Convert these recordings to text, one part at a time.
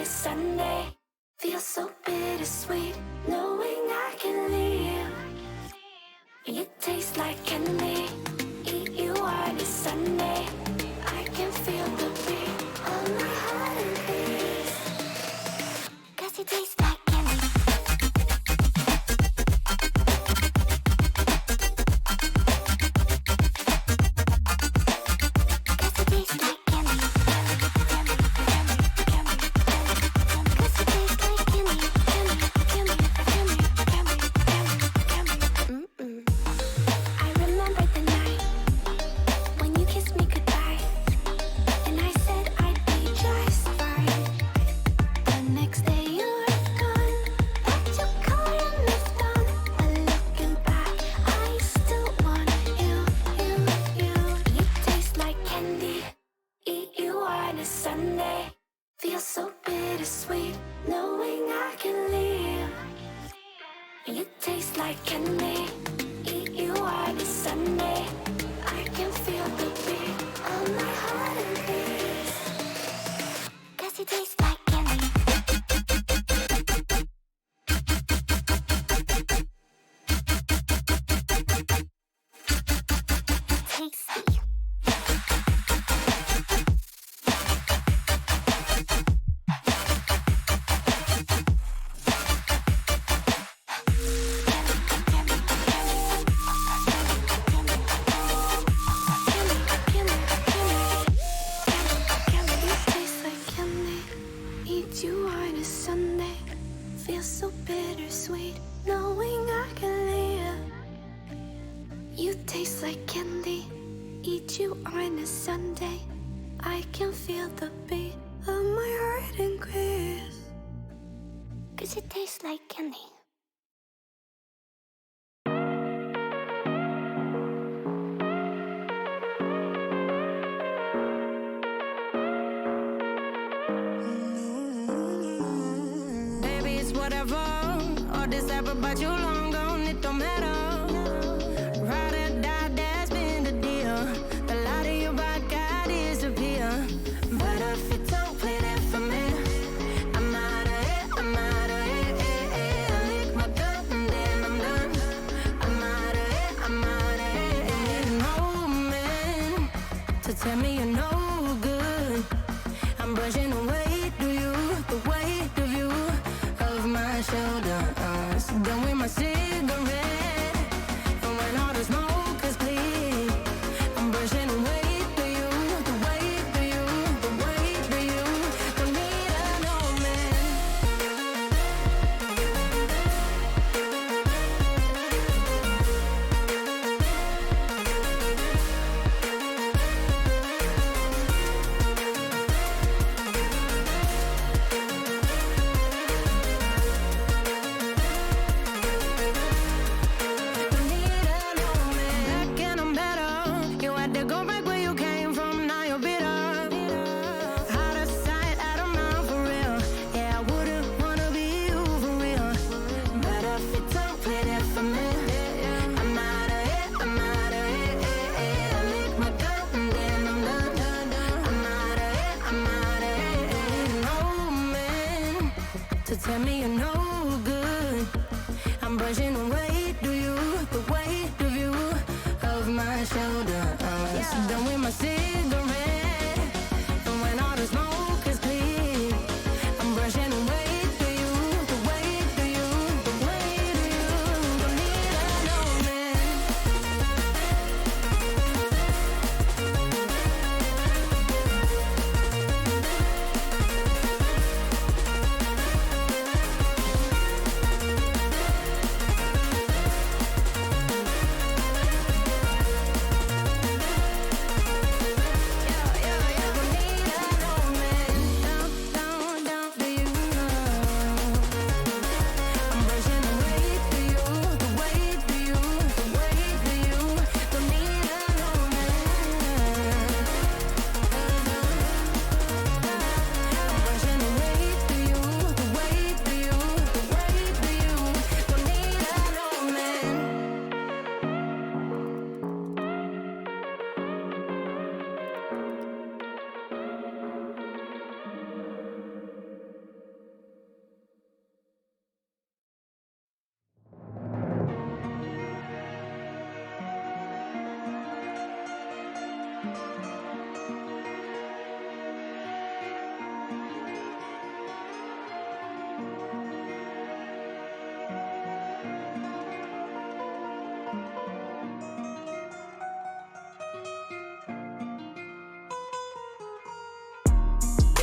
a Sunday. Feels so bittersweet, knowing I can leave. You taste like candy. Eat you on a Sunday. I can feel the beat on my heart and peace. 'Cause you taste like candy.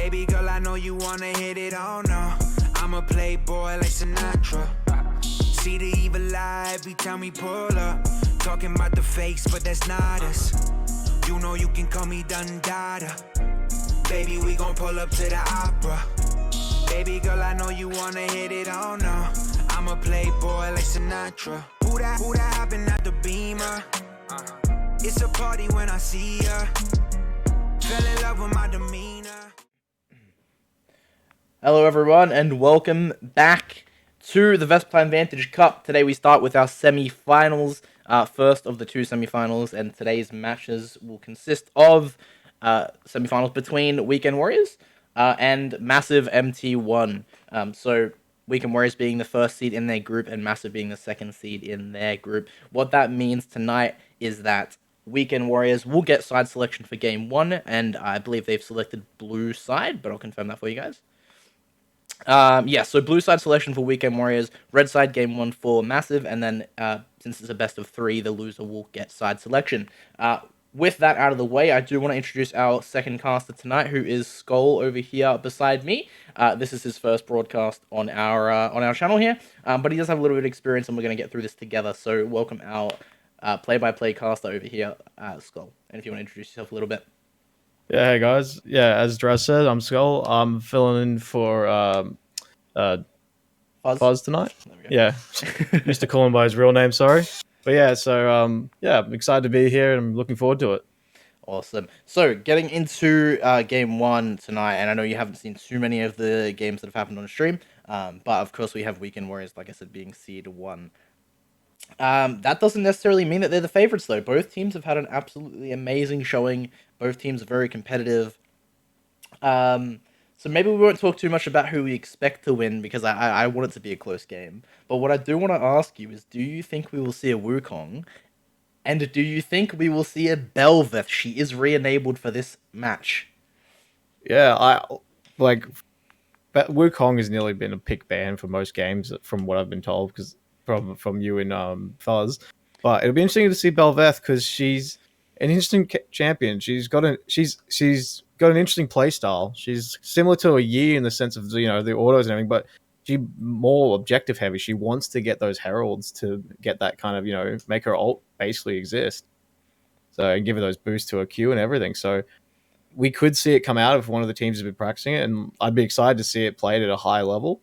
Baby girl, I know you wanna hit it, oh no. I'm a playboy like Sinatra. See the evil eye every time we pull up. Talking about the fakes, but that's not us. You know you can call me Dundada. Baby, we gon' pull up to the opera. Baby girl, I know you wanna hit it, oh no. I'm a playboy like Sinatra. Who that hopping at the Beamer? It's a party when I see ya. Fell in love with my demeanor. Hello everyone and welcome back to the Vespertine Vantage Cup. Today we start with our semi-finals, first of the two semi-finals, and today's matches will consist of semi-finals between Weekend Warriors and Massive MT1. So Weekend Warriors being the first seed in their group and Massive being the second seed in their group. What that means tonight is that Weekend Warriors will get side selection for Game 1, and I believe they've selected blue side, but I'll confirm that for you guys. So blue side selection for Weekend Warriors, red side Game 1 for Massive, and then since it's a best of 3, the loser will get side selection. With that out of the way, I do want to introduce our second caster tonight, who is Skull over here beside me. This is his first broadcast on our channel here, but he does have a little bit of experience, and we're going to get through this together. So welcome our play-by-play caster over here, Skull. And if you want to introduce yourself a little bit. Yeah, hey guys. Yeah, as Draz said, I'm Skull. I'm filling in for Fuzz tonight. Yeah, used to call him by his real name. Sorry, but yeah. So I'm excited to be here and I'm looking forward to it. Awesome. So getting into Game 1 tonight, and I know you haven't seen too many of the games that have happened on stream, but of course we have Weekend Warriors, like I said, being seed 1. That doesn't necessarily mean that they're the favorites, though. Both teams have had an absolutely amazing showing. Both teams are very competitive. So maybe we won't talk too much about who we expect to win, because I want it to be a close game. But what I do want to ask you is, do you think we will see a Wukong? And do you think we will see a Belveth? She is re-enabled for this match. Yeah, Wukong has nearly been a pick ban for most games, from what I've been told, because from you and Fuzz. But it'll be interesting to see Belveth, because she's an interesting champion. She's got an interesting play style. She's similar to a Yi in the sense of the autos and everything, but she's more objective heavy. She wants to get those heralds to get that kind of make her ult basically exist. So and give her those boosts to her Q and everything. So we could see it come out if one of the teams has been practicing it, and I'd be excited to see it played at a high level.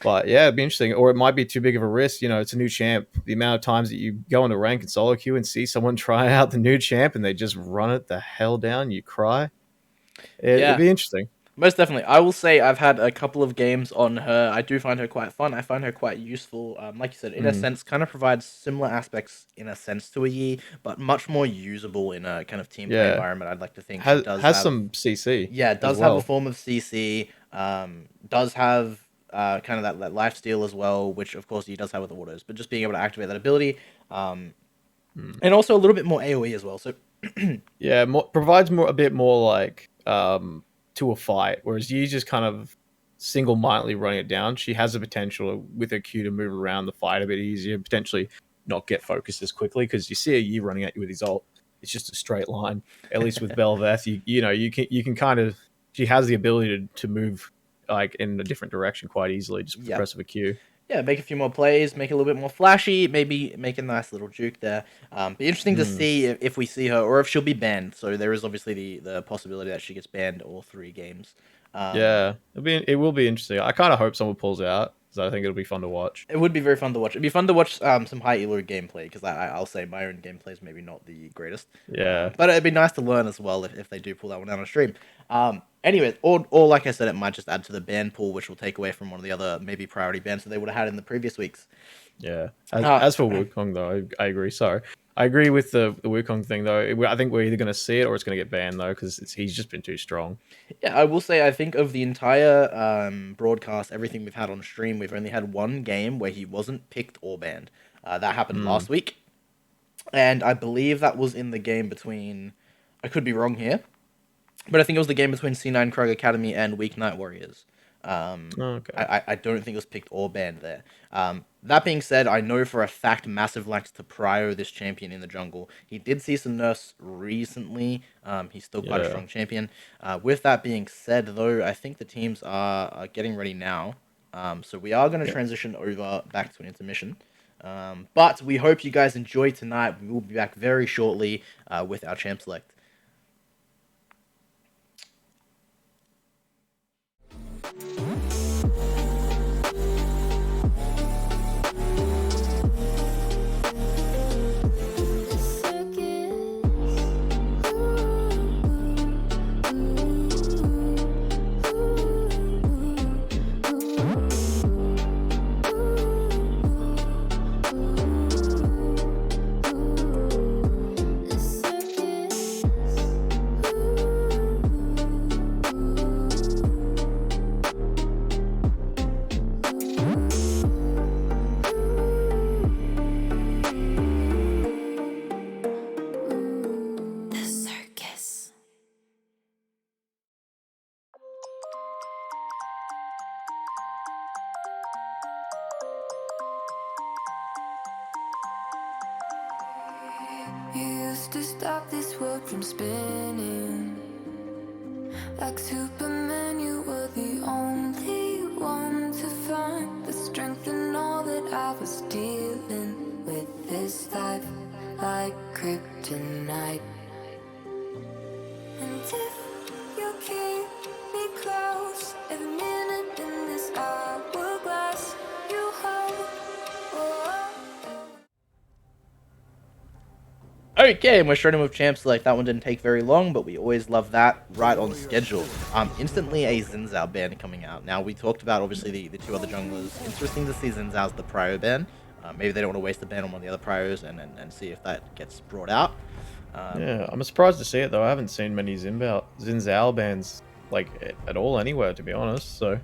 But yeah, it'd be interesting. Or it might be too big of a risk. It's a new champ. The amount of times that you go into rank and solo queue and see someone try out the new champ and they just run it the hell down, you cry. It'd be interesting. Most definitely. I will say I've had a couple of games on her. I do find her quite fun. I find her quite useful. Like you said, in a sense, kind of provides similar aspects in a sense to a Yi, but much more usable in a kind of team play environment. I'd like to think has have some CC. Yeah, it does have a form of CC. Does have kind of that life steal as well, which of course he does have with autos. But just being able to activate that ability, and also a little bit more AOE as well. So provides a bit more like to a fight, whereas you just kind of single-mindedly running it down. She has the potential with her Q to move around the fight a bit easier, potentially not get focused as quickly, because you see a Yi running at you with his ult, it's just a straight line. At least with Belveth, you can kind of, she has the ability to move like in a different direction quite easily just with the press of a Q. Yeah, make a few more plays, make it a little bit more flashy, maybe make a nice little juke there. Be interesting to see if we see her, or if she'll be banned. So there is obviously the possibility that she gets banned all 3 games. It will be interesting. I kind of hope someone pulls out, because I think it'll be fun to watch. It would be very fun to watch. It'd be fun to watch some high elo gameplay, because I'll say my own gameplay is maybe not the greatest. Yeah. But it'd be nice to learn as well if they do pull that one out on stream. Anyway, or like I said, it might just add to the ban pool, which will take away from one of the other maybe priority bans that they would have had in the previous weeks. Yeah. As for Wukong, though, I agree. Sorry. I agree with the Wukong thing, though. I think we're either going to see it or it's going to get banned, though, because he's just been too strong. Yeah, I will say, I think of the entire broadcast, everything we've had on stream, we've only had one game where he wasn't picked or banned. That happened last week. And I believe that was in the game between... I could be wrong here, but I think it was the game between C9 Krug Academy and Weeknight Warriors. Okay. I don't think it was picked or banned there. That being said, I know for a fact Massive likes to prio this champion in the jungle. He did see some nerfs recently. He's still quite a Yeah. strong champion. With that being said, though, I think the teams are getting ready now. So we are going to Yeah. transition over back to an intermission. But we hope you guys enjoy tonight. We will be back very shortly with our champ select. The circus. You used to stop this world from spinning. Like Superman, you were the only one to find the strength in all that I was dealing with. This life like kryptonite. And if you keep me close, every minute in this hourglass, you hold. Oh. Okay, and we're starting with champ select. That one didn't take very long, but we always love that. Right on schedule. Instantly a Xin Zhao ban coming out. Now, we talked about, obviously, the two other junglers. Interesting to see Xin Zhao's the prio ban. Maybe they don't want to waste the ban on one of the other prios and see if that gets brought out. Yeah, I'm surprised to see it though. I haven't seen many Xin Zhao bans like at all anywhere, to be honest. So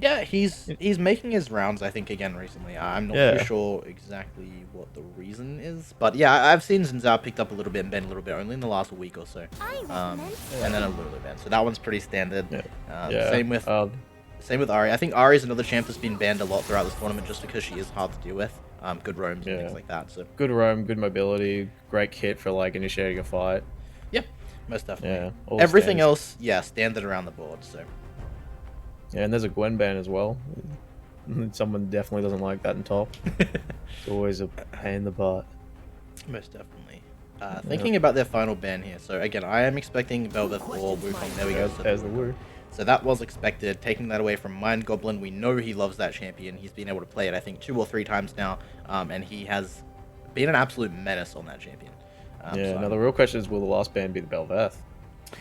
Yeah, he's making his rounds, I think, again recently. I'm not Yeah. too sure exactly what the reason is, but yeah, I've seen Xin Zhao picked up a little bit and been a little bit only in the last week or so, and then a little bit. So that one's pretty standard. Yeah. Yeah. Same with Ari. I think Ari's another champ that's been banned a lot throughout this tournament just because she is hard to deal with. Good roams and Yeah. things like that. So good roam, good mobility, great kit for like initiating a fight. yeah, most definitely. Yeah. all the Everything standards. else, yeah, standard around the board. So Yeah, and there's a Gwen ban as well. Someone definitely doesn't like that in top. It's always a pain in the butt. most definitely. Thinking about their final ban here. So again, I am expecting Velvet or Wukong. There we go. There's the woo. So that was expected. Taking that away from Mind Goblin, we know he loves that champion. He's been able to play it, I think, 2 or 3 times now, and he has been an absolute menace on that champion. Yeah. so Now the real question is, will the last ban be the Belveth?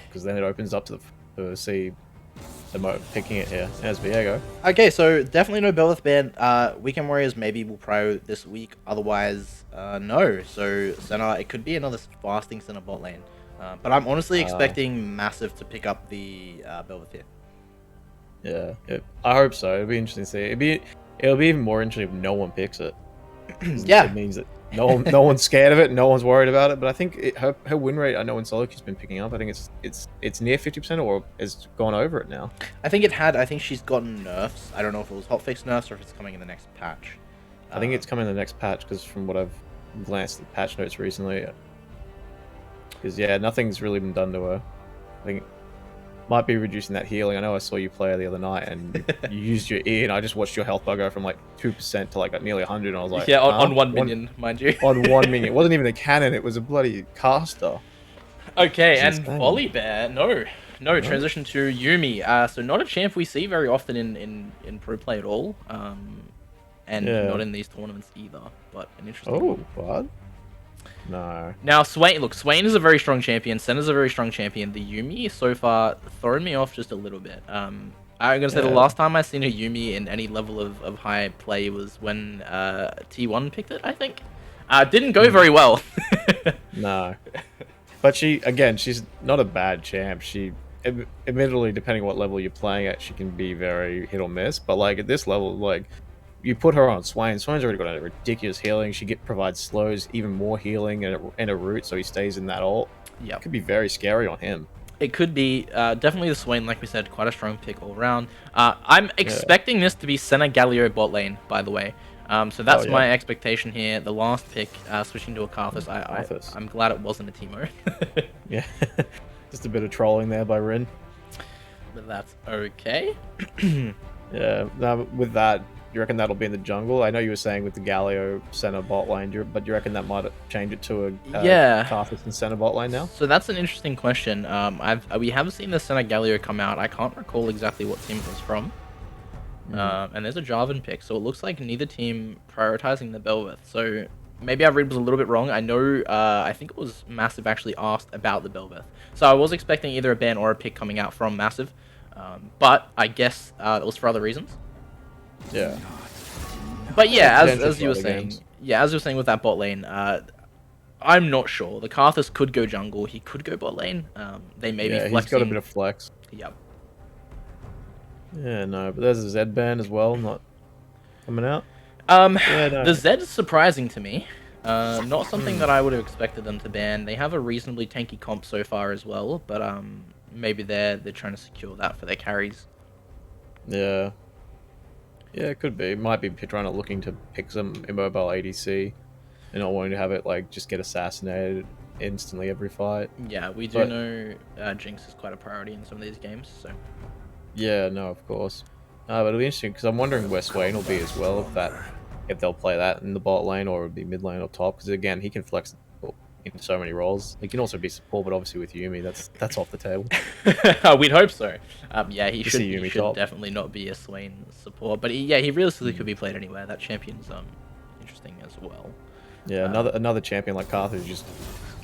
Because then it opens up to see the picking it here as Viego. Okay, so definitely no Belveth ban. Weekend Warriors maybe will pro this week. Otherwise, no. So Senna, it could be another fasting Senna bot lane. But I'm honestly expecting Massive to pick up the Belveth here. Yeah, I hope so. It'll be interesting to see. It'll be even more interesting if no one picks it. Yeah. It means that no one's scared of it, no one's worried about it. But I think her win rate, I know in solo queue's been picking up. I think it's near 50% or has gone over it now. I think she's gotten nerfs. I don't know if it was hotfix nerfs or if it's coming in the next patch. I think it's coming in the next patch because from what I've glanced at the patch notes recently, because yeah, nothing's really been done to her. I think might be reducing that healing. I know I saw you play her the other night and you used your E, and I just watched your health bar go from like 2% to like nearly 100, and I was like, yeah, huh? on 1 minion, mind you. On 1 minion. It wasn't even a cannon, it was a bloody caster. Okay, Which is and bad. Volibear, no, transition to Yumi. So not a champ we see very often in pro play at all. And Yeah. not in these tournaments either. But an interesting Oh, one. what? No. Now Swain is a very strong champion. Senna's a very strong champion. The Yumi so far thrown me off just a little bit. I'm gonna say the Yeah. last time I seen a Yumi in any level of high play was when T1 picked it, I think. Didn't go very well. No. But she's not a bad champ. She, admittedly, depending what level you're playing at, she can be very hit or miss. But like at this level, like you put her on Swain. Swain's already got a ridiculous healing. She provides slows, even more healing, and a root, so he stays in that ult. Yeah. Could be very scary on him. It could be definitely the Swain, like we said, quite a strong pick all around. I'm expecting this to be Senna Galio bot lane, by the way. So that's my expectation here. The last pick, switching to a Karthus. I'm glad it wasn't a Teemo. Yeah, just a bit of trolling there by Rin. But that's okay. Yeah, now with that, you reckon that'll be in the jungle? I know you were saying with the Galio center bot lane, but you reckon that might change it to a Karthus and center bot lane now? So that's an interesting question. We have seen the Senna Galio come out. I can't recall exactly what team it was from. And there's a Jarvan pick, so it looks like neither team prioritizing the Belveth. So maybe our read was a little bit wrong. I know, I think it was Massive actually asked about the Belveth. So I was expecting either a ban or a pick coming out from Massive. But I guess it was for other reasons. Yeah. But yeah, as you were saying, as you were saying with that bot lane, I'm not sure. The Karthus could go jungle. He could go bot lane. They may be flexing. He's got a bit of flex. Yep. Yeah, no, but there's a Zed ban as well, not coming out. The Zed is surprising to me. Not something that I would have expected them to ban. They have a reasonably tanky comp so far as well, but maybe they're trying to secure that for their carries. Yeah. Yeah, it could be. It might be trying to looking to pick some immobile ADC and not wanting to have it like just get assassinated instantly every fight. Yeah, we do know Jinx is quite a priority in some of these games, so. Yeah, no, of course. But it'll be interesting because I'm wondering where Swain will be as well. If they'll play that in the bot lane or it'll be mid lane or top. Because again, he can flex in so many roles. He can also be support, but obviously with Yumi, that's off the table. We'd hope so. Yeah, he should top. definitely not be a Swain support, but he realistically could be played anywhere. That champion's interesting as well. Yeah, another champion like Karthus just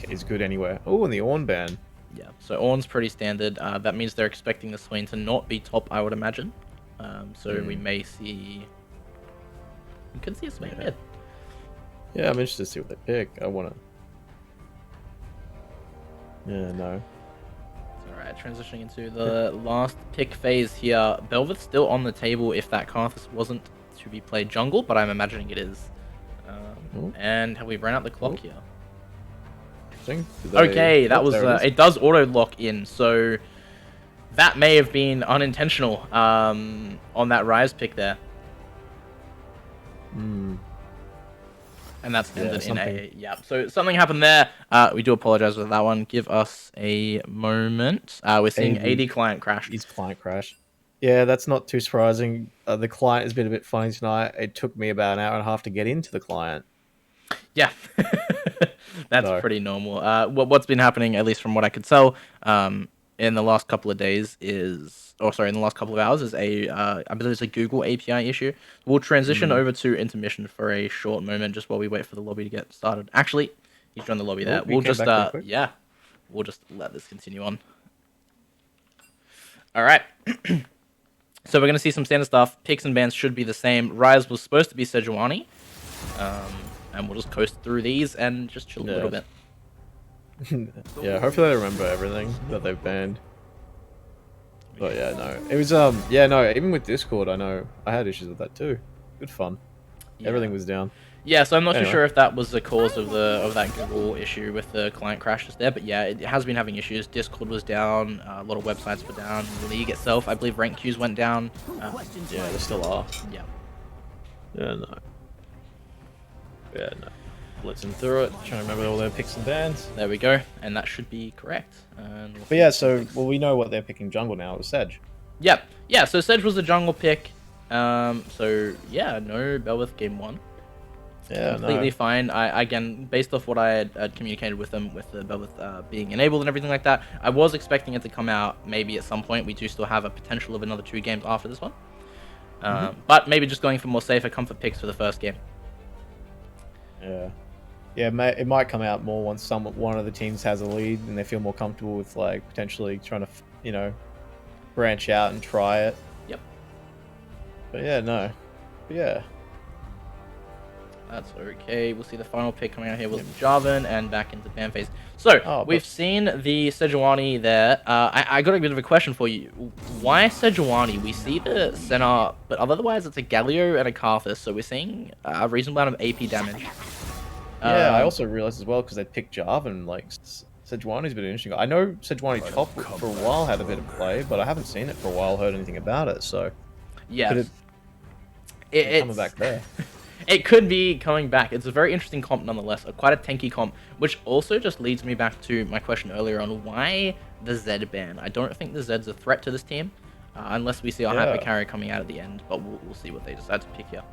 is good anywhere. Oh, and the Ornn ban. Yeah, so Ornn's pretty standard. That means they're expecting the Swain to not be top, I would imagine. So we may see. We could see a Swain mid. Yeah, I'm interested to see what they pick. I want to. Yeah, no. Alright, transitioning into the last pick phase here. Belveth's still on the table if that Karthus wasn't to be played jungle, but I'm imagining it is. And have we run out the clock here? Okay, that was it does auto lock in, so that may have been unintentional on that Rise pick there. And that's ended in a so something happened there. We do apologize for that one. Give us a moment. We're seeing AD client crash. His client crash. Yeah, that's not too surprising. The client has been a bit funny tonight. It took me about an hour and a half to get into the client. Yeah, that's pretty normal. What's been happening, at least from what I could tell, in the last couple of days in the last couple of hours is I believe it's a Google API issue. We'll transition over to intermission for a short moment just while we wait for the lobby to get started. Actually, he's joined the lobby there. We'll just we'll just let this continue on. All right. So we're going to see some standard stuff. Picks and bans should be the same. Rise was supposed to be Sejuani. And we'll just coast through these and just chill a little bit. Yeah, hopefully they remember everything that they've banned. But yeah, no. It was, even with Discord, I know I had issues with that too. Good fun. Yeah. Everything was down. Yeah, so I'm not too sure if that was the cause of that Google issue with the client crashes there, but yeah, it has been having issues. Discord was down, a lot of websites were down. The league itself, I believe rank queues went down. Yeah, they still are. Yeah. Yeah, no. Yeah, no. Blitzing through it, trying to remember all their picks and bans. There we go, and that should be correct. But yeah, we know what they're picking jungle now. It was Sedge. Yep. Yeah, so Sedge was the jungle pick. So yeah, no Belveth game 1. Yeah, completely fine. Again, based off what I had communicated with them, with the Belveth being enabled and everything like that, I was expecting it to come out maybe at some point. We do still have a potential of another 2 games after this one. But maybe just going for more safer comfort picks for the first game. Yeah. Yeah, it might come out more once one of the teams has a lead and they feel more comfortable with like potentially trying to, branch out and try it. Yep. But yeah, no. But yeah. That's okay. We'll see the final pick coming out here with Jarvan and back into ban phase. So, we've seen the Sejuani there. I got a bit of a question for you. Why Sejuani? We see the Senna, but otherwise it's a Galio and a Karthus, so we're seeing a reasonable amount of AP damage. Yeah, I also realized as well, because they picked Jarvan, like, Sejuani's been interesting. I know Sejuani top for a while had a bit of play, but I haven't seen it for a while, heard anything about it, so... Yeah. Could it it's coming back there? It could be coming back. It's a very interesting comp nonetheless, quite a tanky comp, which also just leads me back to my question earlier on why the Z ban. I don't think the Z's a threat to this team, unless we see our hyper carry coming out at the end, but we'll see what they decide to pick here.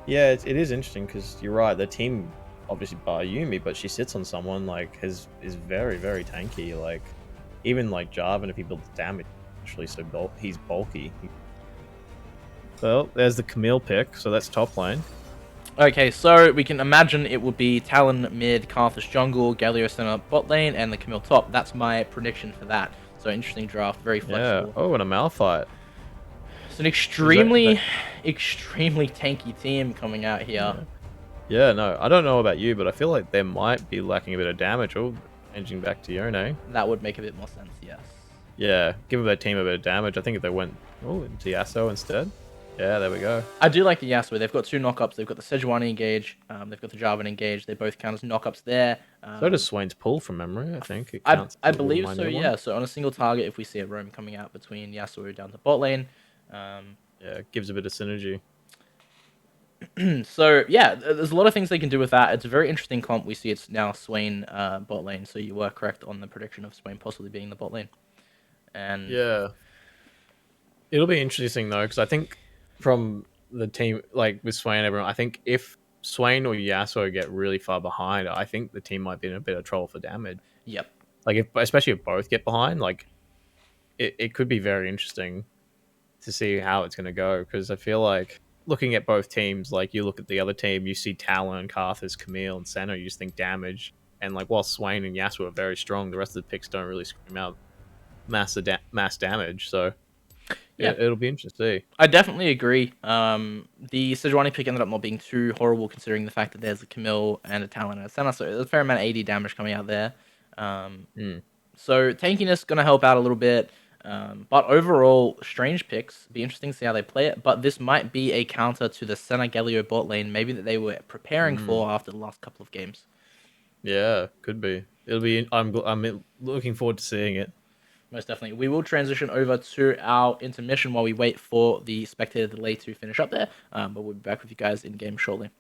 Yeah, it is interesting because you're right. The team, obviously bar Yumi, but she sits on someone like is very, very tanky. Like even like Jarvan, if he builds damage, actually, so he's bulky. Well, there's the Camille pick, so that's top lane. Okay, so we can imagine it would be Talon mid, Karthus jungle, Galio center bot lane, and the Camille top. That's my prediction for that. So interesting draft, very flexible. Yeah. Oh, and a Malphite. It's an extremely tanky team coming out here. Yeah, no, I don't know about you, but I feel like they might be lacking a bit of damage. Oh, changing back to Yone. That would make a bit more sense, yes. Yeah, give their team a bit of damage. I think if they went into Yasuo instead. Yeah, there we go. I do like the Yasuo. They've got two knockups. They've got the Sejuani engage. They've got the Jarvan engage. They both count as knockups there. So does Swain's pull from memory, I think. It I believe so, yeah. So on a single target, if we see a roam coming out between Yasuo down to bot lane. Yeah, it gives a bit of synergy. So, yeah, there's a lot of things they can do with that. It's a very interesting comp. We see it's now Swain bot lane. So you were correct on the prediction of Swain possibly being the bot lane. And yeah. It'll be interesting, though, because I think from the team, like with Swain and everyone, I think if Swain or Yasuo get really far behind, I think the team might be in a bit of trouble for damage. Yep. Like, especially if both get behind, like, it could be very interesting to see how it's going to go, because I feel like looking at both teams, like, you look at the other team, you see Talon, Karthus, Camille, and Senna, you just think damage, and, like, while Swain and Yasuo are very strong, the rest of the picks don't really scream out mass damage, so... Yeah, it'll be interesting to see. I definitely agree. The Sejuani pick ended up not being too horrible considering the fact that there's a Camille and a Talon and a Senna, so there's a fair amount of AD damage coming out there. So tankiness going to help out a little bit. But overall, strange picks. Be interesting to see how they play it. But this might be a counter to the Senna Galio bot lane, maybe that they were preparing for after the last couple of games. Yeah, could be. It'll be. I'm looking forward to seeing it. Most definitely. We will transition over to our intermission while we wait for the spectator delay to finish up there. But we'll be back with you guys in game shortly.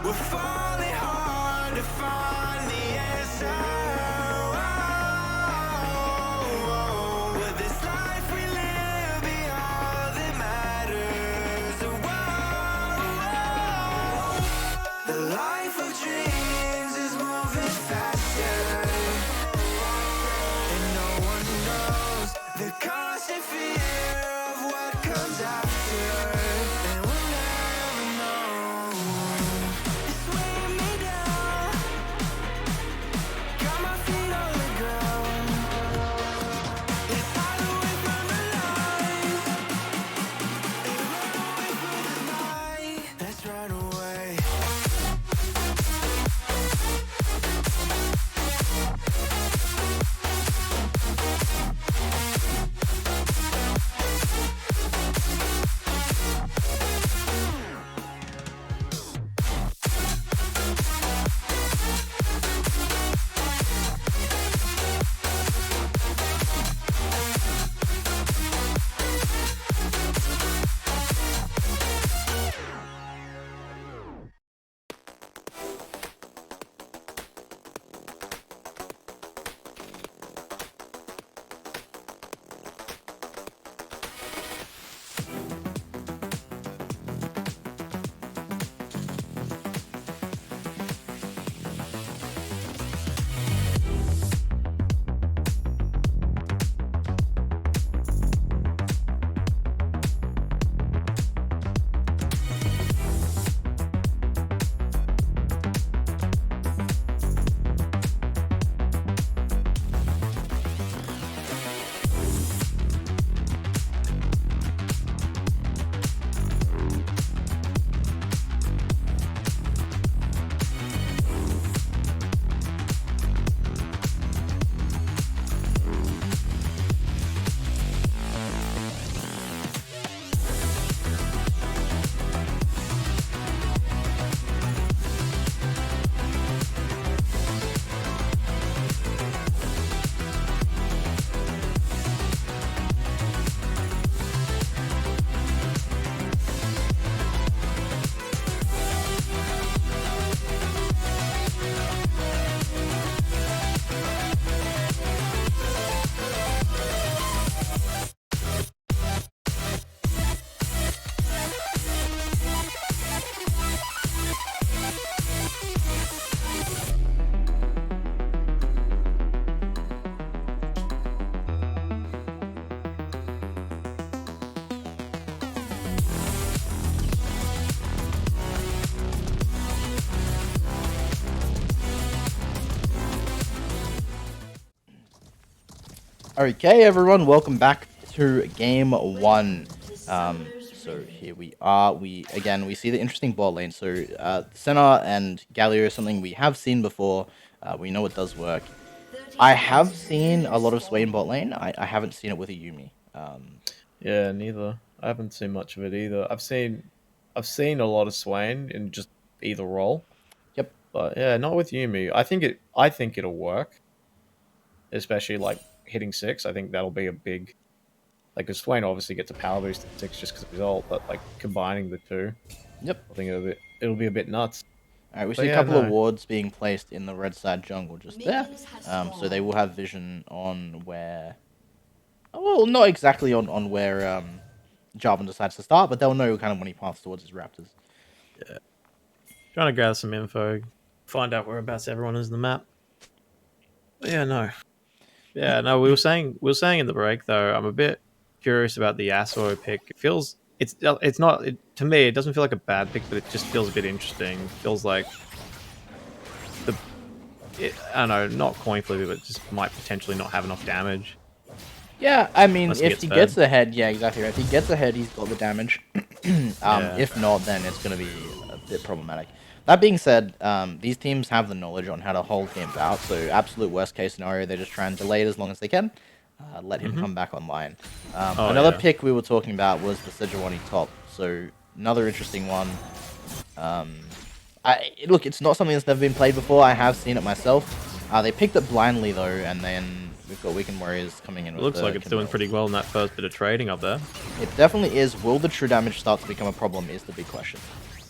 We're falling hard to find the answer. Will this life we live be all that matters? The life of dreams is moving faster, and no one knows the constant fear of what comes after. Got Okay, everyone, welcome back to game one. So here we are. We see the interesting bot lane. So Senna and Galio is something we have seen before. We know it does work. I have seen a lot of Swain bot lane. I haven't seen it with a Yumi. Yeah, neither. I haven't seen much of it either. I've seen a lot of Swain in just either role, Yep. but yeah, not with Yumi. I think it'll work, especially like hitting six. I think that'll be a big like because Swain obviously gets a power boost at six just because of his ult, but like combining the two, Yep. I think it'll be a bit nuts. All right, we But see a yeah, couple of no. wards being placed in the red side jungle just there. So they will have vision on where. Well, not exactly on where Jarvan decides to start, but they'll know kind of when he paths towards his raptors. Trying to gather some info, find out whereabouts everyone is in the map. But no. We were saying in the break though. I'm a bit curious about the Yasuo pick. It feels it's not to me. It doesn't feel like a bad pick, but it just feels a bit interesting. Feels like I don't know, not coin flippy, but just might potentially not have enough damage. Yeah, I mean, Unless if he gets ahead, yeah, exactly right. If he gets ahead, he's got the damage. Yeah. If not, then it's going to be a bit problematic. That being said, these teams have the knowledge on how to hold games out. So, absolute worst case scenario, they just try and delay it as long as they can. Let him come back online. Another yeah. pick we were talking about was the Sejuani top. So, another interesting one. Look, it's not something that's never been played before. I have seen it myself. They picked it blindly, though, and then we've got Weekend Warriors coming in It with looks the like it's doing Kindle. pretty well in that first bit of trading up there. It definitely is. Will the true damage start to become a problem is the big question.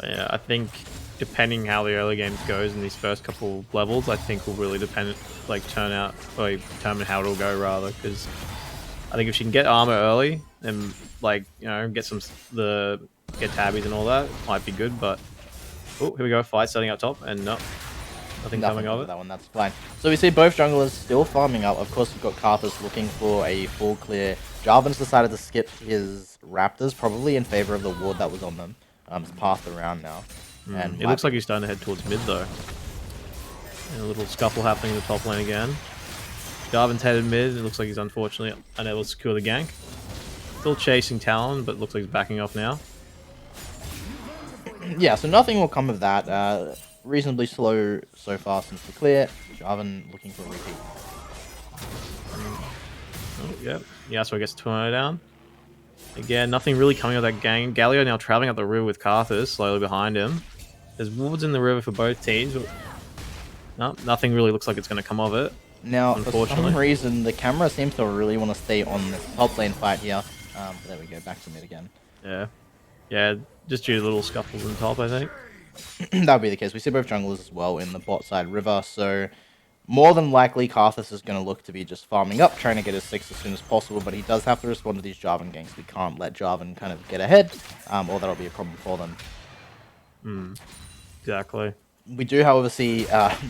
Yeah, I think depending how the early games goes in these first couple levels, I think will really determine how it'll go rather. Because I think if she can get armor early and get get tabbies and all that, might be good. But oh, here we go, fight starting up top, and no, nothing coming of it. That one, that's fine. So we see both junglers still farming up. Of course, we've got Karthus looking for a full clear. Jarvan's decided to skip his Raptors, probably in favor of the ward that was on them. It's passed around now. And It looks like he's starting to head towards mid though. And a little scuffle happening in the top lane again. Jarvan's headed mid. It looks like he's unfortunately unable to secure the gank. Still chasing Talon, but looks like he's backing off now. yeah, so nothing will come of that. Reasonably slow so far since the clear. Jarvan looking for a repeat. Oh, yep. Yasuo gets 200 down. Again, nothing really coming of that gang. Galio now traveling up the river with Karthus slowly behind him. There's wards in the river for both teams. But no, nothing really looks like it's going to come of it. Now, for some reason, the camera seems to really want to stay on this top lane fight here. But there we go, back to mid again. Yeah, just due to little scuffles in the top, I think. That would be the case. We see both junglers as well in the bot side river, so more than likely Karthus is going to look to be just farming up, trying to get his 6 as soon as possible, but he does have to respond to these Jarvan ganks. We can't let Jarvan kind of get ahead, or that'll be a problem for them. Exactly. We do, however, see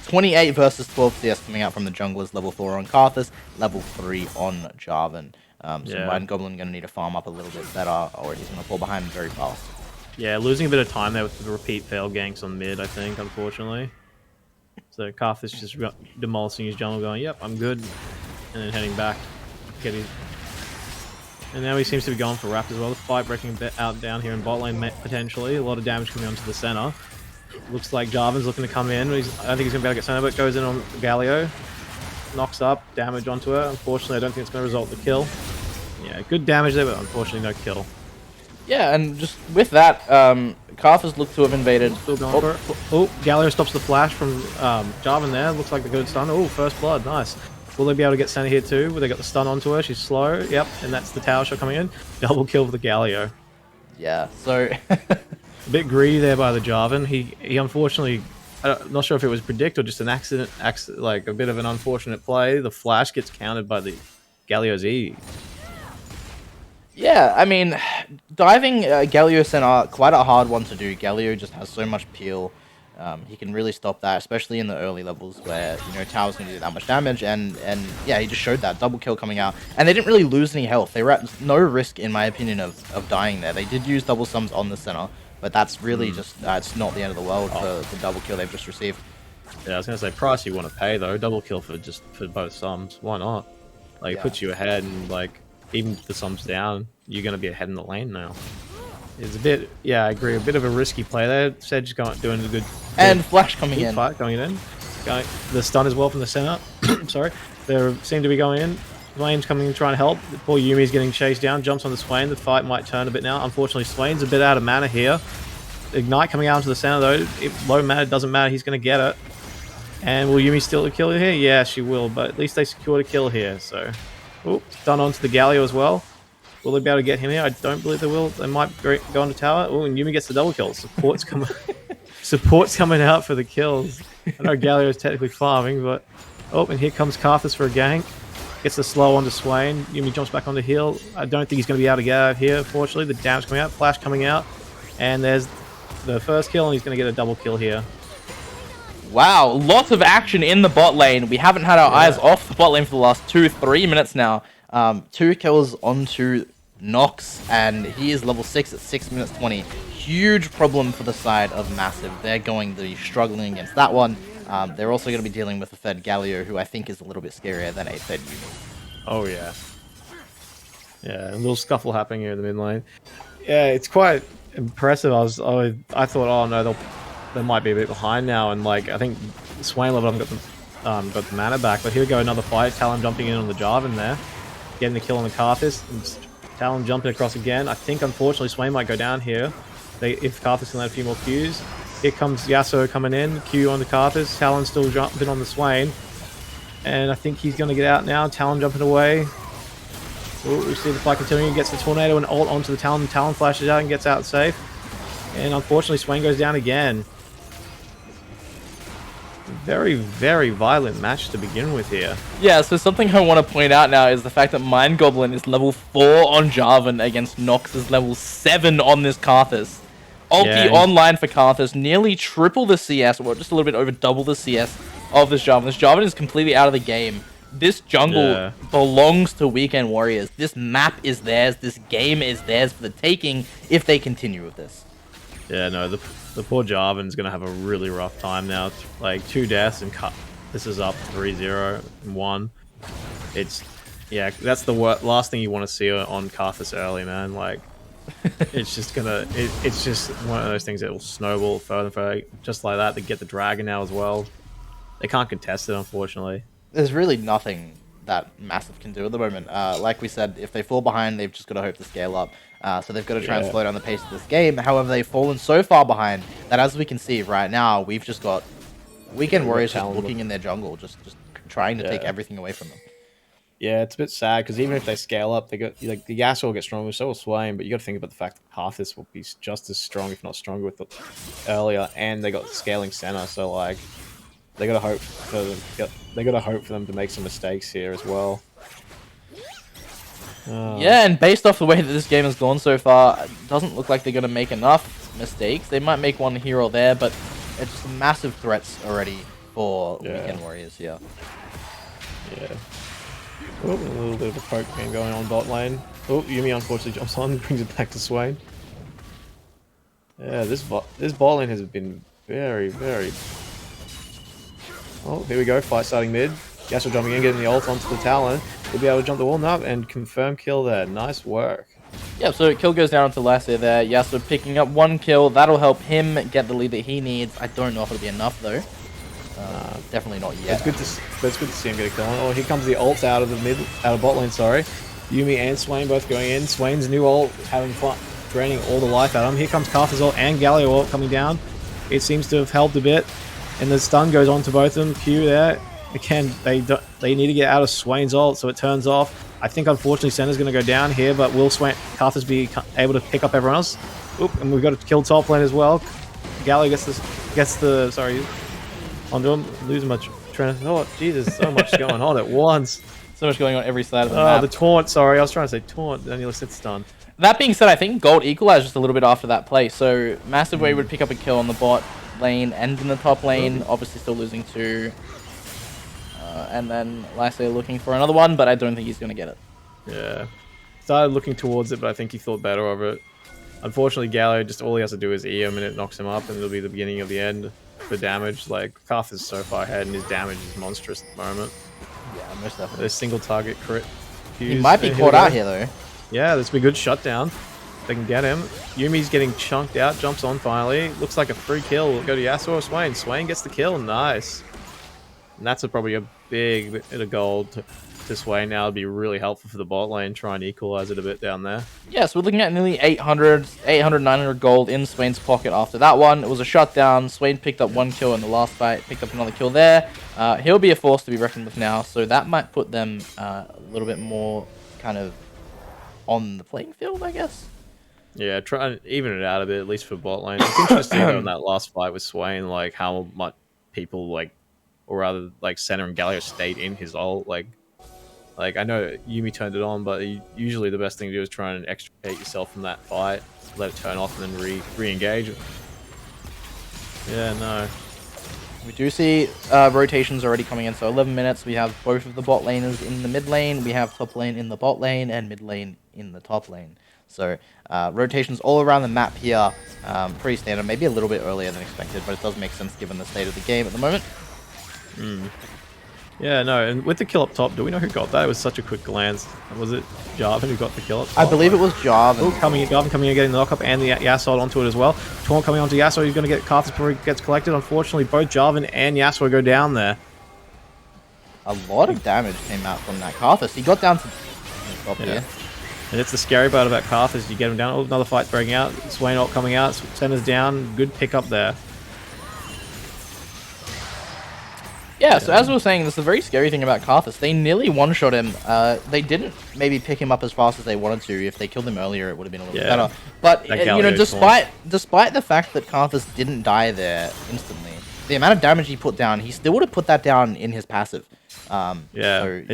28 versus 12 CS coming out from the junglers, level 4 on Karthus, level 3 on Jarvan. So White Goblin going to need to farm up a little bit better, or he's going to fall behind very fast. Yeah, losing a bit of time there with the repeat fail ganks on mid, I think, unfortunately. So Karthus just demolishing his jungle, going, yep, I'm good. And then heading back. And now he seems to be going for Rapt as well. The fight breaking out down here in bot lane, potentially. A lot of damage coming onto the center. Looks like Jarvan's looking to come in. I don't think he's going to be able to get center, but goes in on Galio. Knocks up, damage onto her. Unfortunately, I don't think it's going to result in the kill. Yeah, good damage there, but unfortunately no kill. Yeah, and just with that, Karthus looked to have invaded. Still going for it. Oh, Galio stops the flash from Jarvan there. Looks like the good stun. Oh, first blood. Nice. Will they be able to get center here too? Will they got the stun onto her? She's slow. Yep, and that's the tower shot coming in. Double kill for the Galio. Yeah, so... A bit greedy there by the Jarvan. He unfortunately... I'm not sure if it was predict or just an accident, like a bit of an unfortunate play. The flash gets countered by the Galio's E. Yeah, I mean, diving Galio center, quite a hard one to do. Galio just has so much peel. He can really stop that, especially in the early levels where, Tower's going to do that much damage. And yeah, he just showed that. Double kill coming out. And they didn't really lose any health. They were at no risk, in my opinion, of dying there. They did use double sums on the center, but that's really just, it's not the end of the world for the double kill they've just received. Yeah, I was going to say, price you want to pay, though. Double kill for both sums. Why not? Like, it Yeah. puts you ahead, and like, even if the sum's down, you're going to be ahead in the lane now. It's a bit, yeah, I agree, a bit of a risky play there. Sedge doing a good And Flash coming good in. fight going in. The stun as well from the center. Sorry. They seem to be going in. Swain's coming in trying to help. Poor Yumi's getting chased down. Jumps on the Swain. The fight might turn a bit now. Unfortunately, Swain's a bit out of mana here. Ignite coming out into the center though. If low mana, doesn't matter. He's going to get it. And will Yumi steal the kill here? Yeah, she will. But at least they secured a kill here. So, stun onto the Galio as well. Will they be able to get him here? I don't believe they will. They might go on the tower. Oh, and Yumi gets the double kill. Support's coming out for the kills. I know Galio's technically farming, but and here comes Karthus for a gank. Gets the slow onto Swain. Yumi jumps back on the hill. I don't think he's going to be able to get out here, unfortunately. The damage coming out. Flash coming out. And there's the first kill, and he's going to get a double kill here. Wow, lots of action in the bot lane. We haven't had our eyes off the bot lane for the last 2-3 minutes now. 2 kills onto Nox, and he is level 6 at 6 minutes 20. Huge problem for the side of Massive. They're going to be struggling against that one. They're also going to be dealing with a third Galio, who I think is a little bit scarier than a third Yumi. Oh, yeah. Yeah, a little scuffle happening here in the mid lane. Yeah, it's quite impressive. I thought, oh no, they might be a bit behind now, and like I think Swain level got the mana back. But here we go, another fight. Talon jumping in on the Jarvan there, getting the kill on the Karthus. And Talon jumping across again. I think unfortunately Swain might go down here. If Karthus can let a few more Qs. Here comes Yasuo coming in. Q on the Karthus. Talon still jumping on the Swain. And I think he's going to get out now. Talon jumping away. Ooh, we see the fight continuing. Gets the Tornado and ult onto the Talon. Talon flashes out and gets out safe. And unfortunately, Swain goes down again. Very, very violent match to begin with here. Yeah, so something I want to point out now is the fact that Mind Goblin is level 4 on Jarvan against Nox's level 7 on this Karthus. Ulti online for Karthus, nearly triple the CS, or just a little bit over double the CS of this Jarvan. This Jarvan is completely out of the game. This jungle belongs to Weekend Warriors. This map is theirs. This game is theirs for the taking if they continue with this. Yeah, no, the poor Jarvan's going to have a really rough time now. Like, 2 deaths and this is up 3-0 and 1. Yeah, that's the last thing you want to see on Karthus early, man. Like, it's just it's just one of those things that will snowball further and further. Just like that, they get the dragon now as well. They can't contest it, unfortunately. There's really nothing that Massive can do at the moment. Like we said, if they fall behind, they've just got to hope to scale up. So they've got to try and slow down the pace of this game. However, they've fallen so far behind that, as we can see right now, we've just got Weekend Warriors just looking in their jungle, just trying to take everything away from them. Yeah, it's a bit sad because even if they scale up, they got like the Yasuo will get stronger, so will Swain. But you got to think about the fact that Karthus will be just as strong, if not stronger, with the earlier, and they got scaling center. So like, they got to hope for them. They got to hope for them to make some mistakes here as well. Yeah, and based off the way that this game has gone so far, it doesn't look like they're going to make enough mistakes. They might make one here or there, but it's just massive threats already for Weekend Warriors here. Yeah. Oh, a little bit of a poke game going on bot lane. Oh, Yumi unfortunately jumps on, brings it back to Swain. Yeah, this bot lane has been very, very... Oh, here we go, fight starting mid. Yasuo jumping in, getting the ult onto the Talon. He'll be able to jump the wall now and confirm kill there. Nice work. Yeah, so kill goes down to Lassie there. Yasuo picking up 1 kill. That'll help him get the lead that he needs. I don't know if it'll be enough, though. Definitely not yet. It's good to see him get a kill. Oh, here comes the ult out of bot lane, sorry. Yumi and Swain both going in. Swain's new ult having fun, draining all the life out of him. Here comes Karthus ult and Galio ult coming down. It seems to have helped a bit. And the stun goes on to both of them. Q there. Again, they need to get out of Swain's ult, so it turns off. I think, unfortunately, Senna's going to go down here, but will Karthus be able to pick up everyone else? Oop, and we've got to kill top lane as well. Galio gets the sorry, onto him, losing my train of thought. Jesus, so much going on at once. So much going on every side of the map. Oh, the taunt, sorry. I was trying to say taunt, and you said stun. That being said, I think Gold equalized just a little bit after that play, so Massive Way would pick up a kill on the bot lane and in the top lane, obviously still losing 2. And then Lassie looking for another one, but I don't think he's going to get it. Yeah. Started looking towards it, but I think he thought better of it. Unfortunately, Galio, just all he has to do is E him and it knocks him up, and it'll be the beginning of the end for damage. Like, Karthus is so far ahead, and his damage is monstrous at the moment. Yeah, most definitely. There's single target crit. He might be caught out here though. Yeah, this would be a good shutdown. They can get him. Yumi's getting chunked out, jumps on finally. Looks like a free kill. We'll go to Yasuo or Swain. Swain gets the kill. Nice. And that's probably a big bit of gold to Swain now. It'd be really helpful for the bot lane. Try and equalize it a bit down there. Yeah, so we're looking at nearly 800, 900 gold in Swain's pocket after that one. It was a shutdown. Swain picked up 1 kill in the last fight, picked up another kill there. He'll be a force to be reckoned with now, so that might put them a little bit more kind of on the playing field, I guess. Yeah, try and even it out a bit, at least for bot lane. It's interesting though, in that last fight with Swain, like how much people or rather like Senna and Galio stayed in his ult. Like I know Yumi turned it on, but usually the best thing to do is try and extricate yourself from that fight, let it turn off, and then re-engage. Yeah, no. We do see rotations already coming in, so 11 minutes. We have both of the bot laners in the mid lane. We have top lane in the bot lane and mid lane in the top lane. So rotations all around the map here, pretty standard, maybe a little bit earlier than expected, but it does make sense given the state of the game at the moment. Yeah, no, and with the kill up top, do we know who got that? It was such a quick glance. Was it Jarvan who got the kill up top? I believe it was Jarvan. Oh, Jarvan coming in, getting the knock-up and the Yasuo onto it as well. Taunt coming onto Yasuo, he's going to get Karthus before he gets collected. Unfortunately, both Jarvan and Yasuo go down there. A lot of damage came out from that Karthus. He got down to top here. And it's the scary part about Karthus, you get him down. Oh, another fight breaking out. Swain ult coming out, Senna's down. Good pick up there. Yeah, so as we were saying, this is a very scary thing about Karthus. They nearly one-shot him. They didn't maybe pick him up as fast as they wanted to. If they killed him earlier, it would have been a little bit better. But, you know, despite the fact that Karthus didn't die there instantly, the amount of damage he put down, he still would have put that down in his passive. So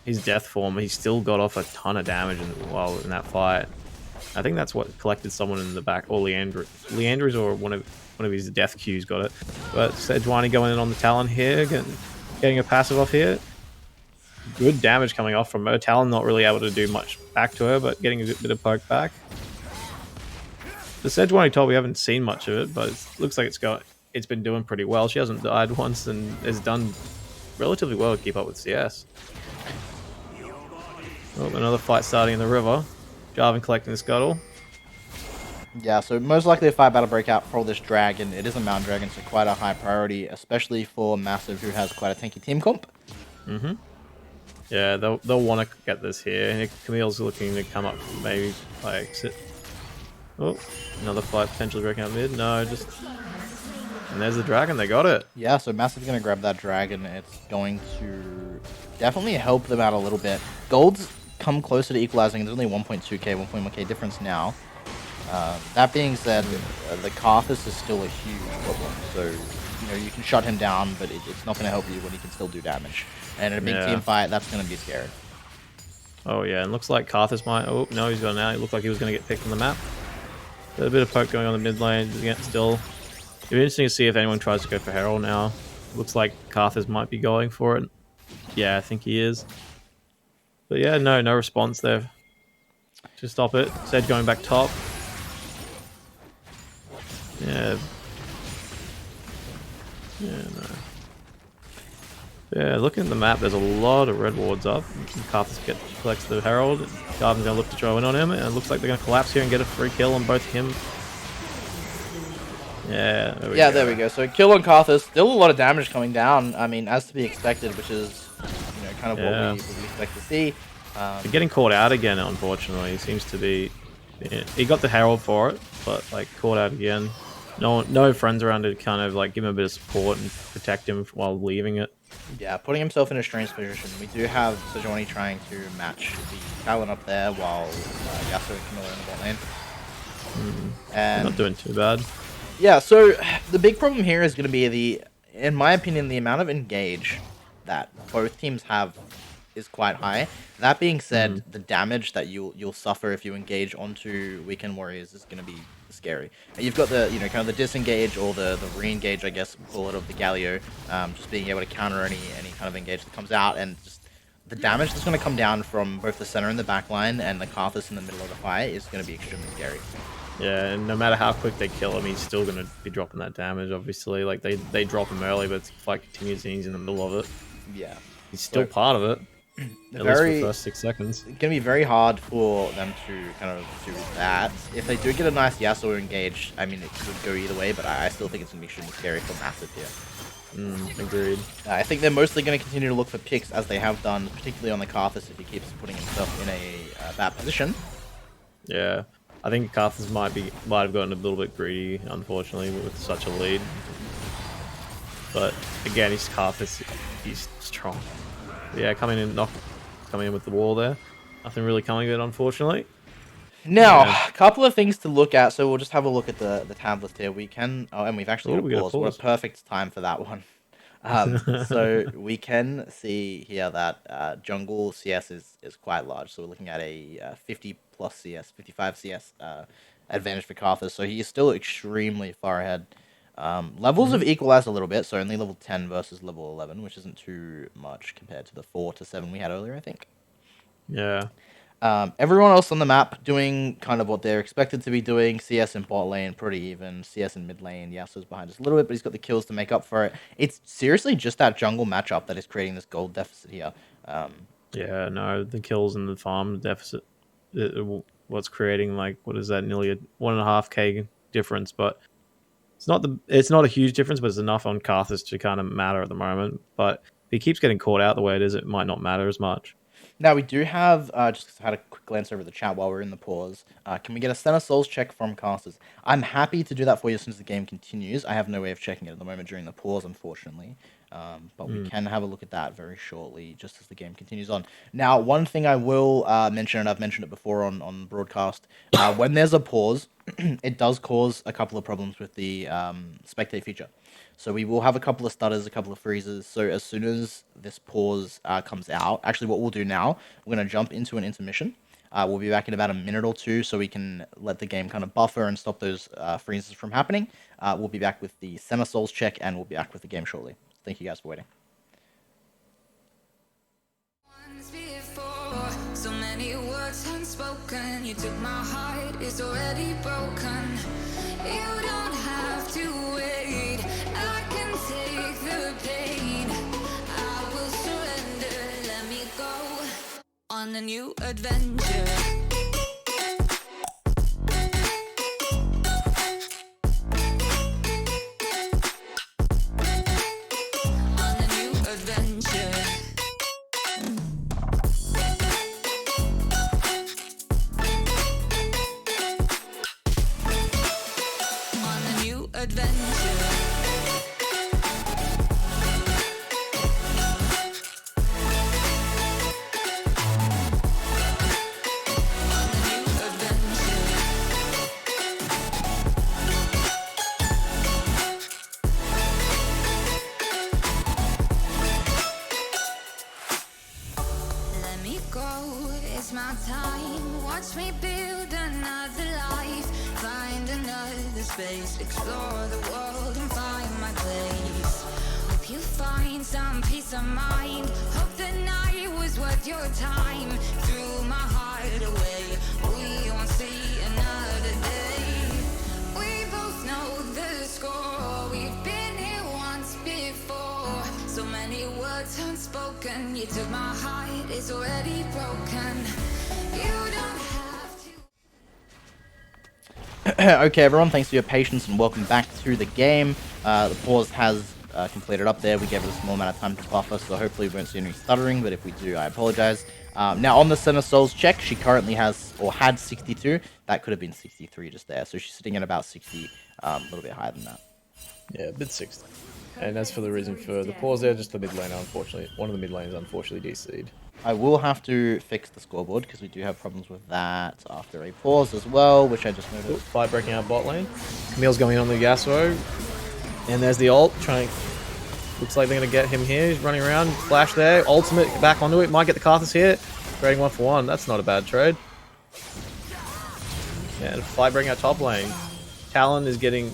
his death form, he still got off a ton of damage while in that fight. I think that's what collected someone in the back, or Leandre's or one of his death queues got it. But Sejuani going in on the Talon here, getting a passive off here. Good damage coming off from her. Talon not really able to do much back to her, but getting a bit of poke back. The Sejuani top, we haven't seen much of it, but it looks like it's been doing pretty well. She hasn't died once and has done relatively well to keep up with CS. Oh, another fight starting in the river. Jarvan collecting the scuttle. Yeah, so most likely a fight battle breakout for this dragon. It is a mountain dragon, so quite a high priority, especially for Massive, who has quite a tanky team comp. Yeah, they'll want to get this here. And Camille's looking to come up, maybe by exit. Oh, another fight potentially breaking out mid. No, just... And there's the dragon, they got it. Yeah, so Massive's going to grab that dragon. It's going to definitely help them out a little bit. Gold's come closer to equalizing. There's only 1.2k, 1.1k difference now. That being said, the Karthus is still a huge problem. So, you know, you can shut him down, but it's not going to help you when he can still do damage. And in a big team fight, that's going to be scary. Oh, yeah, and looks like Karthus might... Oh, no, he's gone now. It looked like he was going to get picked on the map. A bit of poke going on the mid lane. Still... It'll be interesting to see if anyone tries to go for Herald now. Looks like Karthus might be going for it. Yeah, I think he is. But yeah, no response there. To stop it. Zed going back top. Yeah. Yeah, no. Yeah, looking at the map, there's a lot of red wards up. Karthus collects the Herald. Garvin's going to look to throw in on him, and it looks like they're going to collapse here and get a free kill on both him. Yeah, there we go. So kill on Karthus, still a lot of damage coming down. I mean, as to be expected, which is, you know, kind of what we expect to see. They're getting caught out again, unfortunately. He seems to be... Yeah, he got the Herald for it, but, like, caught out again. No friends around to kind of, like, give him a bit of support and protect him while leaving it. Yeah, putting himself in a strange position. We do have Sejuani trying to match the Talon up there while Yasuo and Camilla in the bot lane. And not doing too bad. Yeah, so the big problem here is going to be in my opinion, the amount of engage that both teams have is quite high. That being said, the damage that you'll suffer if you engage onto Weekend Warriors is going to be scary. You've got the, you know, kind of the disengage or the re-engage, I guess we'll call it, of the Galio, just being able to counter any kind of engage that comes out, and just the damage that's going to come down from both the center and the back line and the Karthus in the middle of the fight is going to be extremely scary. Yeah, and no matter how quick they kill him, he's still going to be dropping that damage, obviously. Like, they drop him early, but the fight continues and he's in the middle of it. Yeah. He's still So- part of it. At least for the first 6 seconds. It's going to be very hard for them to kind of do that. If they do get a nice Yasuo engage, I mean, it could go either way, but I still think it's going to be extremely scary for Massive here. Agreed. I think they're mostly going to continue to look for picks as they have done, particularly on the Karthus if he keeps putting himself in a bad position. Yeah. I think Karthus might have gotten a little bit greedy, unfortunately, with such a lead. But again, he's Karthus. He's strong. Yeah, coming in with the wall there. Nothing really coming of it, unfortunately. Now, Yeah. a couple of things to look at. So we'll just have a look at the tab list here. We can... Oh, and we've actually we got a got a pause. What pause. a perfect time for that one. So we can see here that jungle CS is quite large. So we're looking at a 50 plus CS, 55 CS advantage for Karthus. So he is still extremely far ahead. Levels have equalized a little bit, so only level 10 versus level 11, which isn't too much compared to the 4 to 7 we had earlier, I think. Yeah. Everyone else on the map doing kind of what they're expected to be doing. CS in bot lane, pretty even. CS in mid lane. Yasuo's behind us a little bit, but he's got the kills to make up for it. It's seriously just that jungle matchup that is creating this gold deficit here. Yeah, no, the kills and the farm deficit, what's creating, like, what is that, nearly a 1.5k difference, but it's not a huge difference, but it's enough on Karthus to kind of matter at the moment. But if he keeps getting caught out the way it is, it might not matter as much. Now, we do have, just had a quick glance over the chat while we're in the pause. Can we get a Center Souls check from casters? I'm happy to do that for you as soon as the game continues. I have no way of checking it at the moment during the pause, unfortunately. But we can have a look at that very shortly, just as the game continues on. Now, one thing I will mention, and I've mentioned it before on broadcast, when there's a pause, it does cause a couple of problems with the spectate feature. So we will have a couple of stutters, a couple of freezes. So as soon as this pause comes out, actually what we'll do now, we're going to jump into an intermission. We'll be back in about a minute or two so we can let the game kind of buffer and stop those freezes from happening. We'll be back with the Center Souls check and we'll be back with the game shortly. Thank you guys for waiting. Once before, so many words unspoken. You took my heart, it's already broken. You don't have to wait. I can take the pain. I will surrender. Let me go on a new adventure. On a new adventure. On a new adventure. On a new adventure. Let me go, it's my time. Watch me build another life. Find another space. Explore the world and find my place. Hope you find some peace of mind. Hope the night was worth your time. Threw my heart away. We won't see another day. We both know the score. We've been here once before. So many words unspoken. You took my heart, it's already broken. You don't have to. Okay, everyone, thanks for your patience and welcome back to the game. The pause has completed up there. We gave it a small amount of time to buffer, so hopefully we won't see any stuttering, but if we do, I apologize. Now, on the Center Souls check, she currently has, or had 62. That could have been 63 just there, so she's sitting at about 60, a little bit higher than that. Yeah, mid 60. And as for the reason for the pause there, just the mid laner, unfortunately, one of the mid lanes unfortunately DC'd. I will have to fix the scoreboard because we do have problems with that after a pause as well, which I just Oop, noticed. fight breaking out bot lane. Camille's going on the Yasuo. And there's the ult, trying. Looks like they're going to get him here. He's running around, flash there, ultimate back onto it, might get the Karthus here. Trading 1-for-1, that's not a bad trade. And fight breaking out top lane. Talon is getting,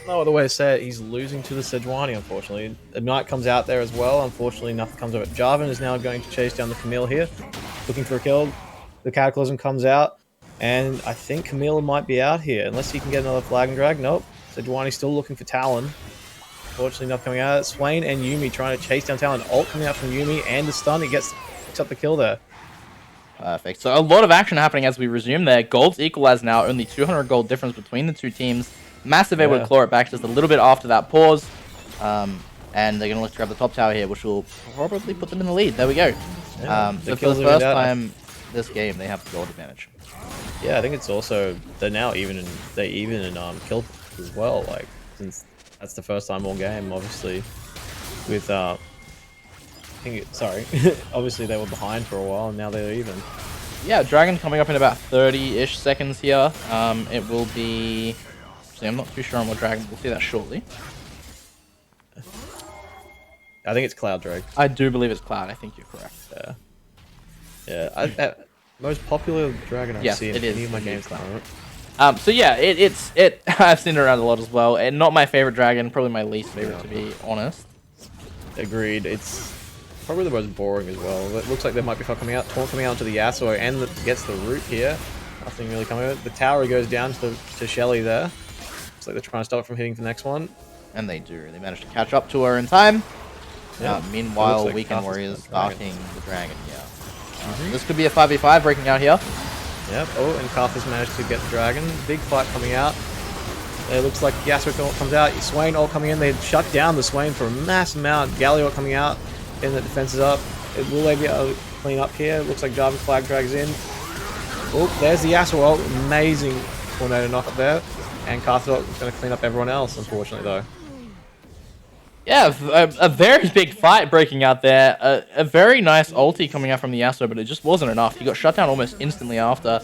no other way to say it, he's losing to the Sejuani, unfortunately. The Knight comes out there as well, unfortunately nothing comes of it. Jarvan is now going to chase down the Camille here, looking for a kill. The Cataclysm comes out, and I think Camille might be out here, unless he can get another flag and drag. Nope, Sejuani's still looking for Talon. unfortunately not coming out. Swain and Yumi trying to chase down Talon. Ult coming out from Yumi and the stun. He picks up the kill there. Perfect. So a lot of action happening as we resume there. Gold's equalized now. Only 200 gold difference between the two teams. Massive able to claw it back just a little bit after that pause. And they're going to look to grab the top tower here, which will probably put them in the lead. There we go. So for the first time this game, they have the gold advantage. Yeah, I think it's also they're even in kill as well. Like since that's the first time all game, obviously. With obviously they were behind for a while, and now they're even. Yeah, Dragon coming up in about 30-ish seconds here. It will be. Actually, I'm not too sure on what Dragon. We'll see that shortly. I think it's Cloud Drake. I do believe it's Cloud. I think you're correct. Yeah. Most popular dragon I've seen in any of my games. So yeah, it's I've seen it around a lot as well, and not my favorite dragon, probably my least favorite to be honest. Agreed. It's probably the most boring as well. It looks like there might be coming out into the Yasuo and gets the root here. Nothing really coming out. The tower goes down to Shelly there. Looks like they're trying to stop it from hitting the next one. And they do. They managed to catch up to her in time. Yeah. Meanwhile, like Weekend Warriors stalking the dragon. Yeah. This could be a 5v5 breaking out here. Yep. Oh, and Karthus managed to get the dragon. Big fight coming out. It looks like Yasuo comes out. Swain all coming in. They shut down the Swain for a mass amount. Galio coming out. And the defense is up. Will they be able to clean up here? Looks like Jarvan flag drags in. Oh, there's the Yasuo ult. Amazing tornado knock up there. And Karthus is going to clean up everyone else, unfortunately, though. Yeah, a very big fight breaking out there. A very nice ulti coming out from the Yasuo, but it just wasn't enough. He got shut down almost instantly after.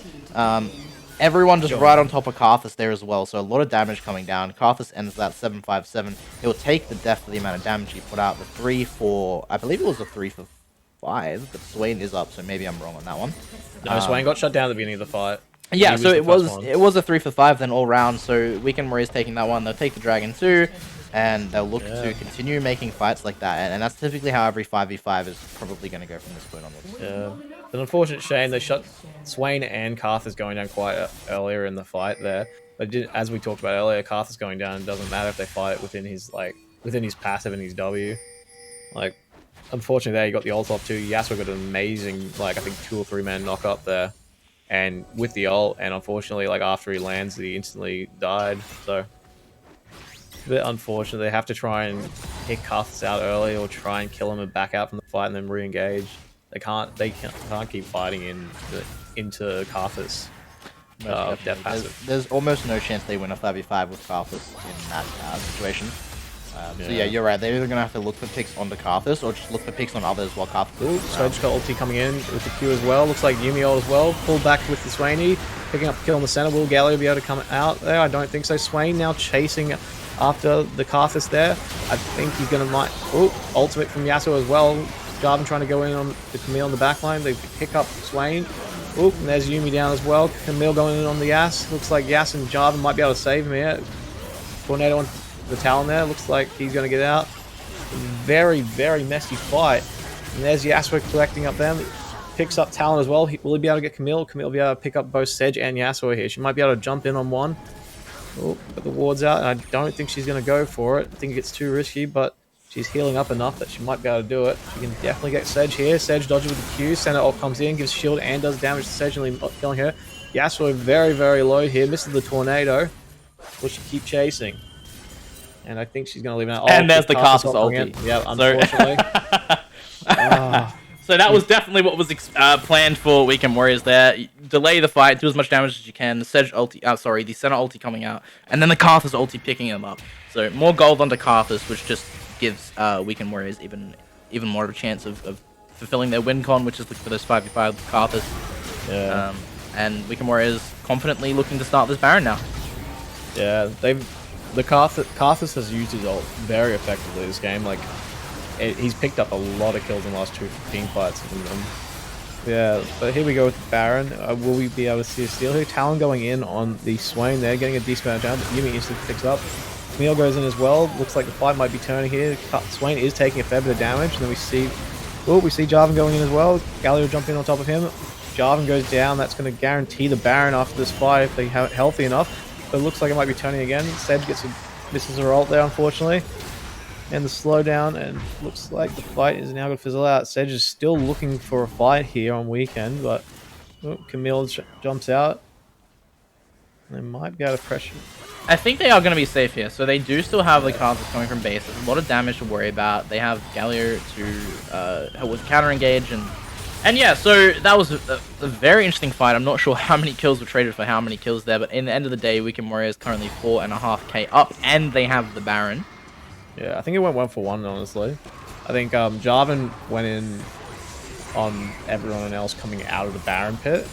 Everyone just right on top of Karthus there as well, so a lot of damage coming down. Karthus ends that 757. He'll take the death for the amount of damage he put out. The 3 for... I believe it was a 3 for 5, but Swain is up, so maybe I'm wrong on that one. No, Swain got shut down at the beginning of the fight. Yeah, so it was a 3 for 5 then all round, so Weekend Warriors taking that one. They'll take the Dragon too, and they'll look to continue making fights like that, and that's typically how every 5v5 is probably going to go from this point onwards. Yeah. It's an unfortunate shame they shut Swain and Karthus going down quite earlier in the fight there. But as we talked about earlier, Karthus going down doesn't matter if they fight within his passive and his W. Like, unfortunately there he got the ult off too. Yasuo got an amazing, like, I think 2 or 3 man knock up there. And with the ult, and unfortunately, like, after he lands, he instantly died. So, a bit unfortunate. They have to try and pick Karthus out early, or try and kill him and back out from the fight and then re-engage. They can't keep fighting into Karthus. Death passive. There's almost no chance they win a 5v5 with Karthus in that situation. So yeah, you're right. They're either going to have to look for picks onto Karthus or just look for picks on others while Karthus... Ooh, Swain's got ulti coming in with the Q as well. Looks like Yumi ult as well. Pulled back with the Swainy. Picking up the kill in the center. Will Galio be able to come out there? I don't think so. Swain now chasing after the Karthus there. I think he's going to ultimate from Yasuo as well. Jarvan trying to go in on the Camille on the backline. They pick up Swain. Oop, and there's Yumi down as well. Camille going in on the Yas. Looks like Yas and Jarvan might be able to save him here. Tornado on the Talon there. Looks like he's going to get out. Very, very messy fight. And there's Yasuo collecting up them. Picks up Talon as well. Will he be able to get Camille? Camille will be able to pick up both Sedge and Yasuo here. She might be able to jump in on one. Oh, got the wards out. And I don't think she's going to go for it. I think it's too risky, but she's healing up enough that she might be able to do it. She can definitely get Sedge here. Sedge dodges with the Q. Center ult comes in, gives shield and does damage to Sedge, and killing her. Yasuo very, very low here. Misses the tornado. Will she keep chasing? And I think she's going to leave now. And there's the Karthus ulti. Yeah, unfortunately. So that was definitely what was planned for Weekend Warriors there. Delay the fight, do as much damage as you can. The Sedge ulti, the center ulti coming out, and then the Karthus ulti picking him up. So more gold onto Karthus, which just gives Weekend Warriors even more of a chance of fulfilling their win con, which is for this 5v5 with Karthus. Yeah. And Weekend Warriors confidently looking to start this Baron now. Yeah, Karthus has used his ult very effectively this game. Like, he's picked up a lot of kills in the last 2 team fights. Yeah, but here we go with the Baron. Will we be able to see a steal here? Talon going in on the Swain there, getting a decent amount of damage. Yumi instantly picks up. Camille goes in as well. Looks like the fight might be turning here. Swain is taking a fair bit of damage. And then we see Jarvan going in as well. Galio jumping on top of him. Jarvan goes down. That's going to guarantee the Baron after this fight if they have it healthy enough. But it looks like it might be turning again. Sedge misses her ult there, unfortunately. and the slowdown, and looks like the fight is now going to fizzle out. Sedge is still looking for a fight here on weekend, but Camille jumps out. They might be able to pressure. I think they are going to be safe here. So they do still have the cards that's coming from base. There's a lot of damage to worry about. They have Galio to with counter engage and yeah. So that was a very interesting fight. I'm not sure how many kills were traded for how many kills there, but in the end of the day, Weekend Warrior is currently 4.5k up, and they have the Baron. Yeah, I think it went 1-for-1, honestly. I think Jarvan went in on everyone else coming out of the Baron pit,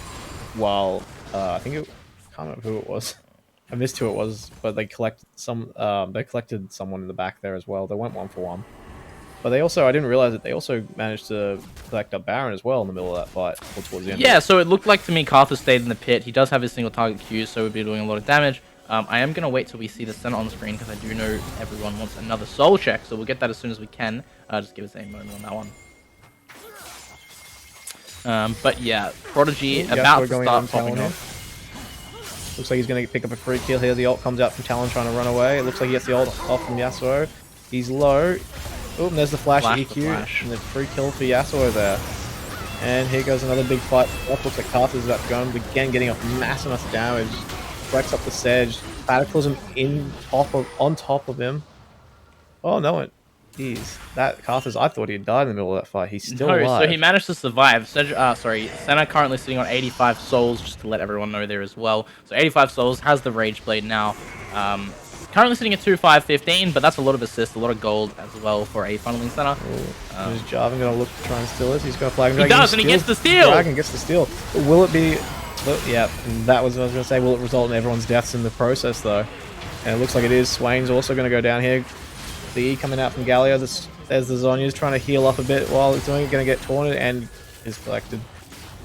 while I think I can't remember who it was. I missed who it was, but they collected someone in the back there as well. They went 1-for-1. But they also, I didn't realize that they also managed to collect up Baron as well in the middle of that fight, or towards the end. Yeah, so it looked like to me Carthus stayed in the pit. He does have his single target Q, so would be doing a lot of damage. I am going to wait till we see the center on the screen, because I do know everyone wants another soul check, so we'll get that as soon as we can. Just give us a moment on that one. But yeah, Prodigy about to start popping off. Looks like he's going to pick up a free kill here. The ult comes out from Talon trying to run away. It looks like he gets the ult off from Yasuo. He's low. Oh, and there's the flash EQ. And the free kill for Yasuo there. And here goes another big fight. Looks like Carthus is about to go on. Again, getting off massive amounts of damage. Breaks up the Sedge. Cataclysm on top of him. Oh, no. Jeez. That Carthus, I thought he had died in the middle of that fight. He's still alive. So he managed to survive. Senna currently sitting on 85 souls, just to let everyone know there as well. So 85 souls, has the Rage Blade now. Currently sitting at 2,515, but that's a lot of assist, a lot of gold as well for a funneling Senna. Is Jarvan going to look to try and steal this? He's going to flag him. He does, and he gets the steal! Dragon gets the steal. Will it be... Yeah, that was what I was going to say. Will it result in everyone's deaths in the process, though? And it looks like it is. Swain's also going to go down here. The E coming out from Galio. There's the Zonya's trying to heal up a bit while it's doing it. Going to get taunted and is collected.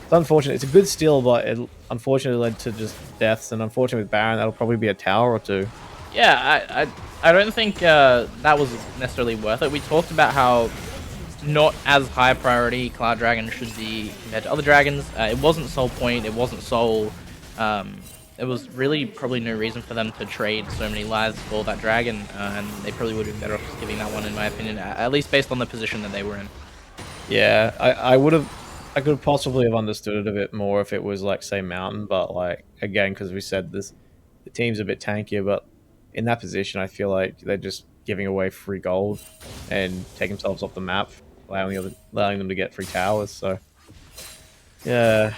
It's unfortunate. It's a good steal, but it unfortunately led to just deaths. And unfortunately with Baron, that'll probably be a tower or two. Yeah, I don't think that was necessarily worth it. We talked about how not as high priority Cloud Dragon should be compared to other dragons. It wasn't Soul Point, it wasn't Soul. There was really probably no reason for them to trade so many lives for that dragon, and they probably would have been better off just giving that one, in my opinion, at least based on the position that they were in. Yeah, I could possibly have understood it a bit more if it was like, say, Mountain, but like, again, because we said the team's a bit tankier, but in that position, I feel like they're just giving away free gold and taking themselves off the map, allowing them to get free towers. So yeah,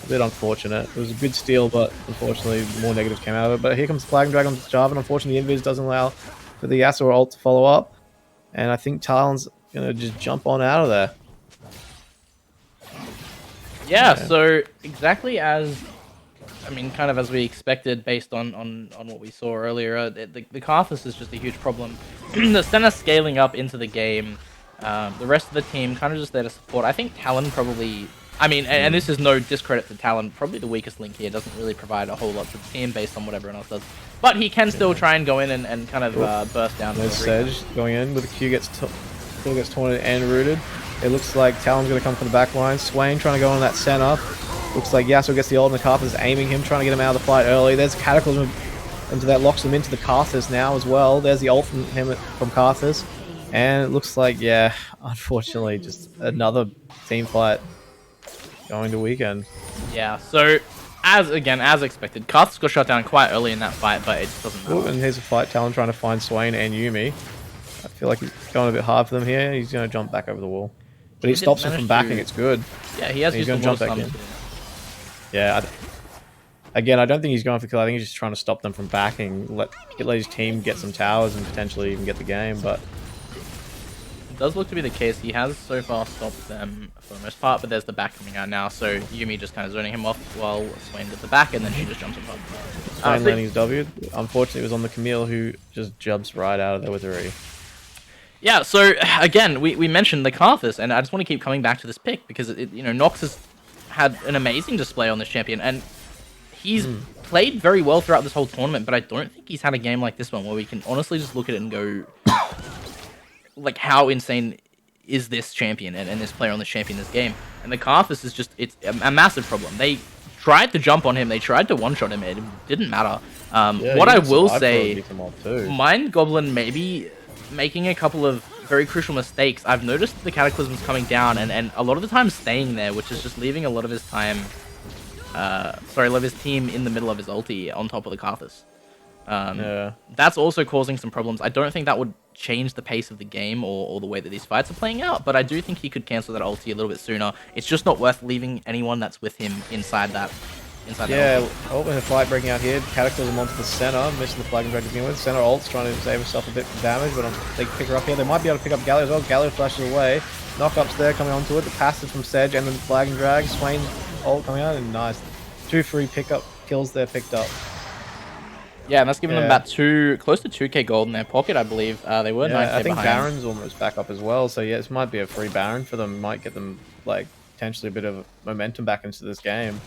a bit unfortunate. It was a good steal, but unfortunately more negatives came out of it. But here comes Flag Dragon Jarvan. Unfortunately, the Invis doesn't allow for the Yasuo ult to follow up, and I think Talon's gonna just jump on out of there. Yeah, so exactly as, I mean, kind of as we expected based on what we saw earlier, the Carthus is just a huge problem. The center scaling up into the game, the rest of the team kind of just there to support. I think Talon probably, I mean, and this is no discredit to Talon, probably the weakest link here, doesn't really provide a whole lot to the team based on what everyone else does. But he can still try and go in and kind of burst down. There's Sedge going in with a Q, still gets taunted and rooted. It looks like Talon's going to come from the back line. Swain trying to go on that center. Looks like Yasuo gets the ult and the Carthus aiming him, trying to get him out of the fight early. There's Cataclysm into that, locks them into the Carthus now as well. There's the ult from him from Carthus. And it looks like, yeah, unfortunately, just another team fight going to weekend. Yeah, so as expected, Carthus got shot down quite early in that fight, but it doesn't matter. Ooh, and here's a fight, Talon trying to find Swain and Yumi. I feel like he's going a bit hard for them here. He's going to jump back over the wall. But he stops him from backing, it's good. Yeah, he has he's going to jump back in. Yeah, again, I don't think he's going for kill. I think he's just trying to stop them from backing, let his team get some towers and potentially even get the game. But it does look to be the case. He has so far stopped them for the most part, but there's the back coming out now. So Yumi just kind of zoning him off while Swain gets the back, and then she just jumps him up. Swain landing his W. Unfortunately, it was on the Camille, who just jumps right out of there with her E. Yeah, so again, we mentioned the Carthus, and I just want to keep coming back to this pick because Nox has had an amazing display on this champion, and he's played very well throughout this whole tournament. But I don't think he's had a game like this one where we can honestly just look at it and go, like, how insane is this champion and this player on this champion this game? And the Carthus is it's a massive problem. They tried to jump on him, they tried to one shot him, it didn't matter. What I will say, Mind Goblin maybe making a couple of very crucial mistakes. I've noticed the Cataclysm's coming down and a lot of the time staying there, which is just leaving a lot of his time, a lot of his team in the middle of his ulti on top of the Karthus. Yeah. That's also causing some problems. I don't think that would change the pace of the game or the way that these fights are playing out, but I do think he could cancel that ulti a little bit sooner. It's just not worth leaving anyone that's with him inside that. Yeah, ultimate fight breaking out here. Cataclysm onto the center, missing the flag and drag to begin with. Center ult's trying to save herself a bit from damage, but they pick her up here. They might be able to pick up Galio as well. Galio flashes away. Knockups there coming onto it. The passive from Sedge and then flag and drag. Swain ult coming out and nice. 2 free pickup kills there picked up. Yeah, and that's giving them about close to 2k gold in their pocket, I believe. They were 9k I think behind. Baron's almost back up as well, so yeah, this might be a free Baron for them. Might get them, like, potentially a bit of momentum back into this game.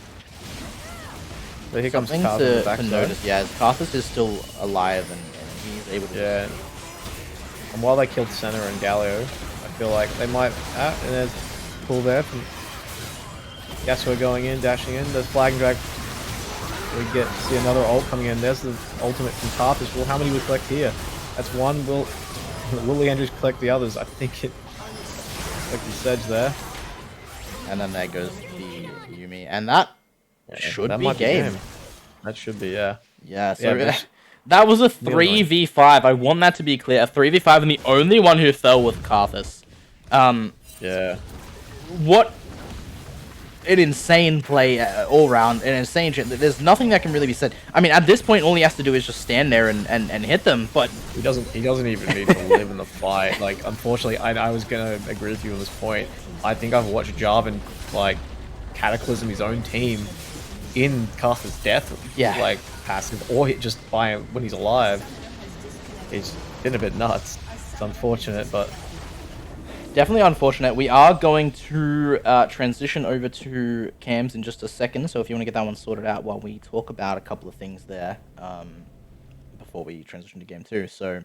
But here comes Something Karthus to notice, yeah, Karthus is still alive and he's able to... Yeah. And while they killed Senna and Galio, I feel like they might... and there's pull there from... Yasuo going in, dashing in. There's flag and drag. We see another ult coming in. There's the ultimate from Karthus. Well, how many will collect here? That's one. Will Leandris collect the others? I think it... Like the Sedge there. And then there goes the Yumi. And that should be game. That should be, yeah. Yeah, so that was a 3v5. I want that to be clear. A 3v5 and the only one who fell with Karthus. Yeah. What an insane play all round. An insane shit. There's nothing that can really be said. I mean, at this point, all he has to do is just stand there and hit them, but... He doesn't even need to live in the fight. Like, unfortunately, I was going to agree with you on this point. I think I've watched Jarvan, like, Cataclysm his own team in Karthus' death, like passive, or just by him when he's alive. It's been a bit nuts. It's unfortunate, but definitely unfortunate. We are going to transition over to cams in just a second, so if you want to get that one sorted out while we talk about a couple of things there before we transition to game 2. So.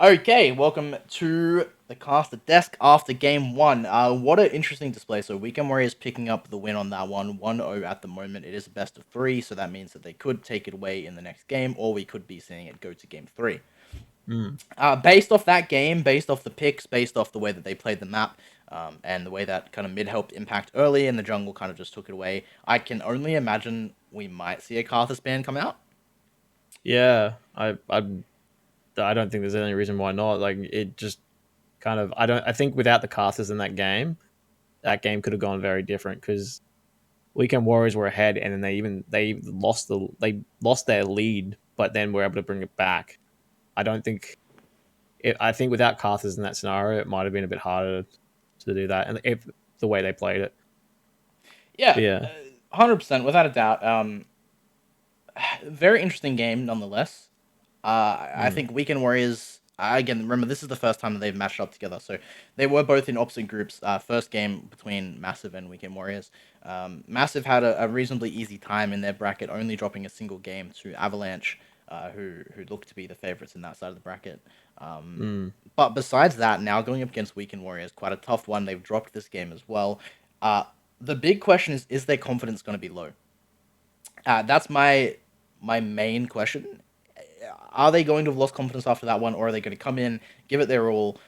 Okay, welcome to the caster desk after game 1. What an interesting display. So Weekend Warriors picking up the win on that one, 1-0 at the moment. It is a best of 3, so that means that they could take it away in the next game, or we could be seeing it go to game 3. Based off that game, based off the picks, based off the way that they played the map, and the way that kind of mid helped impact early and the jungle kind of just took it away, I can only imagine we might see a Karthus ban come out. Yeah, I don't think there's any reason why not. Like, it just kind of... I think without the Karthus in that game could have gone very different, because Weekend Warriors were ahead, and then they lost their lead, but then were able to bring it back. I think without Karthus in that scenario, it might have been a bit harder to do that, and if the way they played it. Yeah, 100%, without a doubt. Very interesting game, nonetheless. I think Weekend Warriors, again, remember, this is the first time that they've matched up together. So they were both in opposite groups. First game between Massive and Weekend Warriors. Massive had a reasonably easy time in their bracket, only dropping a single game to Avalanche, who looked to be the favorites in that side of the bracket. But besides that, now going up against Weekend Warriors, quite a tough one. They've dropped this game as well. The big question is their confidence going to be low? That's my main question. Are they going to have lost confidence after that one, or are they going to come in, give it their all?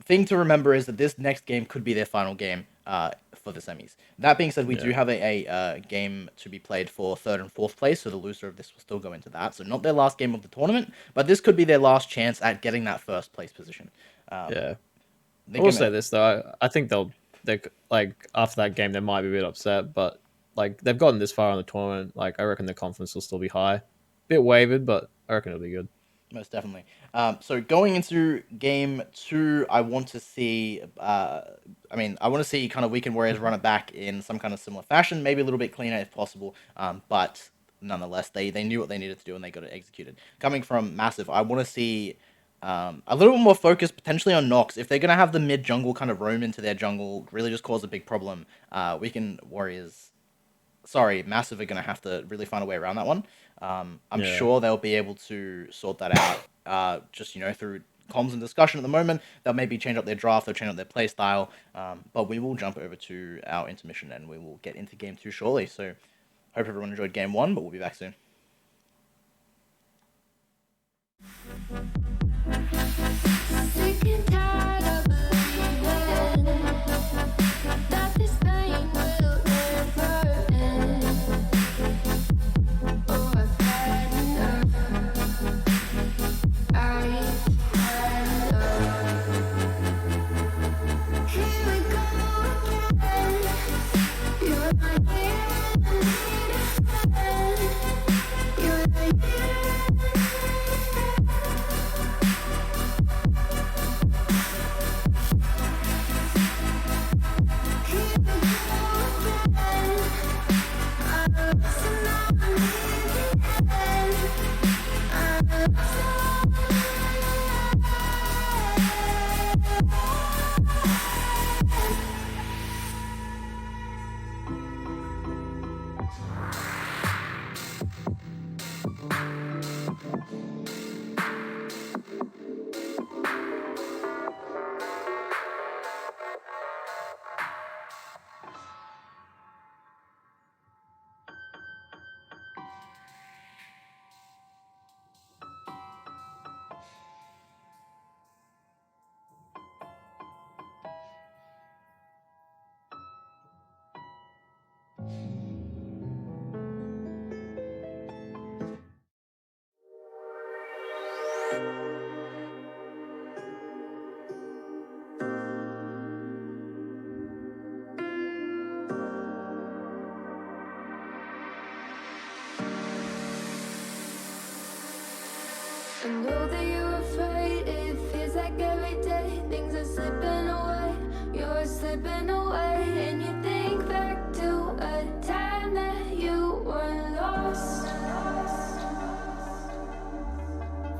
Thing to remember is that this next game could be their final game for the semis. That being said, we do have a game to be played for 3rd and 4th place, so the loser of this will still go into that. So not their last game of the tournament, but this could be their last chance at getting that 1st place position. I will say this, though. I think they like, after that game, they might be a bit upset, but like, they've gotten this far in the tournament. Like, I reckon their confidence will still be high. Bit wavered, but I reckon it'll be good. Most definitely. So going into game 2, I want to see... I want to see kind of Weekend Warriors run it back in some kind of similar fashion, maybe a little bit cleaner if possible, but nonetheless, they knew what they needed to do and they got it executed. Coming from Massive, I want to see a little bit more focus potentially on Nox. If they're going to have the mid-jungle kind of roam into their jungle, really just cause a big problem, Weekend Warriors... Massive are going to have to really find a way around that one. I'm sure they'll be able to sort that out, just, through comms and discussion at the moment. They'll maybe change up their draft, they'll change up their play style, but we will jump over to our intermission and we will get into game 2 shortly. So, Hope everyone enjoyed game 1, but we'll be back soon. Sick and tired of believing that this pain will never end. Oh, I've had enough. I've had enough. Here we go again. You're my friend. You're the I know that you're afraid. It feels like every day things are slipping away. You're slipping away, and you think back to a time that you were lost.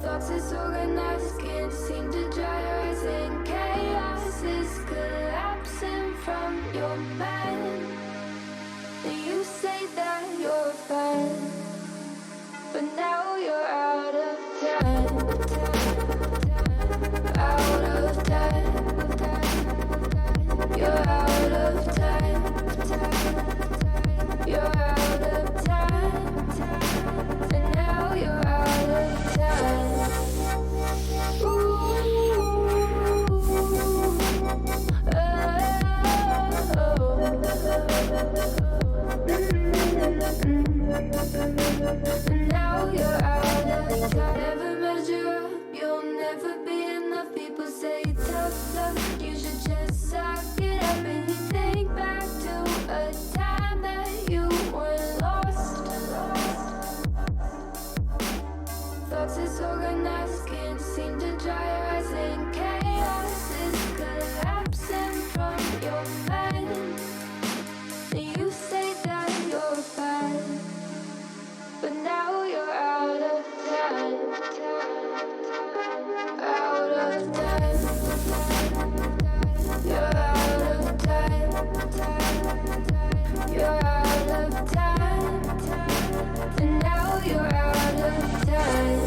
Thoughts disorganized, can't seem to dry your eyes, and chaos is collapsing from your mind. And you say that you're fine, but now you're out of time. Out of time. You're out of time. You're out of time. And now you're out of time. Ooh. And now you're out of time. Never measure up, you'll never be enough. People say tough love, you should just suck it up. And you think back to a time that you were lost. Thoughts disorganized, can't seem to dry your eyes, and chaos is collapsing from your mind. And you say that you're fine, but now you're out of time. Out of time. You're out of time. You're out of time. And now you're out of time.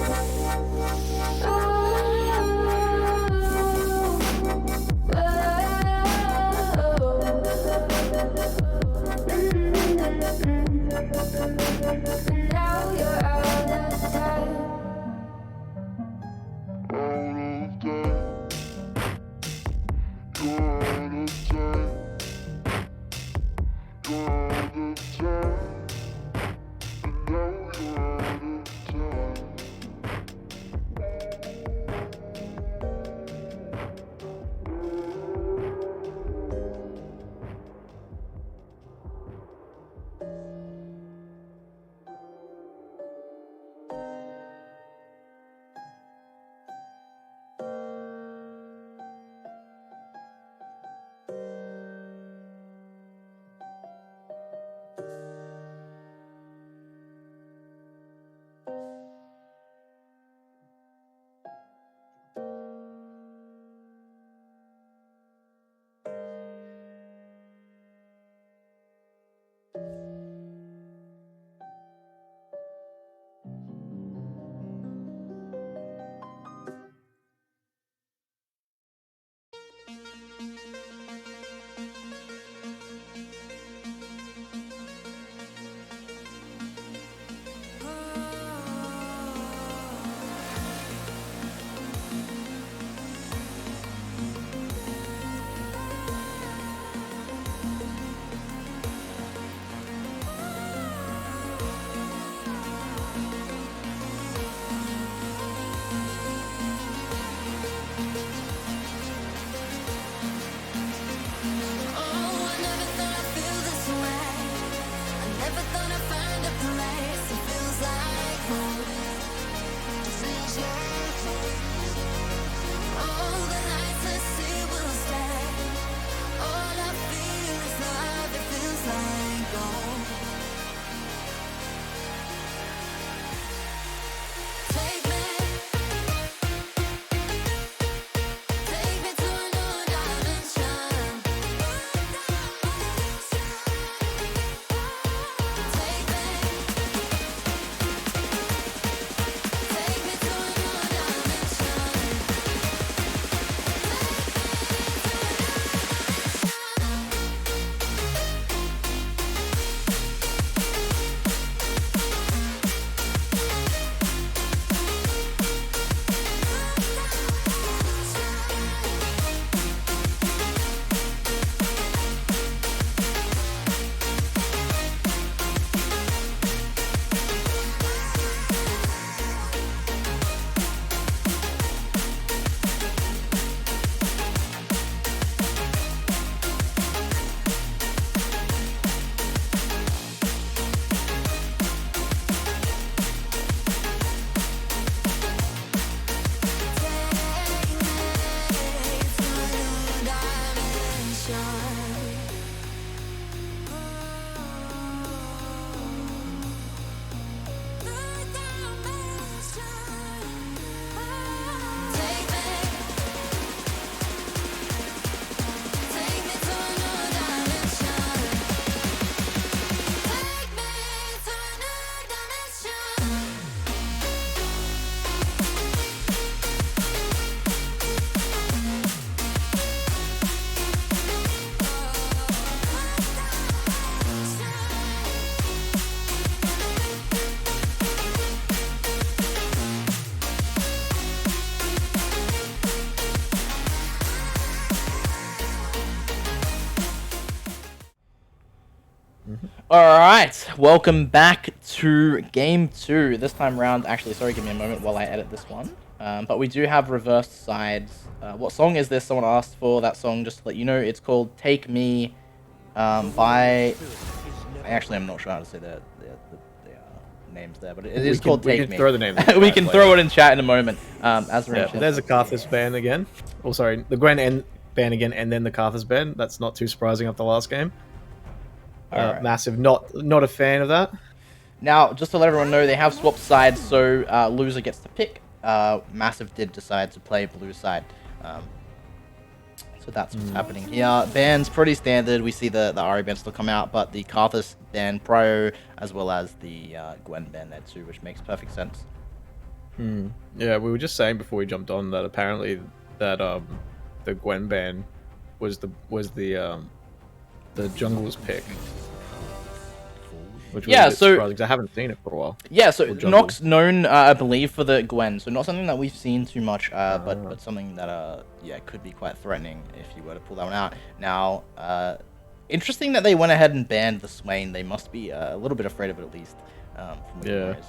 And now you're out of time. Alright, welcome back to game 2. This time round, actually, sorry, give me a moment while I edit this one. But we do have reversed sides. What song is this? Someone asked for that song, just to let you know. It's called Take Me by... Actually, I'm not sure how to say the names there, but it is called Take Me. We can throw the name. We can throw it in chat in a moment. As we're in there's a Karthus ban again. Oh, sorry, the Gwen ban again, and then the Karthus ban. That's not too surprising after the last game. Alright. Massive, not a fan of that. Now, just to let everyone know, they have swapped sides, so loser gets to pick. Massive did decide to play blue side. So that's what's happening here. Bans pretty standard. We see the Ari ban still come out, but the Karthus ban Prio, as well as the Gwen ban there too, which makes perfect sense. Yeah, we were just saying before we jumped on that apparently that the Gwen ban was the jungle's pick. Which was a bit surprising, 'cause I haven't seen it for a while. Yeah, so Nox known, I believe, for the Gwen, so not something that we've seen too much, but something that could be quite threatening if you were to pull that one out. Now, interesting that they went ahead and banned the Swain. They must be a little bit afraid of it at least. From what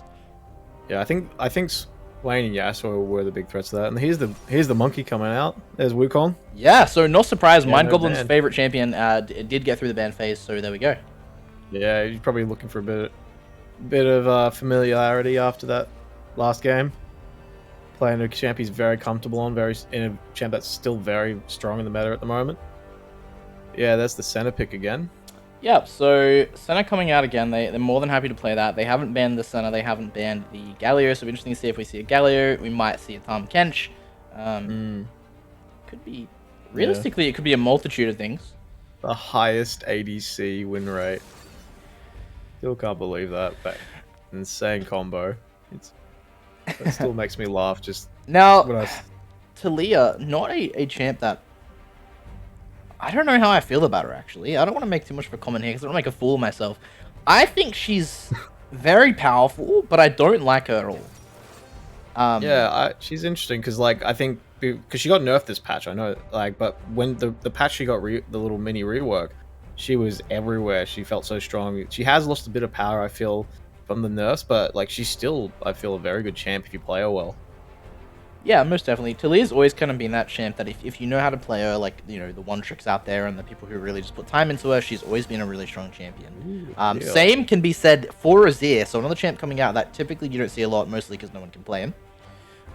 Yeah, I think Swain and Yasuo were the big threats to that. And here's the monkey coming out. There's Wukong. Yeah, so not surprised. Yeah, Mind no Goblin's ban. favorite champion did get through the ban phase, so there we go. Yeah, he's probably looking for a bit of familiarity after that last game. Playing a champ he's very comfortable on, in a champ that's still very strong in the meta at the moment. Yeah, that's the center pick again. Yeah, so Senna coming out again. They're more than happy to play that. They haven't banned the Senna. They haven't banned the Galio, so it'll be interesting to see if we see a Galio. We might see a Tahm Kench. Could be... Realistically, it could be a multitude of things. The highest ADC win rate. Still can't believe that, but insane combo. It still makes me laugh. Just now, when Talia, not a champ that I don't know how I feel about her. Actually, I don't want to make too much of a comment here because I don't want to make a fool of myself. I think she's very powerful, but I don't like her at all. She's interesting because I think because she got nerfed this patch, I know, but when the patch she got the little mini rework, she was everywhere. She felt so strong. She has lost a bit of power, I feel, from the nerfs, but she's still, I feel, a very good champ if you play her well. Yeah, most definitely. Talia's always kind of been that champ that if you know how to play her, the one tricks out there and the people who really just put time into her, she's always been a really strong champion. Same can be said for Azir, so another champ coming out that typically you don't see a lot, mostly because no one can play him.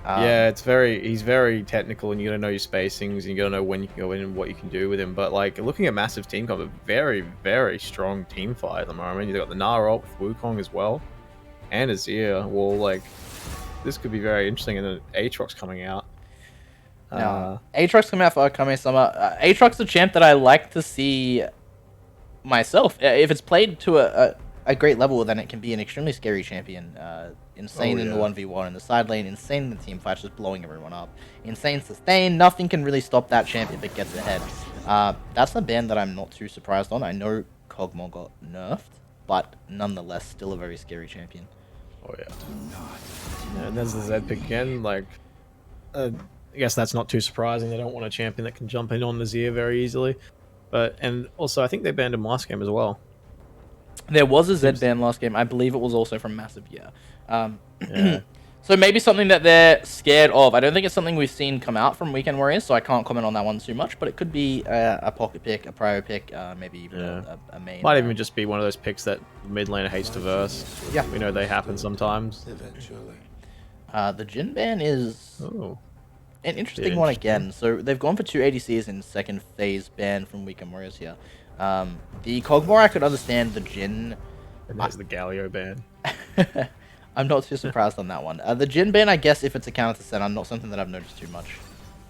He's very technical, and you gotta know your spacings, and you gotta know when you can go in and what you can do with him. But looking at massive team comp, a very, very strong team fight at the moment. You've got the Nara ult with Wukong as well, and Azir. Well, this could be very interesting. And then Aatrox coming out. Now, Aatrox coming out for Okame Summer. Aatrox is a champ that I like to see myself. If it's played to a great level, then it can be an extremely scary champion. Insane in the 1v1 in the side lane, insane in the team fights, just blowing everyone up. Insane sustain, nothing can really stop that champ if it gets ahead. That's a ban that I'm not too surprised on. I know Kog'Maw got nerfed, but nonetheless, still a very scary champion. Oh yeah. And there's the Zed pick again. I guess that's not too surprising. They don't want a champion that can jump in on Azir very easily. And also, I think they banned him last game as well. There was a Zed ban last game. I believe it was also from Massive, So maybe something that they're scared of. I don't think it's something we've seen come out from Weekend Warriors, so I can't comment on that one too much, but it could be a pocket pick, a prio pick, maybe even a main. Might even just be one of those picks that mid laner hates to verse. Yeah. We know they happen sometimes. The Jhin ban is an interesting one again. So they've gone for 2 ADCs in second phase ban from Weekend Warriors here. The Kog'Maw I could understand, the Jhin... And there's the Galio ban. I'm not too surprised on that one. The Jhin ban, I guess, if it's a counter to Senna, not something that I've noticed too much.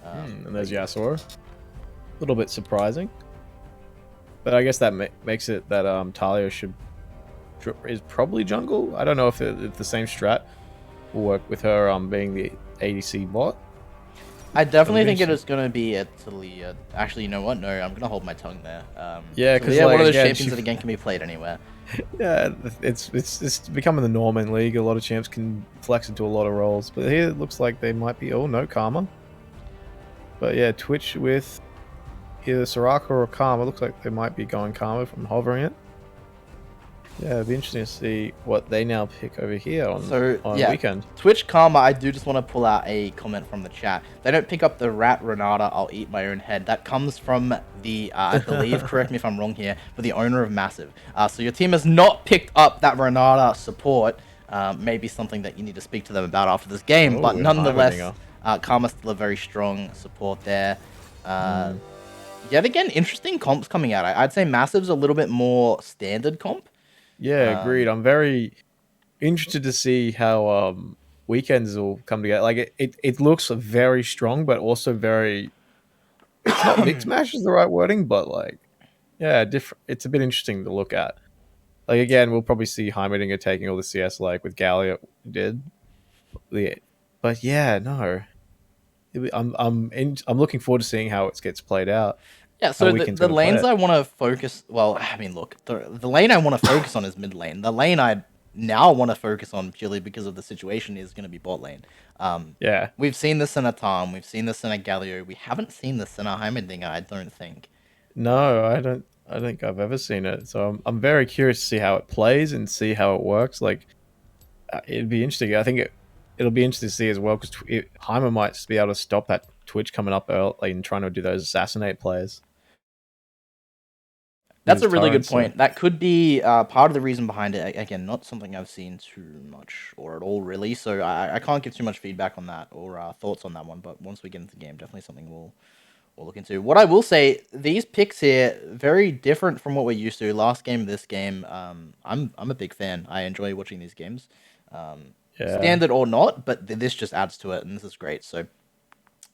And there's Yasuo. A little bit surprising. But I guess that makes it that Talia is probably jungle. I don't know if the same strat will work with her being the ADC bot. I definitely think it is going to be a Talia. Actually, you know what? No, I'm going to hold my tongue there. Yeah, because one of those champions that again can be played anywhere. Yeah, it's becoming the norm in League. A lot of champs can flex into a lot of roles. But here it looks like they might be... Oh, no, Karma. But yeah, Twitch with either Soraka or Karma. Looks like they might be going Karma from hovering it. Yeah, it'd be interesting to see what they now pick over here on So yeah, weekend. Twitch Karma. I do just want to pull out a comment from the chat. They don't pick up the rat Renata. I'll eat my own head. That comes from the I believe. Correct me if I'm wrong here, but the owner of Massive. So your team has not picked up that Renata support. Maybe something that you need to speak to them about after this game. Oh, But and nonetheless, Heimerdinger. Karma's still a very strong support there. Yet again, interesting comps coming out. I'd say Massive's a little bit more standard comp. Yeah, agreed. I'm very interested to see how weekends will come together. Like it looks very strong, but also very. It's not mixed match is the right wording, but like, yeah, different. It's a bit interesting to look at. Like again, we'll probably see Heimerdinger taking all the CS like with Gallia did. Yeah. But yeah, no. I'm looking forward to seeing how it gets played out. Yeah, How so weekend's the gonna play lanes it. I want to focus. Well, I mean, look, the lane I want to focus on is mid lane. The lane I now want to focus on purely because of the situation is going to be bot lane. Yeah. We've seen this in a Tom. We've seen this in a Galio. We haven't seen this in a Heimerdinger, I don't think. No, I don't. I think I've ever seen it. So I'm very curious to see how it plays and see how it works. Like it'd be interesting. I think it'll be interesting to see as well because Heimer might just be able to stop that Twitch coming up early and trying to do those assassinate players. That's a His really good torrents, point. That could be part of the reason behind it. Again, not something I've seen too much or at all, really. So I can't give too much feedback on that or thoughts on that one. But once we get into the game, definitely something we'll look into. What I will say, these picks here very different from what we're used to. Last game, this game. I'm a big fan. I enjoy watching these games, Yeah. standard or not. But this just adds to it, and this is great. So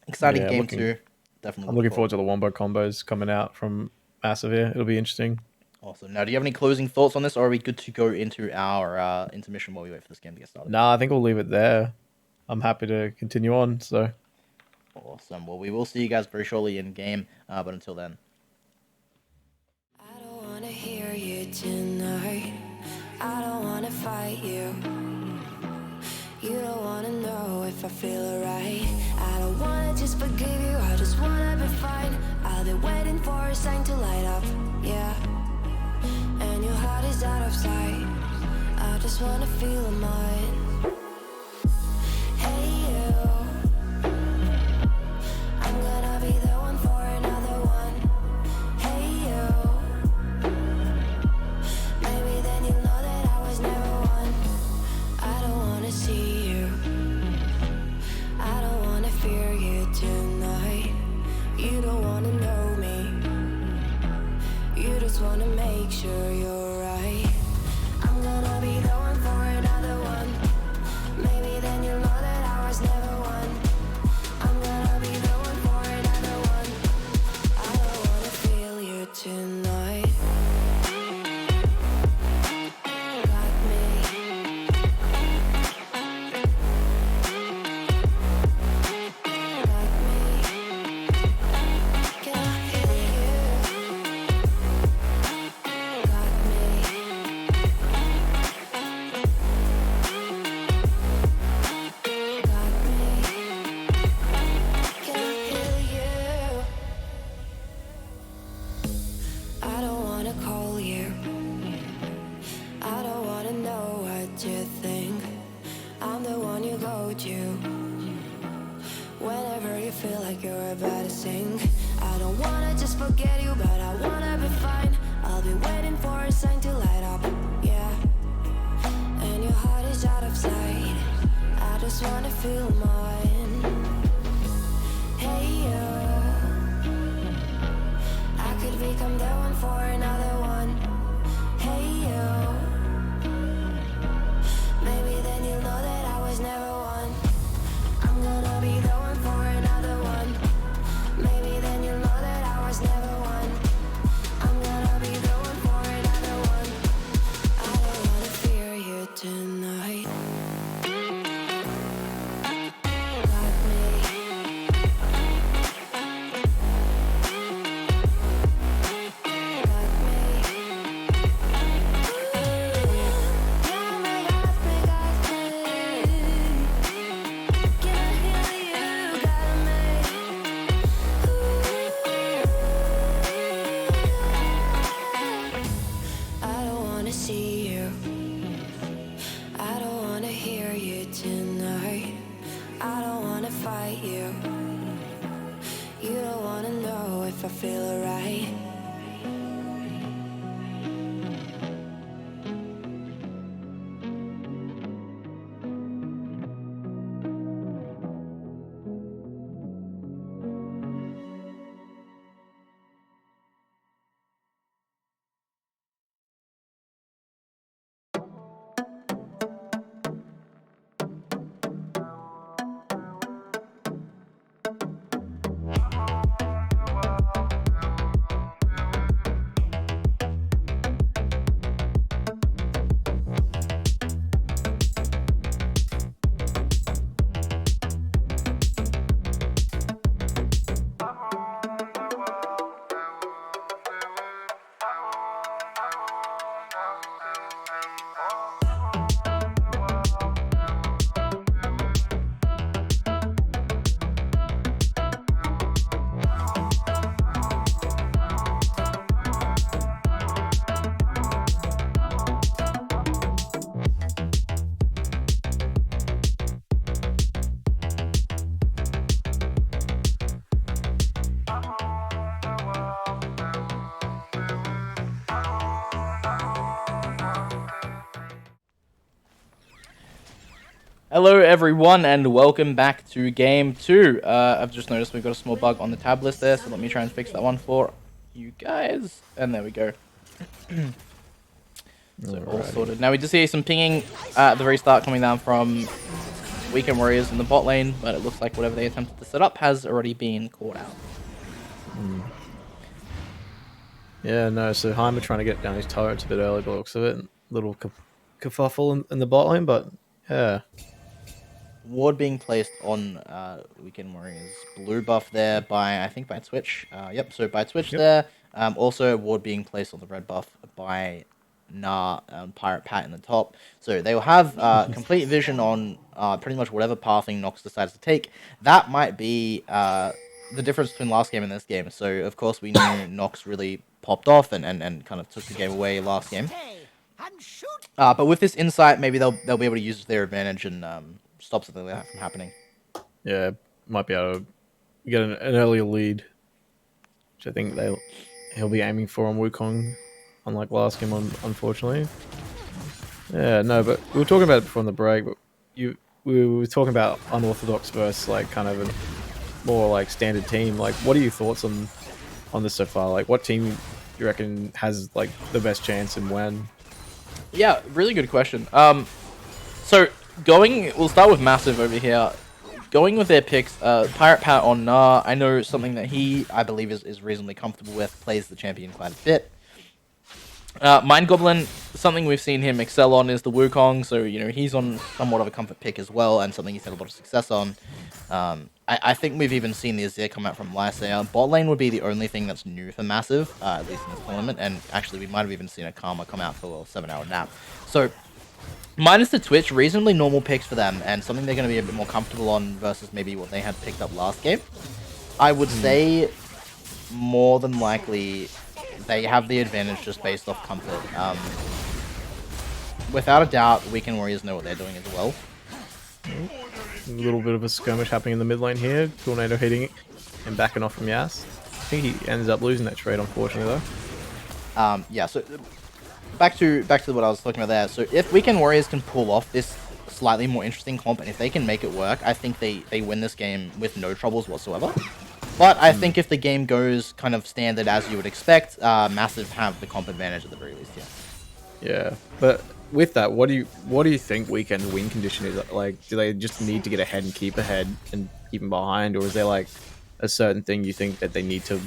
exciting Yeah, game too. Definitely. I'm looking forward to the wombo combos coming out from Massive here. It'll be interesting. Awesome. Now, do you have any closing thoughts on this, or are we good to go into our intermission while we wait for this game to get started? Nah, I think we'll leave it there. I'm happy to continue on. So Awesome. Well, we will see you guys very shortly in game, but until then. I don't wanna hear you tonight. I don't wanna fight you. You don't wanna know if I feel alright. I don't wanna just forgive you. I just wanna be fine. I'll be waiting for a sign to light up. Yeah. And your heart is out of sight. I just wanna feel mine. Hey you, I'm gonna be the one for another one. Hey you, maybe then you'll know that I was never one. I don't wanna see you, I don't wanna fear you tonight. You don't wanna know me, you just wanna make sure you're right. I'm gonna be the one for another one. Maybe then you'll know that I was never one. I'm gonna be the one for another one. I don't wanna feel you tonight. Got me. Got me. Can I hear you? Got me. Got me. Can I hear you? I don't wanna call you. I don't wanna know what you think. I'm the one you go to whenever you feel like you're about to sink. I don't wanna just forget you, but I wanna be fine. I'll be waiting for a sign to light up. Yeah. And your heart is out of sight. I just wanna feel mine. Hey you, I could become the one for another one. Hey you, maybe then you'll know that I was never one. I'm gonna be the one for another one. Maybe then you'll know that I was never one. I'm gonna be the one for another one. I don't wanna fear you tonight. Got Hello everyone and welcome back to game 2. I've just noticed we've got a small bug on the tab list there, so let me try and fix that one for you guys. And there we go. So all sorted. Now we just see some pinging at the very start coming down from Weekend Warriors in the bot lane, but it looks like whatever they attempted to set up has already been caught out. Yeah, no, so Heimer trying to get down his turrets a bit early by the looks of it. Little kerfuffle in the bot lane, but yeah. Ward being placed on Weekend Warriors blue buff there by, I think, by Twitch. Yep, so by Twitch there. Also, ward being placed on the red buff by Pirate Pat in the top. So they will have complete vision on pretty much whatever pathing Nox decides to take. That might be the difference between last game and this game. So, of course, we knew Nox really popped off and kind of took the game away last game. But with this insight, maybe they'll be able to use their advantage and stop something like that from happening. Yeah, might be able to get an earlier lead, which I think he'll be aiming for on Wukong, unlike last game, unfortunately. Yeah, no, but we were talking about it before on the break, but we were talking about unorthodox versus like kind of a more like standard team. Like, what are your thoughts on this so far? Like, what team you reckon has like the best chance and when? Yeah, really good question. So we'll start with Massive over here. Going with their picks, Pirate Pat on Gnar, I know something that I believe is reasonably comfortable with, plays the champion quite a bit. Mind Goblin, something we've seen him excel on is the Wukong, so, he's on somewhat of a comfort pick as well, and something he's had a lot of success on. I think we've even seen the Azir come out from Lysair. Bot lane would be the only thing that's new for Massive, at least in this tournament, and actually we might have even seen a Karma come out for a 7-hour nap. So, minus the Twitch, reasonably normal picks for them, and something they're going to be a bit more comfortable on versus maybe what they had picked up last game. I would say, more than likely, they have the advantage just based off comfort. Without a doubt, Weekend Warriors know what they're doing as well. A little bit of a skirmish happening in the mid lane here. Tornado hitting it and backing off from Yas. I think he ends up losing that trade, unfortunately, though. Yeah, so back to what I was talking about there. So if Weekend Warriors can pull off this slightly more interesting comp, and if they can make it work, I think they win this game with no troubles whatsoever. But I think if the game goes kind of standard as you would expect, Massive have the comp advantage at the very least, yeah. Yeah, but with that, what do you think Weekend win condition is? Like, do they just need to get ahead and keep ahead and keep them behind, or is there like a certain thing you think that they need to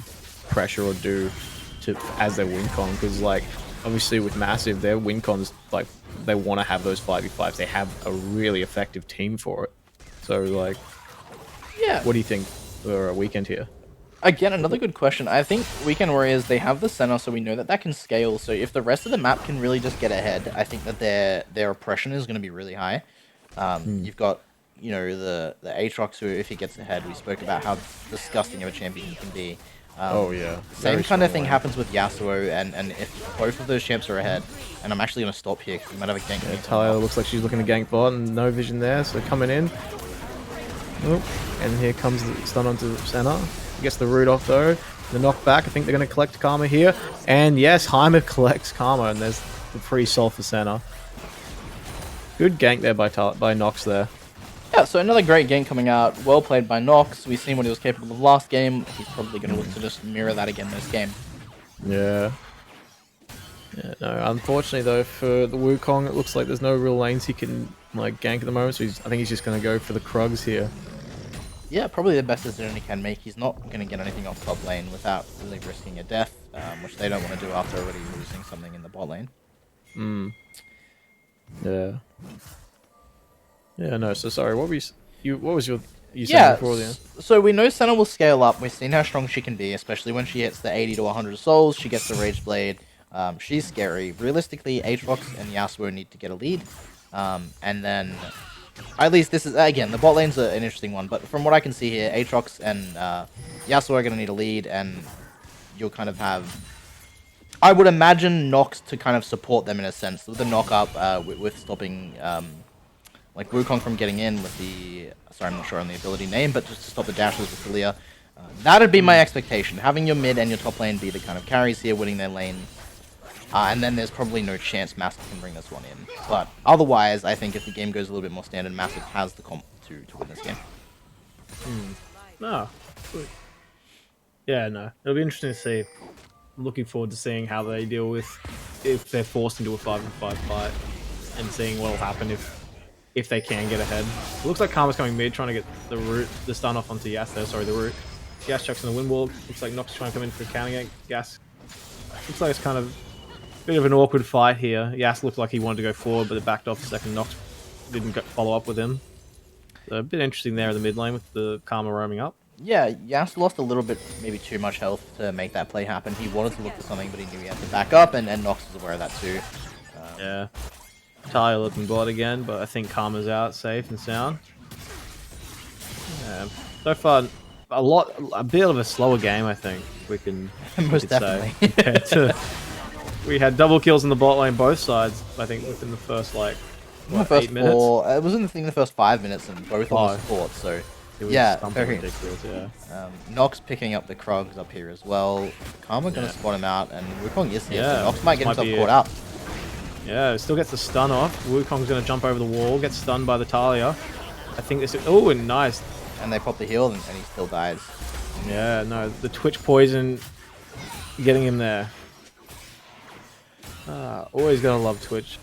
pressure or do as their win con? Because like obviously with Massive, their win cons, like they want to have those 5v5s. They have a really effective team for it. So like, Yeah. what do you think for a Weekend here? Again, another good question. I think Weekend Warriors, they have the center, so we know that can scale. So if the rest of the map can really just get ahead, I think that their oppression is going to be really high. You've got, the Aatrox, who, if he gets ahead, we spoke about how disgusting of a champion he can be. Oh yeah. Same kind of thing happens with Yasuo, and if both of those champs are ahead, and I'm actually going to stop here because we might have a gank. Yeah, Talia looks like she's looking to gank bot, and no vision there, so coming in. Oh, and here comes the stun onto Senna. Gets the root off though. The knockback. I think they're going to collect Karma here. And yes, Heimer collects Karma, and there's the free soul for Senna. Good gank there by Nox there. Yeah, so another great gank coming out. Well played by Nox. We've seen what he was capable of last game. He's probably going to look to just mirror that again this game. Yeah. Yeah, no, unfortunately though, for the Wukong, it looks like there's no real lanes he can like gank at the moment, so I think he's just going to go for the Krugs here. Yeah, probably the best decision he can make. He's not going to get anything off top lane without really risking a death, which they don't want to do after already losing something in the bot lane. Yeah. Yeah, no, so sorry, what was you saying before then? So we know Senna will scale up. We've seen how strong she can be, especially when she hits the 80 to 100 souls. She gets the Rage Blade. She's scary. Realistically, Aatrox and Yasuo need to get a lead. And then, at least this is, again, the bot lane's an interesting one, but from what I can see here, Aatrox and Yasuo are going to need a lead, and you'll kind of have, I would imagine, Nox to kind of support them in a sense, with the knock-up, with stopping, like, Wukong from getting in with the, sorry, I'm not sure on the ability name, but just to stop the dashes with Lilia. That'd be my expectation, having your mid and your top lane be the kind of carries here, winning their lane. And then there's probably no chance Massive can bring this one in. But otherwise, I think if the game goes a little bit more standard, Massive has the comp to win this game. No. Good. Yeah, no. It'll be interesting to see. I'm looking forward to seeing how they deal with if they're forced into a 5v5 fight and seeing what will happen if they can get ahead. It looks like Karma's coming mid, trying to get the stun off onto Yas there. Sorry, the root. Yas chucks in the wind wall. Looks like Nox trying to come in for a counting egg. Yas. Looks like it's kind of a bit of an awkward fight here. Yas looked like he wanted to go forward, but it backed off a second. Nox didn't follow up with him. So a bit interesting there in the mid lane with the Karma roaming up. Yeah, Yas lost a little bit, maybe too much health to make that play happen. He wanted to look for something, but he knew he had to back up, and Nox was aware of that too. Yeah. Talia looking blood again, but I think Karma's out safe and sound. Yeah. So far, a bit of a slower game, I think we can Most definitely. Say. We had double kills in the bot lane both sides, I think, within the first, like, In the first 8 minutes? it was in the first 5 minutes, and both on the support, so It was yeah, something very ridiculous, yeah. Nox picking up the Krogs up here as well. Karma gonna spot him out, and Wukong is here, Yeah, so Nox might get might himself be caught up. Yeah, still gets the stun off. Wukong's going to jump over the wall, gets stunned by the Talia. I think this is... Oh, and nice. And they pop the heal, and he still dies. Yeah, no, the Twitch poison getting him there. Always going to love Twitch.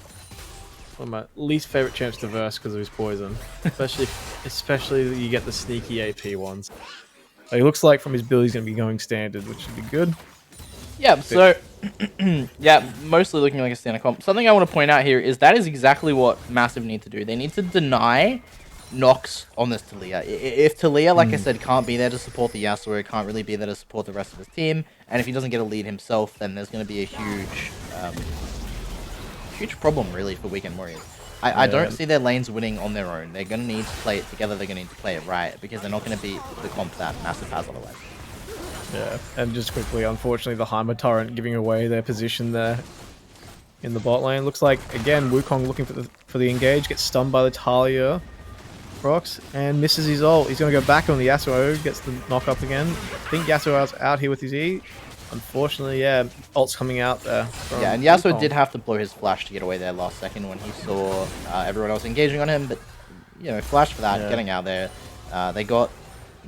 One of my least favorite champs to verse because of his poison. Especially you get the sneaky AP ones. But he looks like from his build he's going to be going standard, which should be good. Yeah, so, yeah, mostly looking like a standard comp. Something I want to point out here is that is exactly what Massive need to do. They need to deny Nox on this Talia. If Talia, like I said, can't be there to support the Yasuo, can't really be there to support the rest of his team, and if he doesn't get a lead himself, then there's going to be a huge problem, really, for Weekend Warriors. I don't see their lanes winning on their own. They're going to need to play it together, they're going to need to play it right, because they're not going to beat the comp that Massive has otherwise. Yeah, and just quickly, unfortunately, the Heimer Torrent giving away their position there in the bot lane. Looks like, again, Wukong looking for the engage, gets stunned by the Talia procs, and misses his ult. He's going to go back on the Yasuo, gets the knock up again. I think Yasuo's out here with his E. Unfortunately, yeah, ult's coming out there. Yeah, and Yasuo did have to blow his flash to get away there last second when he saw everyone else engaging on him, but, you know, flash for that, getting out there. They got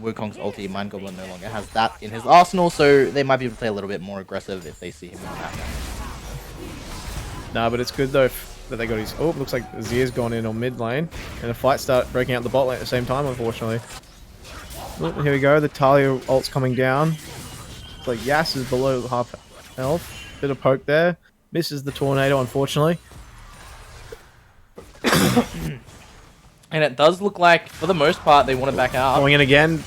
Wukong's ulti. Mind Goblin no longer has that in his arsenal, so they might be able to play a little bit more aggressive if they see him in the map. Nah, but it's good though that they got his... Oh, looks like Azir's gone in on mid lane, and the fight start breaking out the bot lane at the same time, unfortunately. Oh, here we go, the Talia ult's coming down. It's like Yas is below half health. Bit of poke there. Misses the tornado, unfortunately. And it does look like, for the most part, they want to back out. Going in again.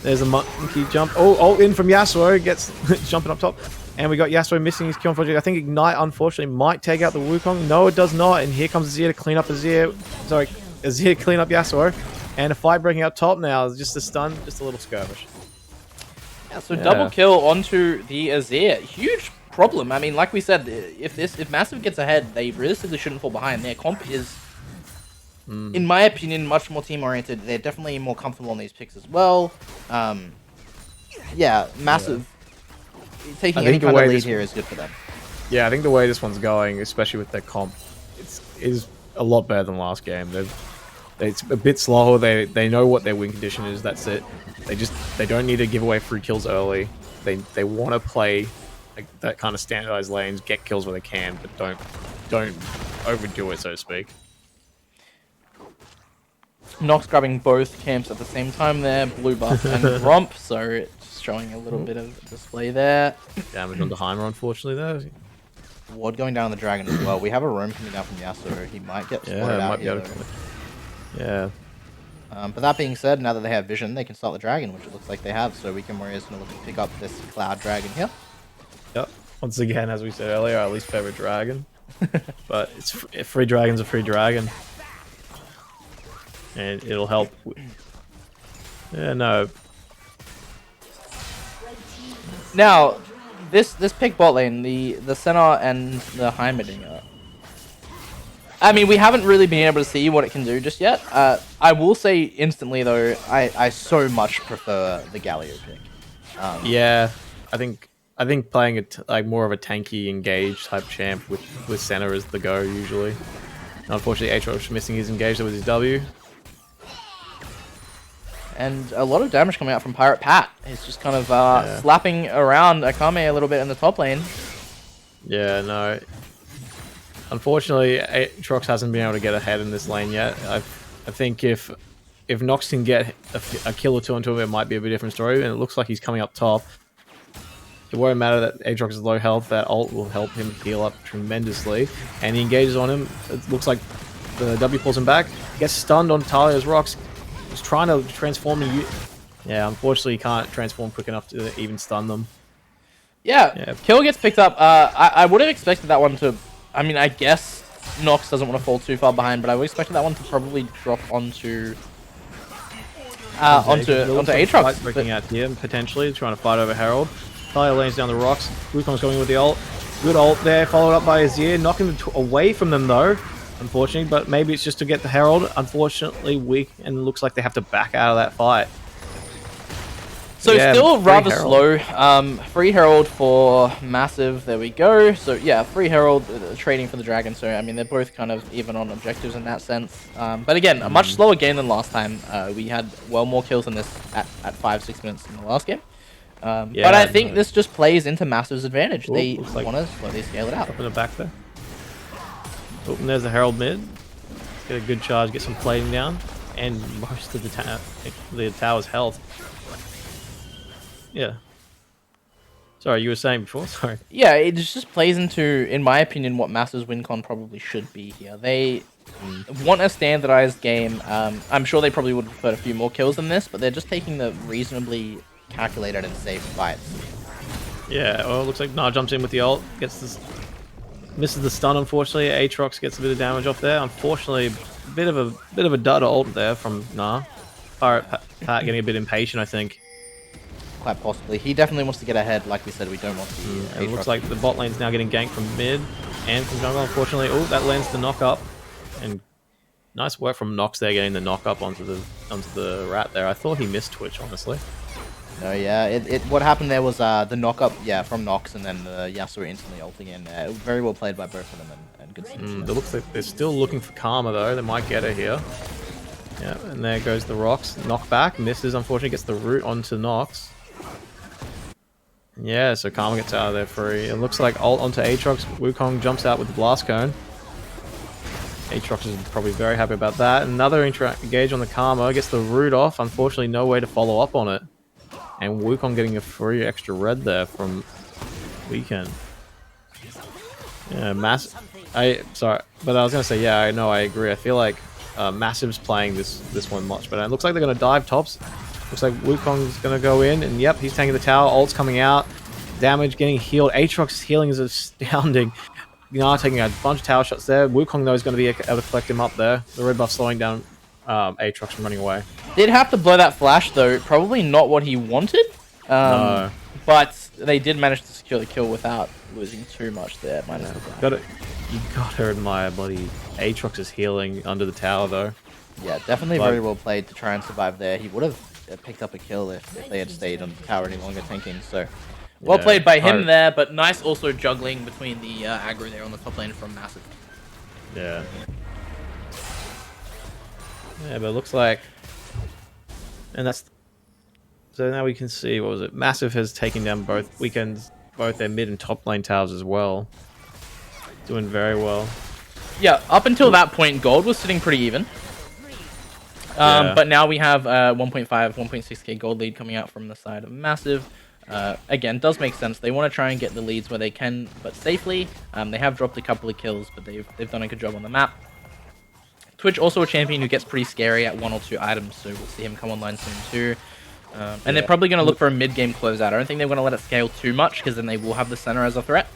There's a monkey jump. Oh, ult in from Yasuo. Gets jumping up top. And we got Yasuo missing his kill, unfortunately. I think Ignite, unfortunately, might take out the Wukong. No, it does not. And here comes Azir to clean up Azir. Sorry, Azir to clean up Yasuo. And a fight breaking out top now. Just a stun, just a little skirmish. Yeah, so double kill onto the Azir. Huge problem. I mean, like we said, if Massive gets ahead, they realistically shouldn't fall behind. Their comp is, in my opinion, much more team-oriented. They're definitely more comfortable on these picks as well. Yeah, Massive taking any kind of lead here is good for them. Yeah, I think the way this one's going, especially with their comp, is a lot better than last game. It's a bit slower. They know what their win condition is. That's it. They don't need to give away free kills early. They want to play like that kind of standardized lanes, get kills where they can, but don't overdo it, so to speak. Nox grabbing both camps at the same time there, blue buff and romp, so it's showing a little bit of display there. Damage on the Heimer, unfortunately, there. Ward going down the dragon as well. We have a roam coming down from Yasuo. He might get spotted out here, though. Yeah. But that being said, now that they have vision, they can start the dragon, which it looks like they have. So Weekend Warriors going to look to pick up this cloud dragon here. Yep. Once again, as we said earlier, our least favorite dragon. But it's free dragon's a free dragon. And it'll help. Yeah, no. Now, this pick bot lane, the Senna and the Heimerdinger. I mean, we haven't really been able to see what it can do just yet. I will say instantly, though, I so much prefer the Galio pick. Yeah, I think I think playing it like more of a tanky engage type champ with Senna is the go usually. Unfortunately, Aatrox missing his engage with his W. And a lot of damage coming out from Pirate Pat. He's just kind of Yeah. slapping around Akame a little bit in the top lane. Yeah, no. Unfortunately, Aatrox hasn't been able to get ahead in this lane yet. I think if Nox can get a kill or two onto him, it might be a bit different story. And it looks like he's coming up top. It won't matter that Aatrox is low health. That ult will help him heal up tremendously. And he engages on him. It looks like the W pulls him back. He gets stunned on Talia's rocks. He's trying to transform the... Yeah, unfortunately, he can't transform quick enough to even stun them. Yeah, kill gets picked up. I would have expected that one to... I mean, I guess Nox doesn't want to fall too far behind, but I would have expected that one to probably drop onto Aatrox. Breaking out here, potentially, trying to fight over Herald. Talia lanes down the rocks. Wukong's going with the ult. Good ult there, followed up by Azir. Knocking him away from them, though, unfortunately. But maybe it's just to get the Herald. Unfortunately, weak, and it looks like they have to back out of that fight. So Yeah, still free rather Herald. slow. Free Herald for Massive. There we go. So yeah, free Herald trading for the Dragon. So I mean, they're both kind of even on objectives in that sense. But again, a much slower game than last time. We had well more kills than this at 5-6 minutes in the last game. Yeah, but I think this just plays into Massive's advantage. Ooh, They looks like- want to slowly scale it out. Up in the back there. Oh, and there's the Herald mid. Get a good charge, get some plating down, and most of the tower's health. Yeah. Sorry, you were saying before? Sorry. Yeah, it just plays into, in my opinion, what Massive's win con probably should be here. They want a standardized game. I'm sure they probably would have preferred a few more kills than this, but they're just taking the reasonably calculated and safe fights. Yeah, well, it looks like Nah jumps in with the ult, gets this, misses the stun. Unfortunately, Aatrox gets a bit of damage off there. Unfortunately, bit of a dud ult there from Nah. Pirate Pat getting a bit impatient, I think. Quite possibly. He definitely wants to get ahead. Like we said, we don't want to. And it looks like the bot lane's now getting ganked from mid and from jungle. Unfortunately, oh, that lands the knock up, and nice work from Nox there, getting the knock up onto the rat there. I thought he missed Twitch, honestly. No, yeah. What happened there was the knock up, yeah, from Nox, and then Yasuo instantly ulting in. Very well played by both of them, and good. It looks like they're still looking for Karma though. They might get her here. Yeah, and there goes the rocks. Knock back, misses. Unfortunately, gets the root onto Nox. Yeah, so Karma gets out of there free. It looks like ult onto Aatrox. Wukong jumps out with the blast cone. Aatrox is probably very happy about that. Another engage on the Karma. Gets the root off. Unfortunately, no way to follow up on it. And Wukong getting a free extra red there from Weekend. Yeah, sorry, but I was gonna say, yeah, I know, I agree. I feel like Massive's playing this one much better. It looks like they're gonna dive tops. Looks like Wukong's gonna go in, and yep, he's taking the tower. Ult's coming out. Damage getting healed. Aatrox's healing is astounding. Gnar taking a bunch of tower shots there. Wukong though is going to be able to collect him up there. The red buff slowing down Aatrox from running away. Did have to blow that flash though. Probably not what he wanted. No. But they did manage to secure the kill without losing too much there. Minus the You gotta admire bloody Aatrox's healing under the tower though. Yeah, definitely But- very well played to try and survive there. He would have picked up a kill if they had stayed on the tower any longer tanking. So well Yeah, played by him Pirate- there, but nice also juggling between the aggro there on the top lane from Massive. Yeah. Yeah, but it looks like, and that's, so now we can see, what was it? Massive has taken down both their mid and top lane towers as well. Doing very well. Yeah, up until that point, gold was sitting pretty even. Yeah. But now we have 1.5, 1.6k gold lead coming out from the side of Massive. Again, does make sense. They want to try and get the leads where they can, but safely. They have dropped a couple of kills, but they've done a good job on the map. Twitch also a champion who gets pretty scary at 1 or 2 items, so we'll see him come online soon too. And they're probably going to look for a mid-game closeout. I don't think they're going to let it scale too much, because then they will have the center as a threat.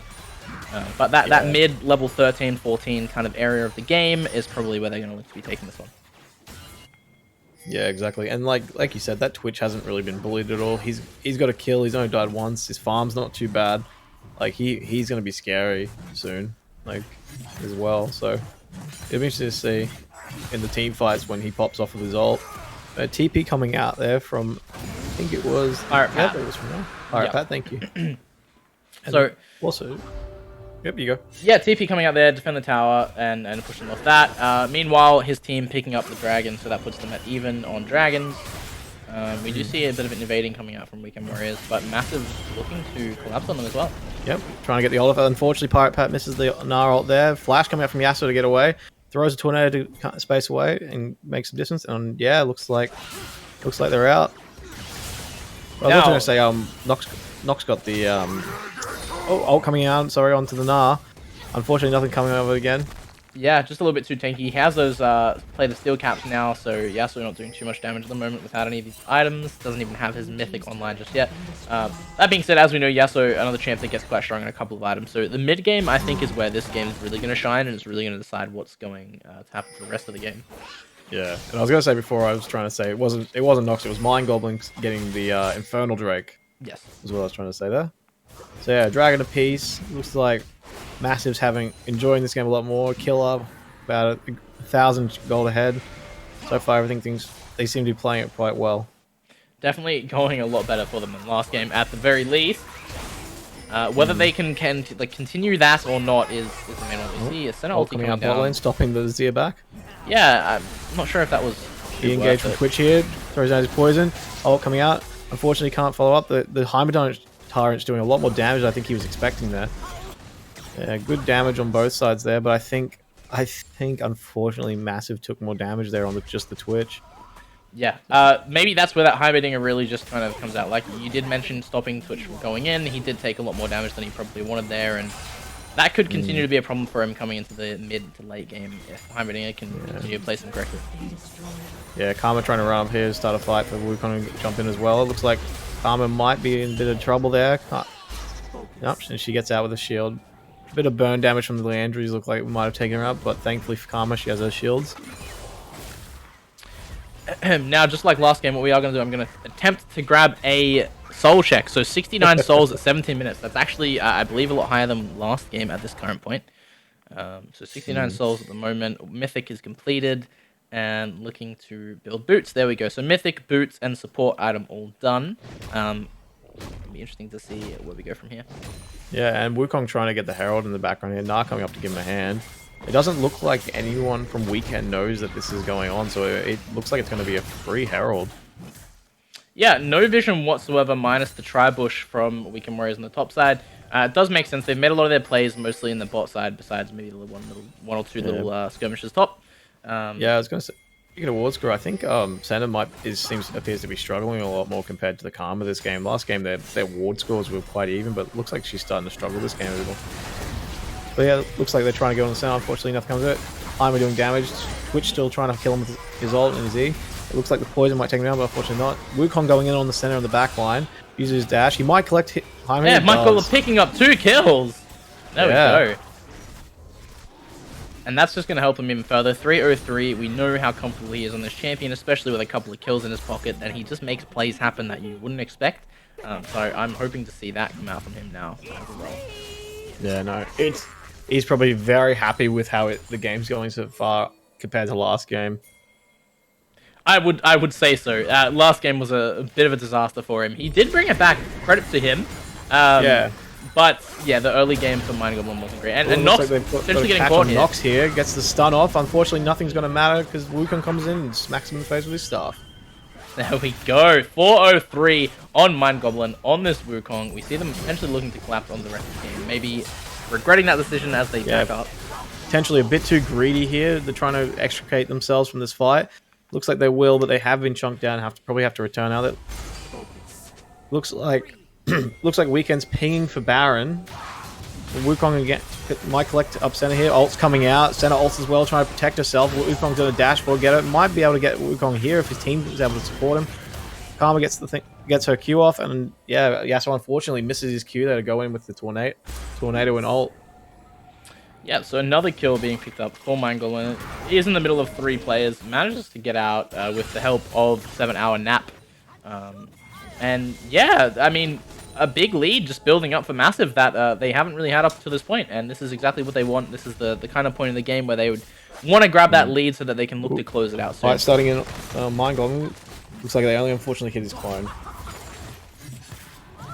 But that mid-level 13, 14 kind of area of the game is probably where they're going to look to be taking this one. Yeah, exactly. And like you said, that Twitch hasn't really been bullied at all. He's got a kill. He's only died once. His farm's not too bad. Like he's gonna be scary soon, like as well. So it'll be interesting to see in the team fights when he pops off with his ult. TP coming out there from, I think it was Pirate Pat. It was from there. Pirate Yeah. Pat. Thank you. So also, yep, you go. yeah, TP coming out there, defend the tower, and pushing off that. Meanwhile, his team picking up the dragon, so that puts them at even on dragons. We do see a bit of an invading coming out from Weekend Warriors, but Massive looking to collapse on them as well. Yep, trying to get the Oliver. Unfortunately, Pirate Pat misses the Gnar ult there. Flash coming out from Yasuo to get away. Throws a tornado to cut space away and make some distance. And yeah, looks like they're out. Well, I was going to say Nox got the ult coming out. Sorry, onto the Gnar. Unfortunately, nothing coming over again. Yeah, just a little bit too tanky. He has those play the steel caps now, so Yasuo not doing too much damage at the moment without any of these items. Doesn't even have his mythic online just yet. That being said, as we know, Yasuo, another champ that gets quite strong in a couple of items. So the mid game, I think, is where this game is really going to shine, and it's really going to decide what's going to happen for the rest of the game. Yeah, and I was going to say before, I was trying to say it wasn't Nox, it was Mind Goblins getting the Infernal Drake. Yes. Is what I was trying to say there. So yeah, Dragon apiece. Looks like Massive's enjoying this game a lot more. Killer, about 1,000 gold ahead. So far, they seem to be playing it quite well. Definitely going a lot better for them than last game, at the very least. Whether they can continue that or not is the main one. We see a center ulti coming coming out bot lane, down. stopping the Zia back. Yeah, I'm not sure if that was. He engaged from Twitch here, throws out his poison. Ult coming out. Unfortunately, can't follow up. The Heimerdine's Tyrant's doing a lot more damage than I think he was expecting there. Yeah, good damage on both sides there, but I think unfortunately Massive took more damage there on just the Twitch. Yeah, maybe that's where that Heimerdinger really just kind of comes out. Like you did mention, stopping Twitch from going in, he did take a lot more damage than he probably wanted there, and that could continue to be a problem for him coming into the mid to late game if Heimerdinger can continue to play some correctly. Yeah, Karma trying to run up here, start a fight for Wukong to jump in as well. It looks like Karma might be in a bit of trouble there. Nope, and she gets out with a shield. A bit of burn damage from the Leandries look like we might have taken her up, but thankfully for Karma, she has her shields. Now, just like last game, what we are going to do, I'm going to attempt to grab a soul check. So 69 souls at 17 minutes. That's actually, I believe, a lot higher than last game at this current point. So 69 souls at the moment. Mythic is completed and looking to build boots. There we go. So Mythic, boots, and support item all done. It'll be interesting to see where we go from here. Yeah, and Wukong trying to get the Herald in the background here. Gnar coming up to give him a hand. It doesn't look like anyone from Weekend knows that this is going on, so it looks like it's going to be a free Herald. Yeah, no vision whatsoever, minus the Tribush from Weekend Warriors on the top side. It does make sense. They've made a lot of their plays mostly in the bot side, besides maybe the one or two little skirmishes top. Yeah, I was going to say, speaking of Ward Score, I think Santa appears to be struggling a lot more compared to the Karma this game. Last game, their Ward scores were quite even, but it looks like she's starting to struggle this game a little. But yeah, it looks like they're trying to go on the center. Unfortunately, nothing comes of it. Heimer doing damage. Twitch still trying to kill him with his ult and his E. It looks like the poison might take him down, but unfortunately not. Wukong going in on the center of the back line. Uses his dash. He might collect Heimer. Yeah, Michael picking up 2 kills. There we go. And that's just going to help him even further. 303, we know how comfortable he is on this champion, especially with a couple of kills in his pocket, and he just makes plays happen that you wouldn't expect. So I'm hoping to see that come out from him now as well. Yeah, no, he's probably very happy with how the game's going so far compared to last game. I would say so. Last game was a bit of a disaster for him. He did bring it back. Credit to him. Yeah. But yeah, the early game for Mind Goblin wasn't great. And Nox essentially getting caught here. Nox here gets the stun off. Unfortunately, nothing's going to matter because Wukong comes in and smacks him in the face with his staff. There we go. 403 on Mind Goblin on this Wukong. We see them potentially looking to collapse on the rest of the game. Maybe regretting that decision as they back up. Potentially a bit too greedy here. They're trying to extricate themselves from this fight. Looks like they will, but they have been chunked down. Probably have to return now. That looks like Weekend's pinging for Baron. Wukong again might collect up center here. Ult's coming out. Center ult as well, trying to protect herself. Wukong's going to dash for get it. Might be able to get Wukong here if his team is able to support him. Karma gets her Q off, and yeah, Yasuo unfortunately misses his Q there to go in with the tornado and ult. Yeah, so another kill being picked up for Mind Goblin. He is in the middle of 3 players. Manages to get out with the help of 7-hour nap. And yeah, I mean, a big lead just building up for Massive that they haven't really had up to this point. And this is exactly what they want. This is the kind of point in the game where they would want to grab that lead so that they can look to close it out soon. Alright, starting in Mind Goblin. Looks like they only unfortunately hit his clone.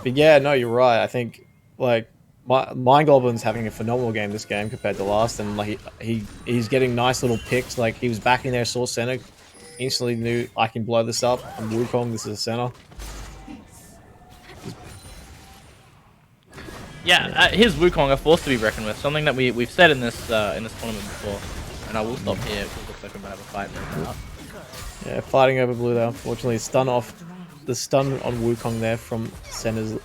But yeah, no, you're right. I think, like, Mind Goblin's having a phenomenal game this game compared to last, and like he's getting nice little picks. Like he was backing there, saw center, instantly knew I can blow this up. I'm Wukong. This is a center. Yeah, his Wukong are forced to be reckoned with. Something that we've said in this tournament before. And I will stop here because it looks like we might have a fight right now. Yeah, fighting over blue there. Unfortunately, stun off the stun on Wukong there from center's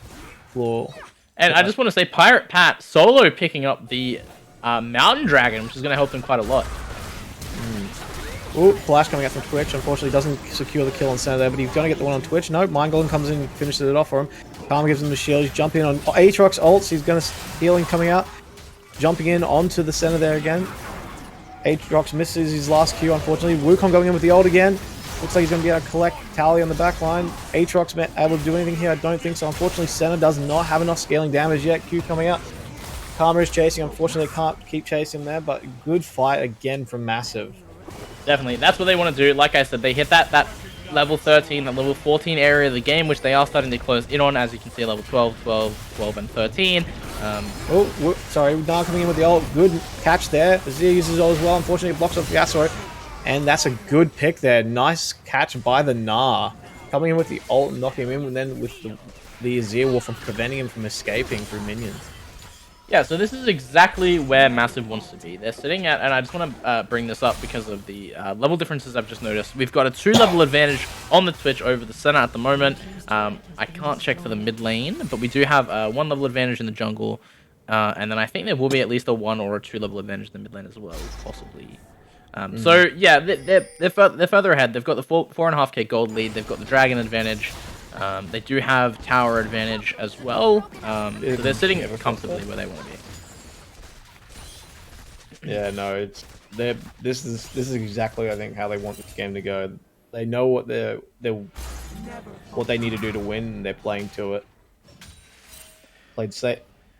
floor. And I just want to say, Pirate Pat solo picking up the Mountain Dragon, which is going to help him quite a lot. Ooh, Flash coming out from Twitch. Unfortunately, doesn't secure the kill on center there, but he's going to get the one on Twitch. No, Mind Golem comes in and finishes it off for him. Karma gives him the shield. He's jumping in on Aatrox ults. He's going to healing coming out. Jumping in onto the center there again. Aatrox misses his last Q, unfortunately. Wukong going in with the ult again. Looks like he's going to be able to collect Tally on the back line. Aatrox able to do anything here? I don't think so. Unfortunately, center does not have enough scaling damage yet. Q coming out. Karma is chasing. Unfortunately, can't keep chasing him there, but good fight again from Massive. Definitely. That's what they want to do. Like I said, they hit that level 13, that level 14 area of the game, which they are starting to close in on, as you can see, level 12, 12, and 13. Sorry, Nah coming in with the ult. Good catch there. Azir uses ult as well. Unfortunately, it blocks off Yasuo. And that's a good pick there. Nice catch by the Nah. Coming in with the ult and knocking him in, and then with the Azir Wolf from preventing him from escaping through minions. Yeah, so this is exactly where Massive wants to be. They're sitting at, and I just want to bring this up because of the level differences I've just noticed. We've got a 2-level advantage on the Twitch over the center at the moment. I can't check for the mid lane, but we do have 1-level advantage in the jungle. And then I think there will be at least a 1 or a 2-level advantage in the mid lane as well, possibly. So, yeah, they're further ahead. They've got the 4.5k gold lead. They've got the dragon advantage. They do have tower advantage as well, so they're sitting comfortably where they want to be. Yeah, no, this is exactly I think how they want this game to go. They know what what they need to do to win, and they're playing to it.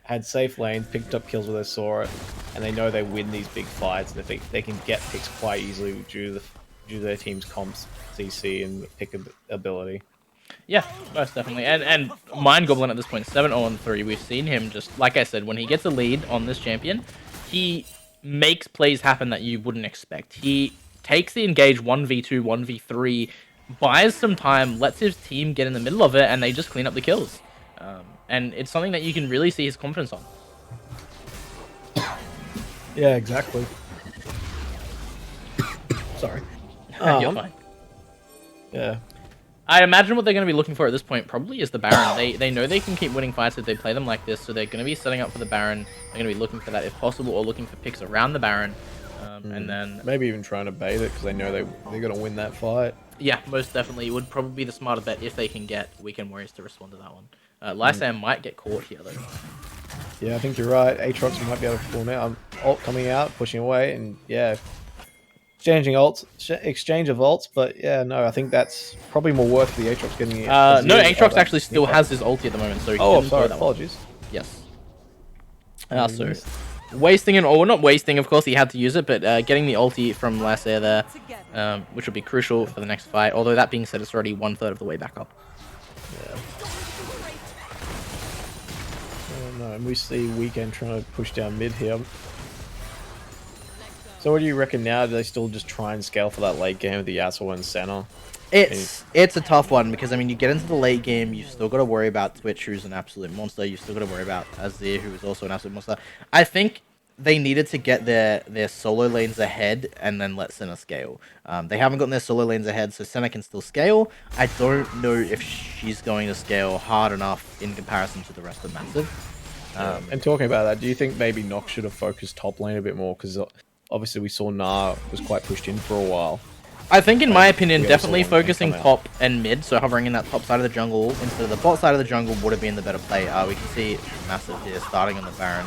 Had safe lanes, picked up kills with their Sora, and they know they win these big fights, and they can get picks quite easily due to their team's comps, CC, and pick ability. Yeah, most definitely. And Mind Goblin at this point, 7-0-3. We've seen him just, like I said, when he gets a lead on this champion, he makes plays happen that you wouldn't expect. He takes the engage 1v2, 1v3, buys some time, lets his team get in the middle of it, and they just clean up the kills. And it's something that you can really see his confidence on. Yeah, exactly. Sorry. You're fine. Yeah. I imagine what they're going to be looking for at this point probably is the Baron. They know they can keep winning fights if they play them like this, so they're going to be setting up for the Baron. They're going to be looking for that if possible, or looking for picks around the Baron. And then maybe even trying to bait it because they know they're going to win that fight. Yeah, most definitely. It would probably be the smarter bet if they can get Weekend Warriors to respond to that one. Lysam might get caught here, though. Yeah, I think you're right. Aatrox might be able to pull him out. Ult coming out, pushing away, and yeah, exchange of ults. But yeah, no, I think that's probably more worth for the Aatrox getting it. No, Aatrox actually still has his ulti at the moment, so he can sorry, that apologies. One. Yes. So wasting it, or not wasting, of course, he had to use it, but getting the ulti from Lysair there, which would be crucial for the next fight. Although that being said, it's already 1/3 of the way back up. Yeah. No, and we see Weekend trying to push down mid here. So what do you reckon now? Do they still just try and scale for that late game with the Yasuo and center? It's a tough one because, I mean, you get into the late game, you've still got to worry about Twitch, who's an absolute monster. You've still got to worry about Azir, who is also an absolute monster. I think they needed to get their solo lanes ahead and then let Senna scale. They haven't gotten their solo lanes ahead, so Senna can still scale. I don't know if she's going to scale hard enough in comparison to the rest of Massive. And talking about that, do you think maybe Nox should have focused top lane a bit more? Because obviously we saw Nah was quite pushed in for a while. I think, in my opinion, definitely focusing top and mid, so hovering in that top side of the jungle instead of the bot side of the jungle would have been the better play. We can see Massive here starting on the Baron.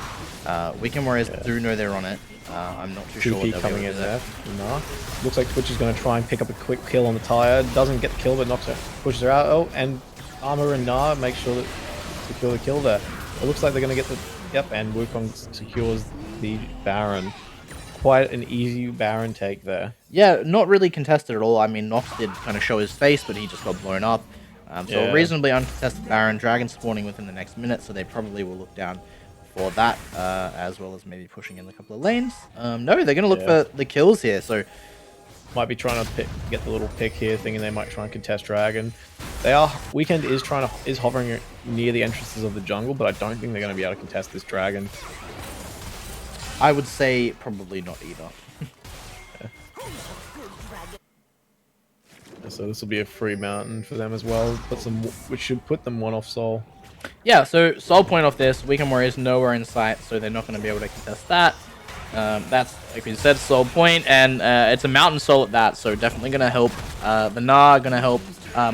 Weekend Warriors do know they're on it. I'm not too sure what they'll coming be in able to there. Nah. Looks like Twitch is going to try and pick up a quick kill on the tire. Doesn't get the kill, but knocks her, pushes her out. Oh, and Armor and Nah make sure that secure the kill there. It looks like they're going to get the... Yep, and Wukong secures the Baron. Quite an easy Baron take there. Yeah, not really contested at all. I mean, Nox did kind of show his face, but he just got blown up. So a reasonably uncontested Baron. Dragon spawning within the next minute, so they probably will look down for that, as well as maybe pushing in a couple of lanes. No, they're going to look Yeah. for the kills here. So Might be trying to get the little pick here, thinking they might try and contest Dragon. Weekend is hovering near the entrances of the jungle, but I don't think they're going to be able to contest this Dragon. I would say probably not either. So this will be a free mountain for them as well. Which should put them one off Soul. Yeah, so Soul Point off this, Weekend Warriors nowhere in sight, so they're not going to be able to contest that. That's, like we said, Soul Point, and it's a Mountain Soul at that, so definitely going to help the Gnar, going to help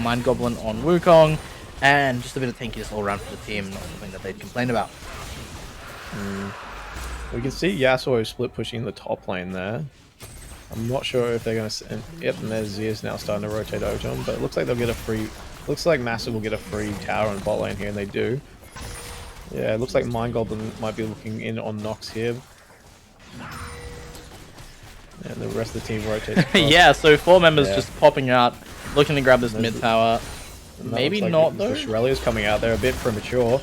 Mind Goblin on Wukong, and just a bit of tankiness all around for the team, not something that they'd complain about. We can see Yasuo split pushing the top lane there. I'm not sure if they're going to... Yep, and there's Zeus now starting to rotate over to him, but it looks like they'll get a free... Looks like Massive will get a free tower in bot lane here, and they do. Yeah, it looks like Mind Goblin might be looking in on Nox here. And the rest of the team rotates across. Yeah, so 4 members just popping out, looking to grab this mid tower. Maybe like not, though. The Shurelya's coming out there a bit premature.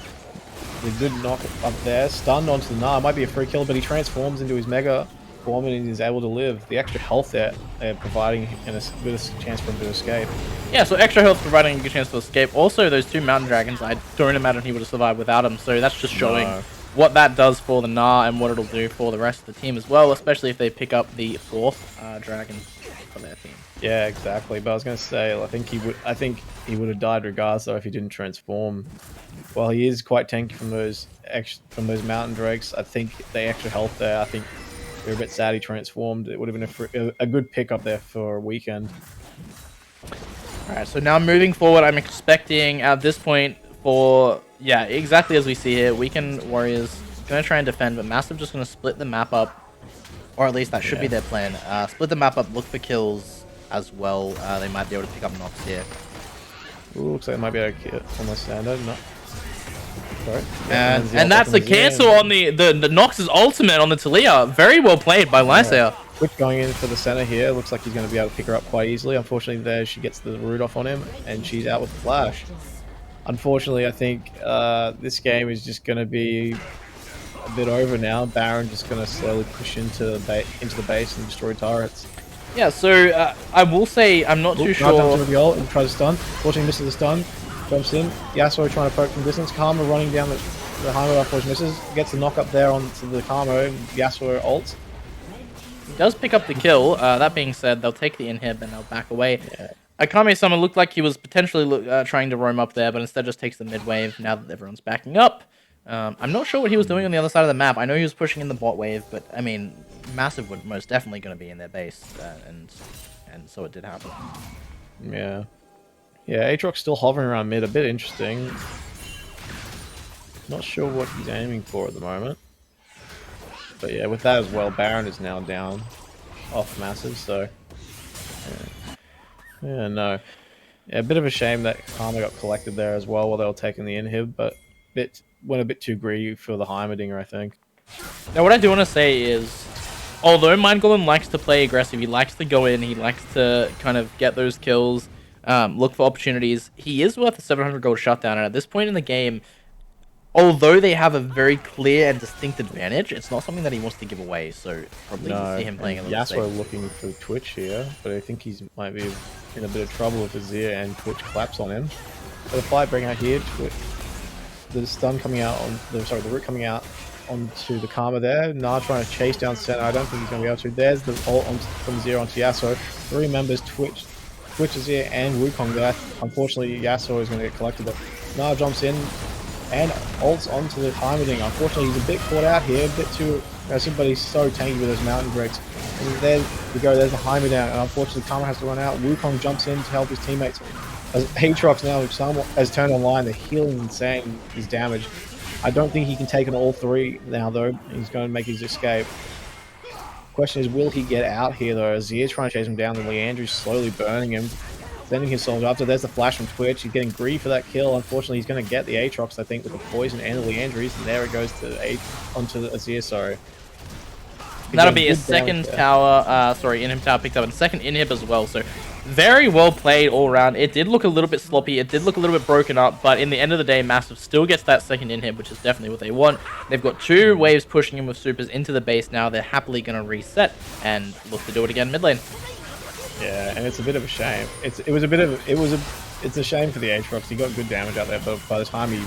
The good knock up there, stunned onto the Gnar. Might be a free kill, but he transforms into his Mega form and he's able to live. The extra health there, providing a good chance for him to escape. Yeah, so extra health providing a good chance to escape. Also, those 2 Mountain Dragons, I don't imagine he would have survived without them, so that's just showing what that does for the Gnar and what it'll do for the rest of the team as well, especially if they pick up the 4th dragon for their team. Yeah, exactly. But I was going to say, I think he would have died regardless, though, if he didn't transform. While he is quite tanky from those Mountain Drakes, I think the extra health there, I think they're a bit sad he transformed. It would have been a good pick up there for a Weekend. Alright, so now moving forward, I'm expecting at this point for, yeah, exactly as we see here, Weekend Warriors going to try and defend, but Massive just going to split the map up, or at least that should be their plan. Split the map up, look for kills as well. They might be able to pick up Nox here. Ooh, looks like it might be able to kill on the standard. No. Sorry. And that's the cancel on the Nox's ultimate on the Talia. Very well played by Lysea. Twitch going in for the center here. Looks like he's going to be able to pick her up quite easily. Unfortunately, there she gets the root off on him, and she's out with the flash. Unfortunately, I think this game is just going to be a bit over now. Baron just going to slowly push into the base and destroy turrets. Yeah, so I will say I'm not too sure. Jumps into the ult and tries to stun. Fortunately, misses the stun. Jumps in. Yasuo trying to poke from distance. Karma running down the Heimer, unfortunately misses. Gets the knock up there onto the Karma. Yasuo ults. He does pick up the kill. That being said, they'll take the inhib and they'll back away. Yeah. Akame Sama looked like he was potentially trying to roam up there, but instead just takes the mid wave now that everyone's backing up. I'm not sure what he was doing on the other side of the map. I know he was pushing in the bot wave, but I mean, Massive would most definitely going to be in their base, and so it did happen. Yeah. Yeah, Aatrox's still hovering around mid, a bit interesting. Not sure what he's aiming for at the moment. But yeah, with that as well, Baron is now down off Massive, so... Yeah, no. Yeah, a bit of a shame that Karma got collected there as well while they were taking the inhib, but went a bit too greedy for the Heimerdinger, I think. Now, what I do want to say is, although Mind Golem likes to play aggressive, he likes to go in, he likes to kind of get those kills, look for opportunities, he is worth a 700 gold shutdown, and at this point in the game, although they have a very clear and distinct advantage, it's not something that he wants to give away, so probably see him playing a little Yasuo safe. looking for Twitch here, but I think he might be in a bit of trouble if Azir and Twitch collapse on him. So the fight bring out here, Twitch. The stun coming out on the root coming out onto the Karma there. Gnar trying to chase down center. I don't think he's going to be able to. There's the ult from Azir onto Yasuo. 3 members, Twitch, Azir, and Wukong there. Unfortunately, Yasuo is going to get collected. But Gnar jumps in and ults onto the Heimerdinger. Unfortunately, he's a bit caught out here, a bit too aggressive, but he's so tanky with those mountain drakes. And there we go. There's the Heimerdinger, and unfortunately, Karma has to run out. Wukong jumps in to help his teammates. As Aatrox now has turned online, the healing insane his damage. I don't think he can take on all 3 now, though. He's going to make his escape. Question is, will he get out here, though? Azir's trying to chase him down, and Leandry's slowly burning him, sending his souls after. There's the flash from Twitch. He's getting greedy for that kill. Unfortunately, he's going to get the Aatrox, I think, with the poison and the Leandry's, and there it goes to onto the Azir, sorry. That'll Again, be his good damage second there. tower, inhib tower picked up, and second inhib as well, so very well played all around. It did look a little bit sloppy, it did look a little bit broken up, but in the end of the day, Massive still gets that second inhib, which is definitely what they want. They've got 2 waves pushing him with supers into the base now. They're happily going to reset and look to do it again mid lane. Yeah, and it's a bit of a shame. It's a shame for the Aatrox. He got good damage out there, but by the time he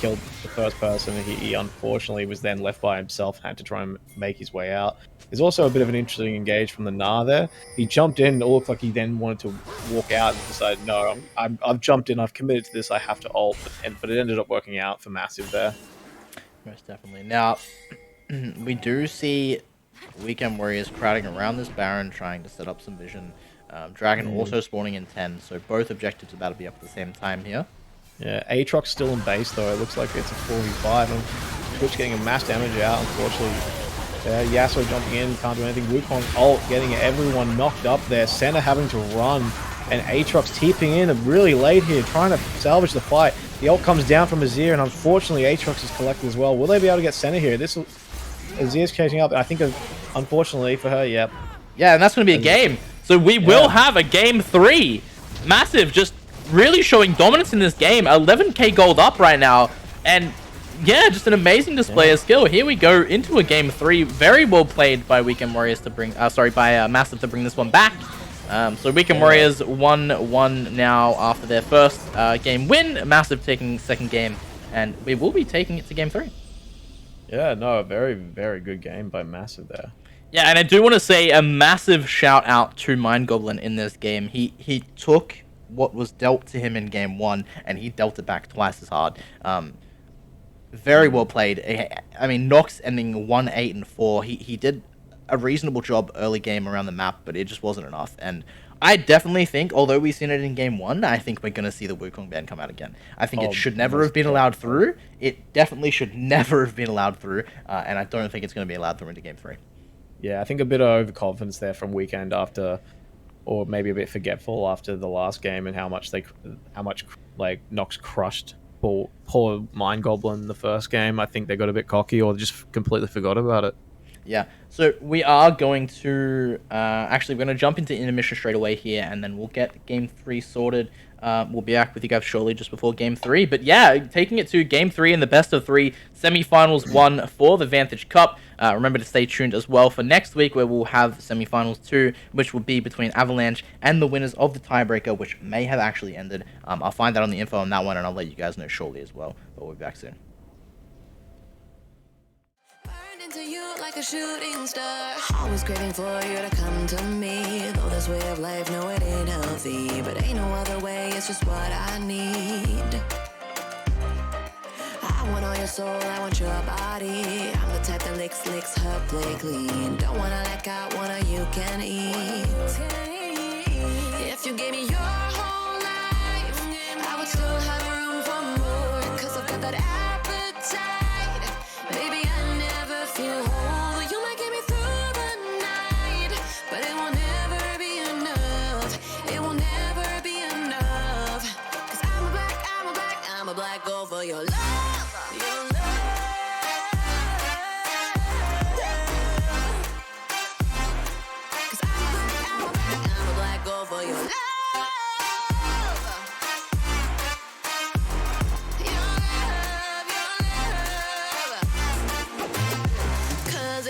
killed the first person, he unfortunately was then left by himself, had to try and make his way out. There's also a bit of an interesting engage from the Gnar there. He jumped in, it looked like he then wanted to walk out and decided, no, I've jumped in, I've committed to this, I have to ult, but it ended up working out for Massive there. Most definitely. Now, we do see Weekend Warriors crowding around this Baron, trying to set up some vision. Dragon also spawning in 10, so both objectives about to be up at the same time here. Yeah, Aatrox still in base though. It looks like it's a 4v5 and Twitch getting a mass damage out, unfortunately. Yasuo jumping in, can't do anything. Wukong ult, getting everyone knocked up there. Senna having to run, and Aatrox TPing in really late here, trying to salvage the fight. The ult comes down from Azir, and unfortunately Aatrox is collected as well. Will they be able to get Senna here? Azir's catching up, and I think, unfortunately for her, yep. Yeah, and that's going to be a game. So we will have a game 3. Massive just really showing dominance in this game. 11k gold up right now, and yeah, just an amazing display of skill. Here we go into a game 3. Very well played by Weekend Warriors to bring, Massive to bring this one back. So Weekend Warriors 1-1 now after their first game win. Massive taking second game, and we will be taking it to game 3. Yeah, no, a very, very good game by Massive there. Yeah, and I do want to say a massive shout out to Mind Goblin in this game. He took what was dealt to him in game 1, and he dealt it back twice as hard. Very well played. I mean, Nox ending 1-8 and 4. He did a reasonable job early game around the map, but it just wasn't enough. And I definitely think, although we've seen it in game 1, I think we're going to see the Wukong ban come out again. I think it should never have been allowed through. It definitely should never have been allowed through, and I don't think it's going to be allowed through into game 3. Yeah, I think a bit of overconfidence there from Weekend after, or maybe a bit forgetful after the last game and how much like Nox crushed poor Mind Goblin the first game. I think they got a bit cocky or just completely forgot about it. Yeah, so we are going to actually we're going to jump into intermission straight away here, and then we'll get game 3 sorted. We'll be back with you guys shortly just before game 3. But yeah, taking it to game 3 in the best of 3 semifinals 1 for the Vantage Cup. Remember to stay tuned as well for next week, where we'll have semifinals 2, which will be between Avalanche and the winners of the tiebreaker, which may have actually ended. I'll find out on the info on that one, and I'll let you guys know shortly as well. But we'll be back soon. Into you like a shooting star. Always craving for you to come to me. Though this way of life, no, it ain't healthy. But ain't no other way, it's just what I need. I want all your soul, I want your body. I'm the type that licks her play clean. Don't wanna let go, wanna you can eat. If you gave me your whole life, I would still have room for more. Cause I've got that appetite. Baby, I never feel whole. You might get me through the night, but it will never be enough. It will never be enough. Cause I'm a black girl for your love. Your love. Cause I'm a black girl for your love.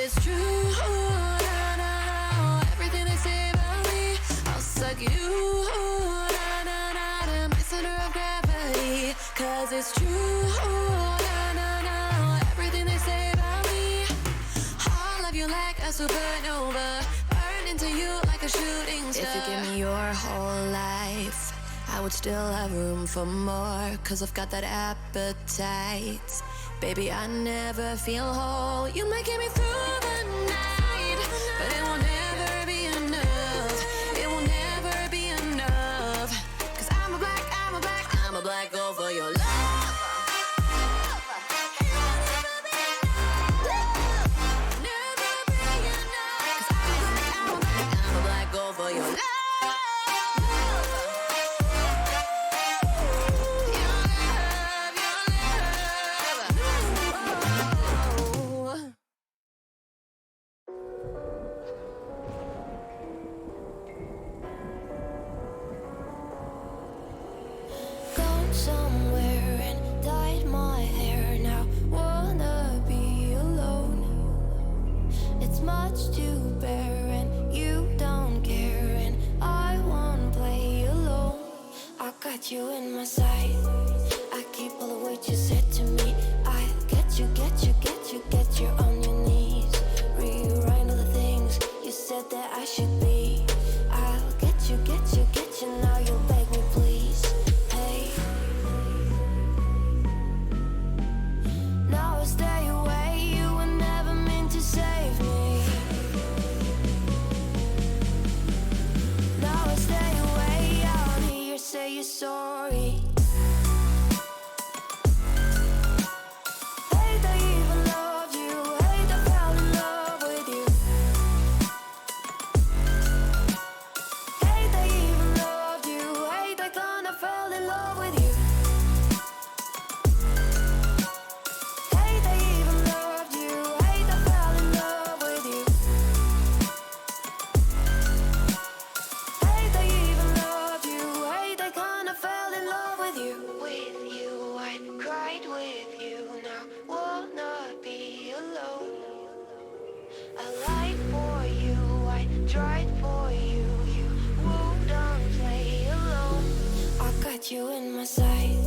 It's true, na, na, everything they say about me, I'll suck you, na, na, na, to my center of gravity. Cause it's true, na, na, na, everything they say about me, I'll love you like a supernova, burn into you like a shooting star. If you give me your whole life, I would still have room for more. Cause I've got that appetite. Baby, I never feel whole. You might get me through the night, but it will never be enough. It will never be enough. Cause I'm a black girl for your love. Never be enough. Cause I'm a black girl for your love. much to bear, and you don't care, and I won't play alone. I got you in my sight. I keep all the words you said to me. I get you, get you, get you, get you on your knees. Rewrite all the things you said that I should be. I'll get you, get you, get you. Now you'll beg me, please. Hey. Now I stay away. You were never meant to save me. Now I stay away. I don't hear you say you're sorry. Hate I even loved you. Hate I fell in love with you. Hate I even loved you. Hate I kinda fell in love with you. Hate I even loved you. Hate I fell in love with you. Hate I even loved you. Hate I kinda fell in love with you. With you, I cried with you. Now wanna be alone. I lied for you, I tried for you. You wouldn't play alone. I got you in my sight.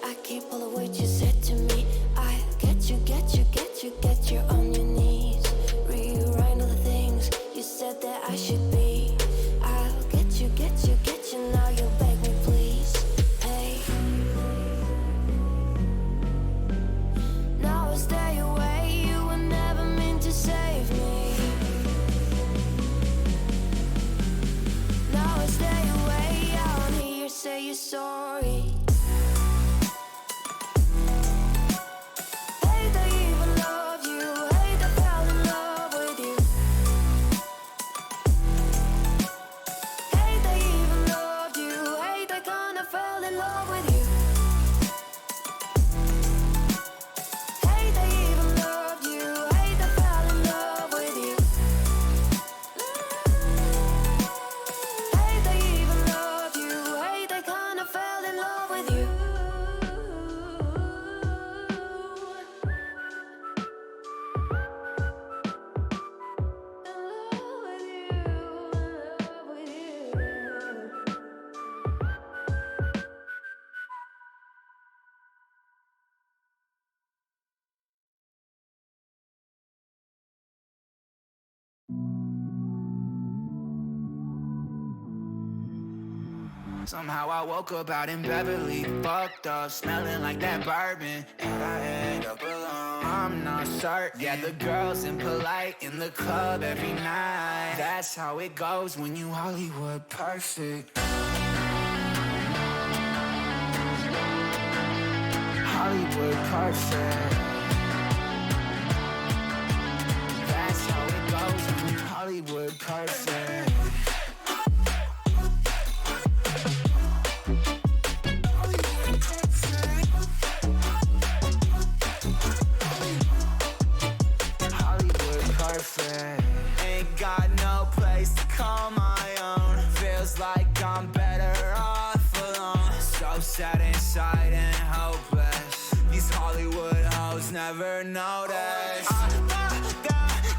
I keep all the words you said to me. I get you, get you, get you, get you on your knees. Rewrite all the things you said that I should be. I'll get you, get you, get you. Now you'll beg me, please. Hey. Now I stay away. You were never meant to save me. Now I stay away. I don't hear you say you're sorry. Hate I even loved you. Hate I fell in love with you. Hate I even loved you. Hate I kinda fell in love with you. Hate I even loved you. Hate I fell in love with you. Hate I even loved you. Hate I kinda fell in love with you. Somehow I woke up out in Beverly, fucked up, smelling like that bourbon. And I end up alone, I'm not certain. Yeah, the girls impolite in the club every night. That's how it goes when you Hollywood perfect. Hollywood perfect. That's how it goes when you Hollywood perfect. Ain't got no place to call my own. Feels like I'm better off alone. So sad inside and hopeless. These Hollywood hoes never notice.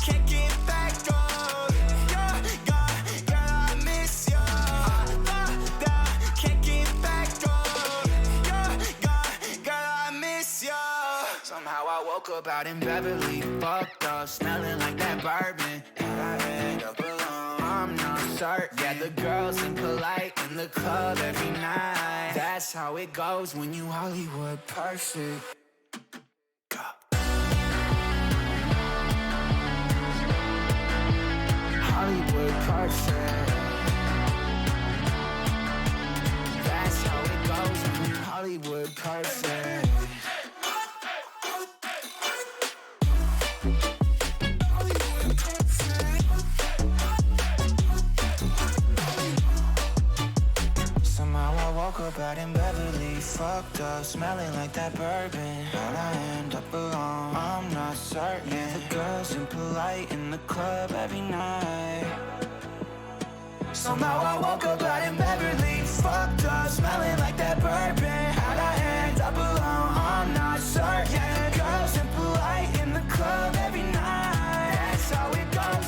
Can't get back on. Girl, I miss you. Can't get back on. Girl, I miss you. Somehow I woke up out in Beverly, fucked up, smelling like that bourbon. And I end up alone, I'm not certain. Yeah, the girls impolite in the club every night. That's how it goes when you Hollywood perfect. Hollywood perfect. That's how it goes when you Hollywood perfect. Somehow I woke up out in Beverly, fucked up, smelling like that bourbon. How'd I end up alone? I'm not certain. Yeah, the girls impolite in the club every night. Somehow I woke up out in Beverly, fucked up, smelling like that bourbon. How'd I end up alone? I'm not certain. Yeah, the girls impolite in the club every night. That's how it goes.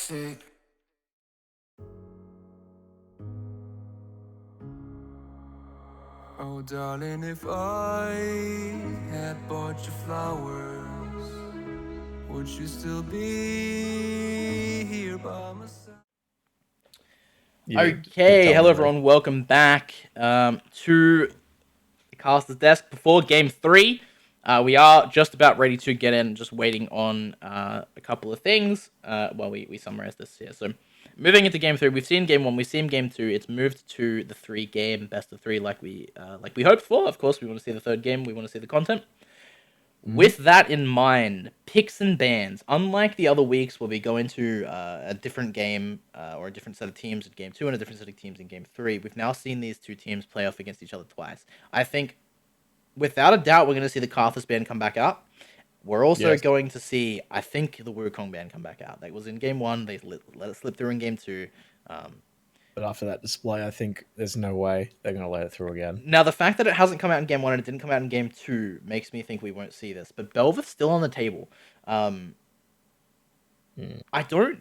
toxic. Oh, darling, if I had bought you flowers, would you still be here by my side? Okay, hello everyone, welcome back to the caster's desk before game 3. We are just about ready to get in, just waiting on a couple of things while we summarize this here. So, moving into game 3, we've seen game 1, we've seen game 2. It's moved to the 3-game best of 3 like we hoped for. Of course, we want to see the third game, we want to see the content. With that in mind, picks and bans. Unlike the other weeks where we go into a different game or a different set of teams in game 2 and a different set of teams in game 3, we've now seen these two teams play off against each other twice. I think, without a doubt, we're going to see the Karthus ban come back out. We're also going to see, I think, the Wukong ban come back out. That was in game 1. They let it slip through in game 2. But after that display, I think there's no way they're going to let it through again. Now, the fact that it hasn't come out in game 1 and it didn't come out in game 2 makes me think we won't see this. But Bel'Veth's still on the table. I don't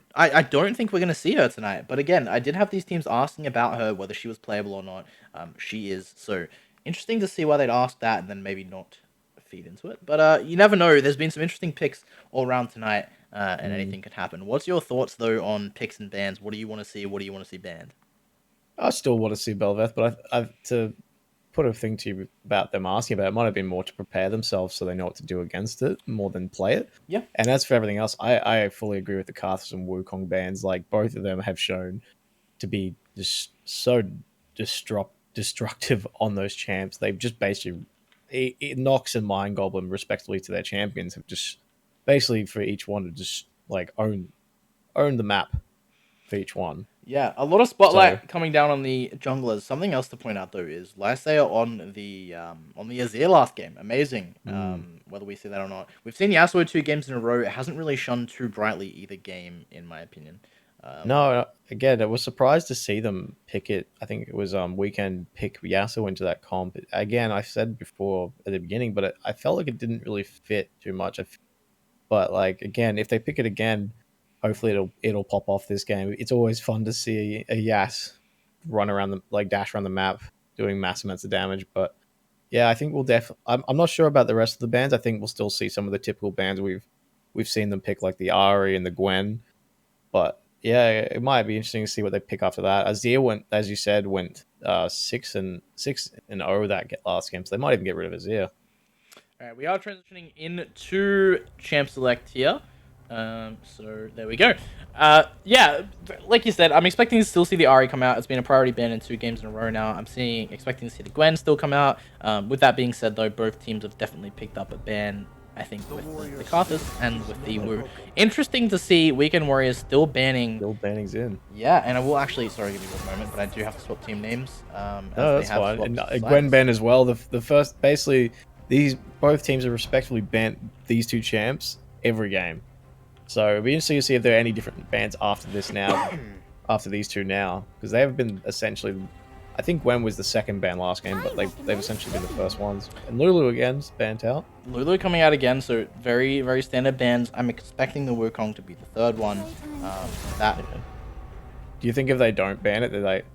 think we're going to see her tonight. But again, I did have these teams asking about her, whether she was playable or not. She is. So, interesting to see why they'd ask that and then maybe not feed into it. But you never know. There's been some interesting picks all around tonight. And anything could happen. What's your thoughts, though, on picks and bans? What do you want to see? What do you want to see banned? I still want to see Bel'Veth, but I've to put a thing to you about them asking about it might have been more to prepare themselves so they know what to do against it more than play it. Yeah. And as for everything else, I fully agree with the Karthus and Wukong bans. Like, both of them have shown to be just so destructive on those champs. They've just basically Nox and Mind Goblin, respectively to their champions, have just basically for each one to just like own the map for each one. Yeah, a lot of spotlight coming down on the junglers. Something else to point out though is Lysea on the Azir last game. Amazing. Whether we see that or not, we've seen Yasuo 2 games in a row. It hasn't really shone too brightly either game, in my opinion. No, again, I was surprised to see them pick it. I think it was Weekend pick Yasuo into that comp. Again, I said before at the beginning, but I felt like it didn't really fit too much. But like, again, if they pick it again, hopefully it'll pop off this game. It's always fun to see a Yas run around dash around the map, doing massive amounts of damage. But yeah, I think we'll I'm not sure about the rest of the bands. I think we'll still see some of the typical bands we've seen them pick, like the Ahri and the Gwen. But yeah, it might be interesting to see what they pick after that. Azir went, as you said, 6-0 that last game, so they might even get rid of Azir. All right, we are transitioning into Champ Select here. So there we go. Yeah, like you said, I'm expecting to still see the Ahri come out. It's been a priority ban in 2 games in a row now. I'm expecting to see the Gwen still come out. With that being said, though, both teams have definitely picked up a ban, I think, with the Karthus and with the Wu. Interesting to see Weekend Warriors still banning. Still banning Xin. Yeah, and I will actually, sorry, give me 1 moment, but I do have to swap team names. No, that's fine. And Gwen ban as well. The first, basically, both teams have respectively banned these 2 champs every game. So it'll be interesting to see if there are any different bans after this now, after these 2 now, because they have been essentially. I think Gwen was the second ban last game, but they've essentially been the first ones. And Lulu again's banned out. Lulu coming out again, so very, very standard bans. I'm expecting the Wukong to be the third one. Do you think if they don't ban it,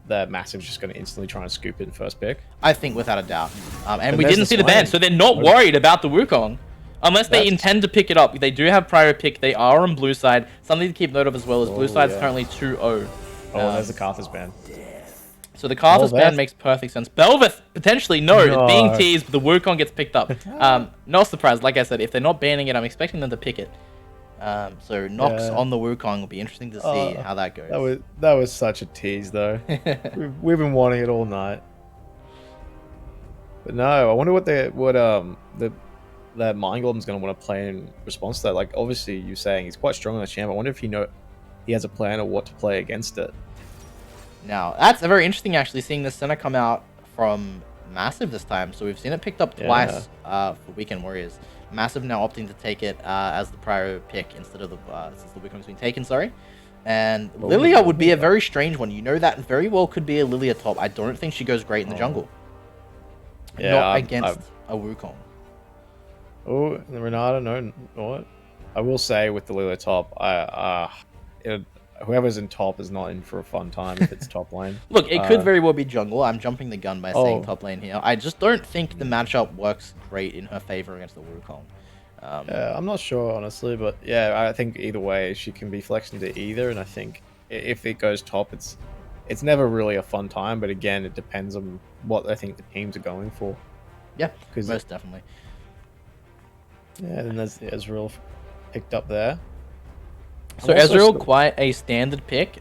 that Massive's just going to instantly try and scoop it in first pick? I think without a doubt. And we didn't see the ban, so they're not worried about the Wukong. Unless they intend to pick it up. They do have prior pick. They are on blue side. Something to keep note of as well is blue side's currently 2-0. Oh, there's the Karthus ban. So the Karthus ban makes perfect sense. Bel'Veth, potentially, no. It's being teased, but the Wukong gets picked up. Not surprised. Like I said, if they're not banning it, I'm expecting them to pick it. So Nox on the Wukong will be interesting to see how that goes. That was such a tease, though. we've been wanting it all night. But no, I wonder what that Mind Goblin's going to want to play in response to that. Like, obviously, you're saying he's quite strong on the champ. I wonder if he has a plan of what to play against it. Now, that's very interesting, actually, seeing the center come out from Massive this time. So we've seen it picked up twice for Weekend Warriors. Massive now opting to take it as the prior pick instead of since the Wukong's been taken, sorry. And Lilia would be a very strange one. You know that very well could be a Lilia top. I don't think she goes great in the jungle. Yeah, not against a Wukong. Oh, Renata, no, what? I will say with the Lilia top, whoever's in top is not in for a fun time if it's top lane. Look, it could very well be jungle. I'm jumping the gun by saying Oh. top lane here. I just don't think the matchup works great in her favor against the Wukong. Yeah, I'm not sure honestly, but yeah, I think either way she can be flexed into either, and I think if it goes top, it's never really a fun time. But again, it depends on what I think the teams are going for. Yeah, 'Cause most definitely. Yeah, then there's Ezreal picked up there. So I'm also Ezreal, still- quite a standard pick.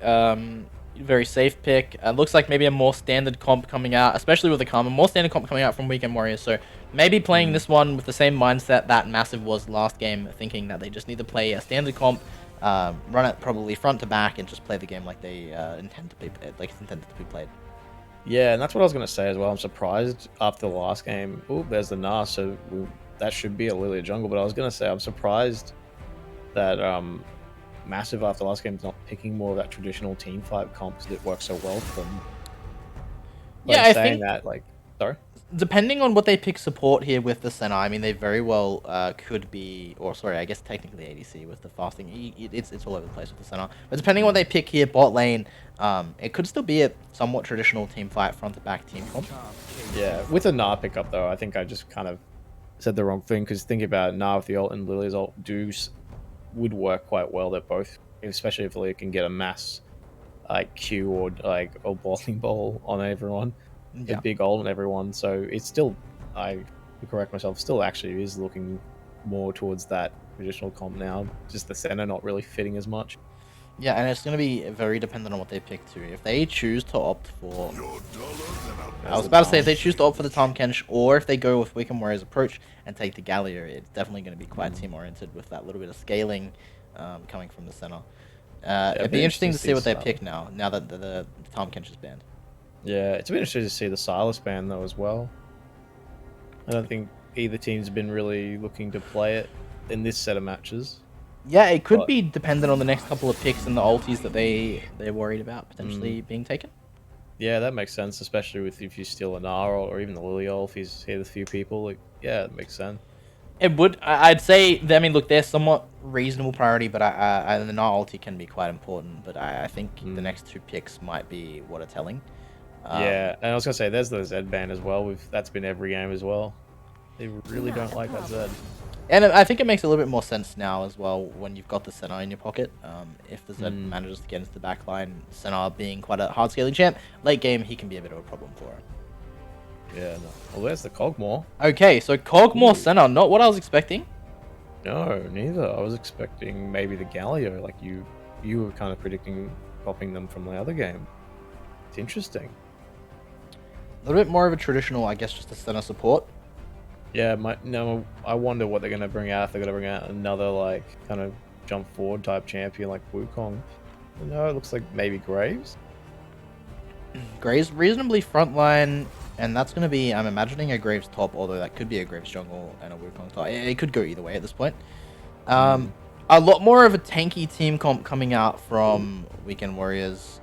Very safe pick. Looks like maybe a more standard comp coming out, especially with the Karma. More standard comp coming out from Weekend Warriors. So maybe playing this one with the same mindset that Massive was last game, thinking that they just need to play a standard comp, run it probably front to back, and just play the game like they intend to be, like it's intended to be played. Yeah, and that's what I was going to say as well. I'm surprised after the last game. Oh, there's the Gnar, so that should be a Lilia jungle. But I was going to say I'm surprised that Massive after last game is not picking more of that traditional team fight comp because it works so well for them. But Yeah, I saying think that, like, sorry. depending on what they pick support here with the Senna, I mean, they very well could be, or sorry, I guess technically ADC with the fasting. It's all over the place with the Senna. But depending on what they pick here, bot lane, it could still be a somewhat traditional team fight, front to back team comp. Yeah, with a Gnar pickup though, I think I just kind of said the wrong thing because think about it, Gnar with the ult and Lilia's ult would work quite well. They're both, especially if Lilia can get a mass like Q or like a bowling ball on everyone. Yeah. A big ult on everyone, so it's still, I to correct myself, still actually is looking more towards that traditional comp now. Just the center not really fitting as much. Yeah, and it's going to be very dependent on what they pick too. If they choose to opt for, I was about to say if they choose to opt for the Tahm Kench, or if they go with Weekend Warriors approach and take the Galio, it's definitely going to be quite team oriented with that little bit of scaling coming from the center. It'd be interesting to see what they pick now that the Tahm Kench is banned. Yeah, it's been interesting to see the Silas ban though as well. I don't think either team's been really looking to play it in this set of matches. Yeah, it could But- be dependent on the next couple of picks and the ultis that they're worried about potentially being taken. Yeah, that makes sense, especially with if you steal a Gnar or even the Lily ult, if he's hit a few people. Like, yeah, it makes sense. It would. I'd say. I mean, look, they're somewhat reasonable priority, but the Gnar ulti can be quite important. But I think the next two picks might be what are telling. Yeah, and I was gonna say there's the Zed ban as well. That's been every game as well. They really don't like that Zed. And I think it makes a little bit more sense now as well when you've got the Senna in your pocket. If the Zed manages to get into the back line, Senna being quite a hard scaling champ, late game he can be a bit of a problem for it. Yeah, no. Well, there's the Cogmore. Okay, so Cogmore Senna, not what I was expecting. No, neither. I was expecting maybe the Galio, like you were kind of predicting popping them from the other game. It's interesting. A little bit more of a traditional, I guess, just a Senna support. Yeah, I wonder what they're gonna bring out. If they're gonna bring out another like kind of jump forward type champion like Wukong. No, it looks like maybe Graves. Graves reasonably frontline, and that's going to be, I'm imagining, a Graves top, although that could be a Graves jungle and a Wukong top. It could go either way at this point. A lot more of a tanky team comp coming out from Weekend Warriors.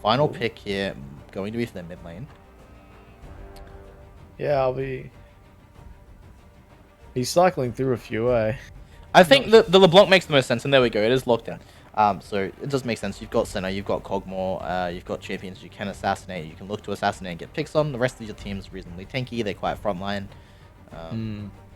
Final pick here, going to be for their mid lane. Yeah, he's cycling through a few, eh? I think the LeBlanc makes the most sense, and there we go, it is locked down. So it does make sense. You've got Senna, you've got Cogmore, you've got champions you can assassinate, you can look to assassinate and get picks on. The rest of your team's reasonably tanky, they're quite frontline.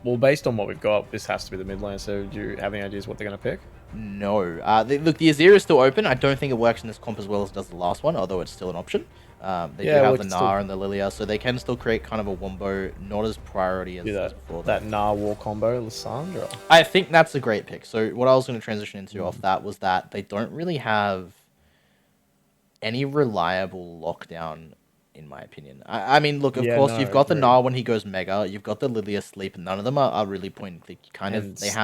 Well, based on what we've got, this has to be the mid lane. So, do you have any ideas what they're going to pick? No. Look, the Azir is still open. I don't think it works in this comp as well as does the last one, although it's still an option. They do have the Gnar and the Lilia, so they can still create kind of a wombo, not as priority as before. That Gnar war combo, Lissandra. I think that's a great pick. So what I was going to transition into off that was that they don't really have any reliable lockdown, in my opinion. I mean, look, of course, you've got the Gnar when he goes Mega, you've got the Lilia sleep, and none of them are really point and click.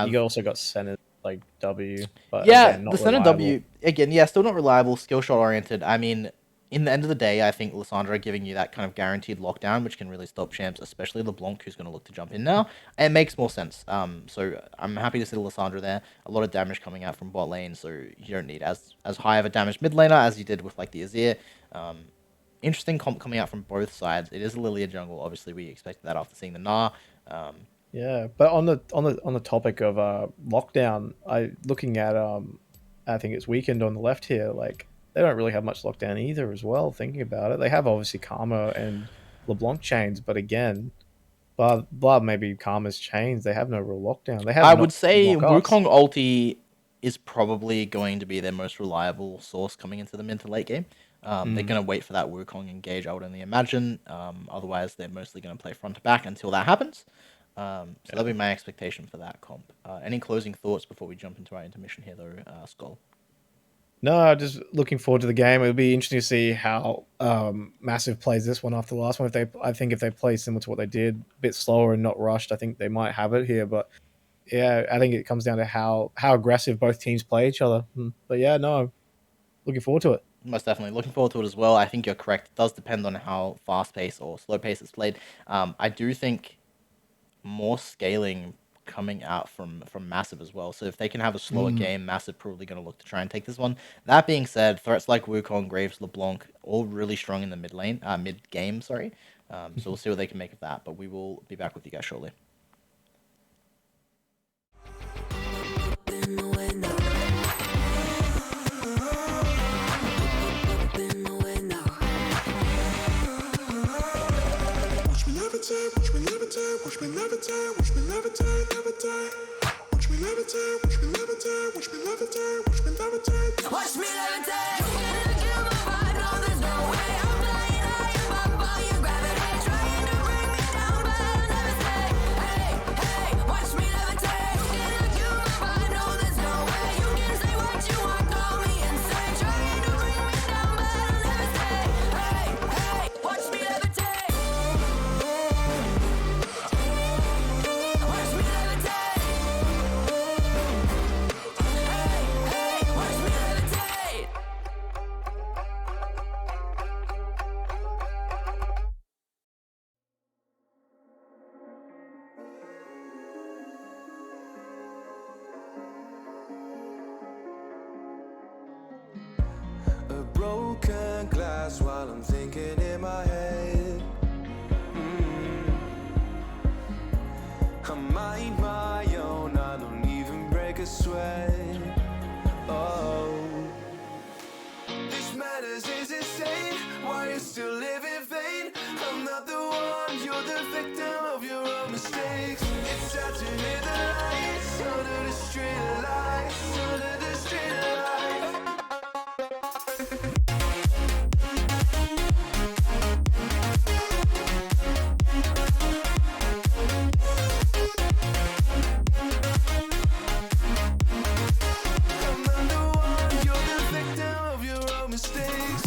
You also got Senna like W. But yeah, again, not the Senna reliable. W, again, yeah, still not reliable, skill shot oriented. I mean, in the end of the day, I think Lissandra giving you that kind of guaranteed lockdown, which can really stop champs, especially LeBlanc, who's going to look to jump in now. It makes more sense. So I'm happy to see Lissandra there. A lot of damage coming out from bot lane, so you don't need as high of a damaged mid laner as you did with like the Azir. Interesting comp coming out from both sides. It is a Lilia jungle. Obviously, we expected that after seeing the Gnar. Yeah, but on the topic of lockdown, looking at I think it's weakened on the left here. Like they don't really have much lockdown either as well. Thinking about it, they have obviously Karma and LeBlanc chains, but again, bar maybe Karma's chains, they have no real lockdown. They have I not would say block us. Wukong ulti is probably going to be their most reliable source coming into the mid to late game. They're going to wait for that Wukong engage, I would only imagine. Otherwise, they're mostly going to play front to back until that happens. So that'll be my expectation for that comp. Any closing thoughts before we jump into our intermission here, though, Skull? No, just looking forward to the game. It'll be interesting to see how Massive plays this one after the last one. I think if they play similar to what they did, a bit slower and not rushed, I think they might have it here. But yeah, I think it comes down to how aggressive both teams play each other. But yeah, no, looking forward to it. Most definitely. Looking forward to it as well. I think you're correct. It does depend on how fast pace or slow pace it's played. I do think more scaling coming out from Massive as well. So if they can have a slower game, Massive probably going to look to try and take this one. That being said, threats like Wukong, Graves, LeBlanc, all really strong in the mid game, sorry. So we'll see what they can make of that. But we will be back with you guys shortly. Watch me levitate, watch me levitate, watch me levitate, watch me levitate, levitate. Watch me levitate, watch me levitate, watch me levitate, watch me levitate. Watch me levitate. Kill my vibe, no, there's no way. I'm flying high above all your gravity, trying to bring me down, but I'll never stay. Hey, hey, watch me levitate. Kill my vibe, no, there's no way. You can say what you want, call me insane, trying to bring me down, but I'll never stay. Hey, hey, watch me levitate. Watch me levitate. Hey, hey, watch me levitate. A broken glass while I'm thinking in my head. I mind my own, I don't even break a sweat. Oh, this matters is insane. Why you still live in vain? I'm not the one, you're the victim of your own mistakes. It's sad to hear the lights under the street lights, under the street lights. I'm not the one, you're the victim of your own mistakes.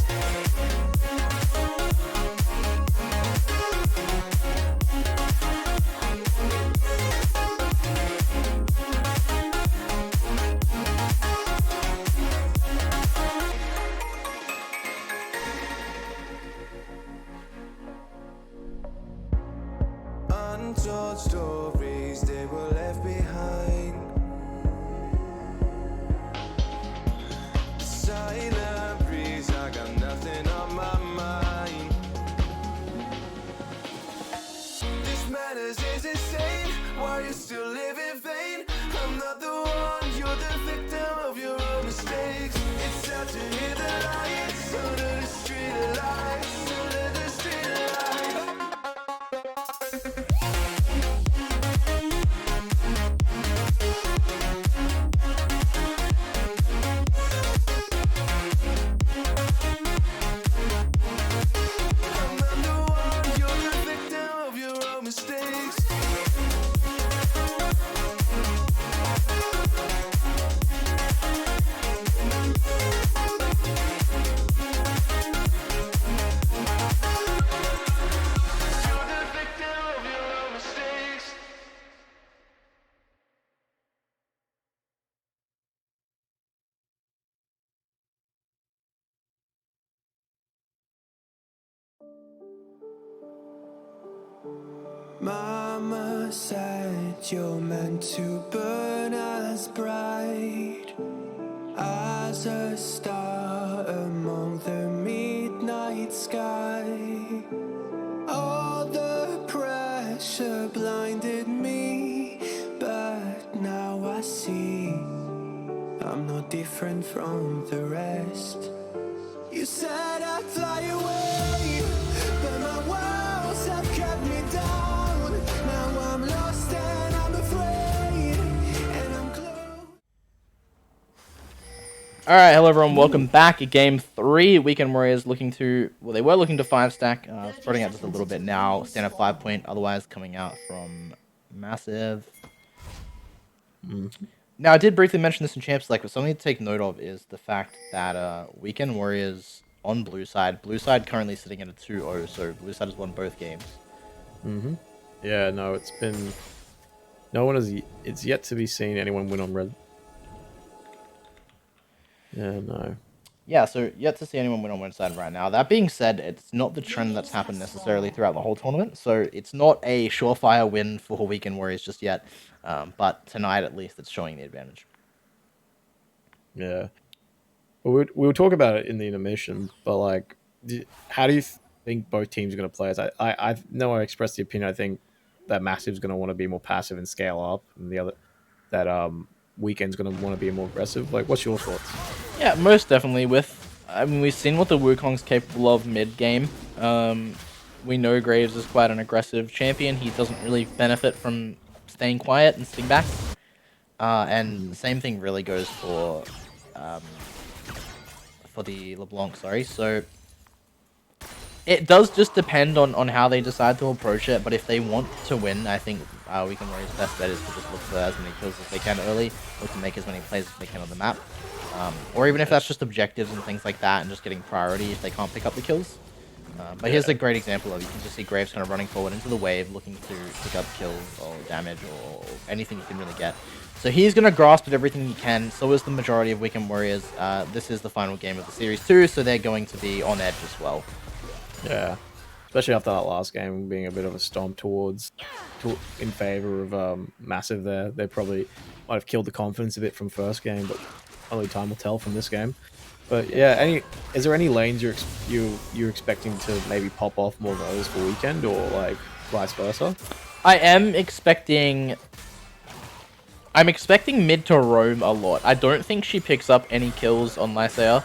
Untold stories, they were left behind. Silent breeze, I got nothing on my mind. This matters is insane. Why you still live in vain? I'm not the one, you're the victim of your own mistakes. It's sad to hear the lights under the street lights, under the street lights. I'm not the one, you're the victim of your own mistakes. You're the victim of your own mistakes. Mama said you're meant to burn as bright as a star among the midnight sky. All the pressure blinded me, but now I see I'm no different from the rest. You said I'd fly away, but my walls have kept me down. Now I'm lost and I'm afraid, and I'm close. All right, hello everyone. Welcome back. Game 3. Weekend Warriors looking to, well, they were looking to 5-stack, spreading out just a little bit now. Stand at 5-point, otherwise coming out from Massive. Now, I did briefly mention this in Champ Select, but something to take note of is the fact that Weekend Warriors on blue side currently sitting at a 2-0, so blue side has won both games. Yeah, no, it's been... No one has... It's yet to be seen anyone win on red. Yeah, no. Yeah, so yet to see anyone win on one side right now. That being said, it's not the trend that's happened necessarily throughout the whole tournament, so it's not a surefire win for Weekend Warriors just yet, but tonight at least it's showing the advantage. Yeah. Well, we'll talk about it in the intermission, but like, how do you think both teams are going to play? I know I expressed the opinion. I think that Massive's going to want to be more passive and scale up, and the other that Weekend's going to want to be more aggressive. Like, what's your thoughts? Yeah, most definitely. I mean, we've seen what the Wukong's capable of mid game. We know Graves is quite an aggressive champion. He doesn't really benefit from staying quiet and sitting back. And the same thing really goes for the LeBlanc, sorry. So it does just depend on how they decide to approach it, but if they want to win, I think Weekend Warriors' best bet is to just look for as many kills as they can early, look to make as many plays as they can on the map. Or even if that's just objectives and things like that, and just getting priority if they can't pick up the kills. But here's a great example of, you can just see Graves kind of running forward into the wave, looking to pick up kills or damage or anything he can really get. So he's going to grasp at everything he can, so is the majority of Weekend Warriors. This is the final game of the series too, so they're going to be on edge as well. Yeah, especially after that last game being a bit of a stomp in favor of Massive there. They probably might have killed the confidence a bit from first game, but only time will tell from this game. But yeah, is there any lanes you're expecting to maybe pop off more of those for Weekend, or like vice versa? I'm expecting mid to roam a lot. I don't think she picks up any kills on Lysea.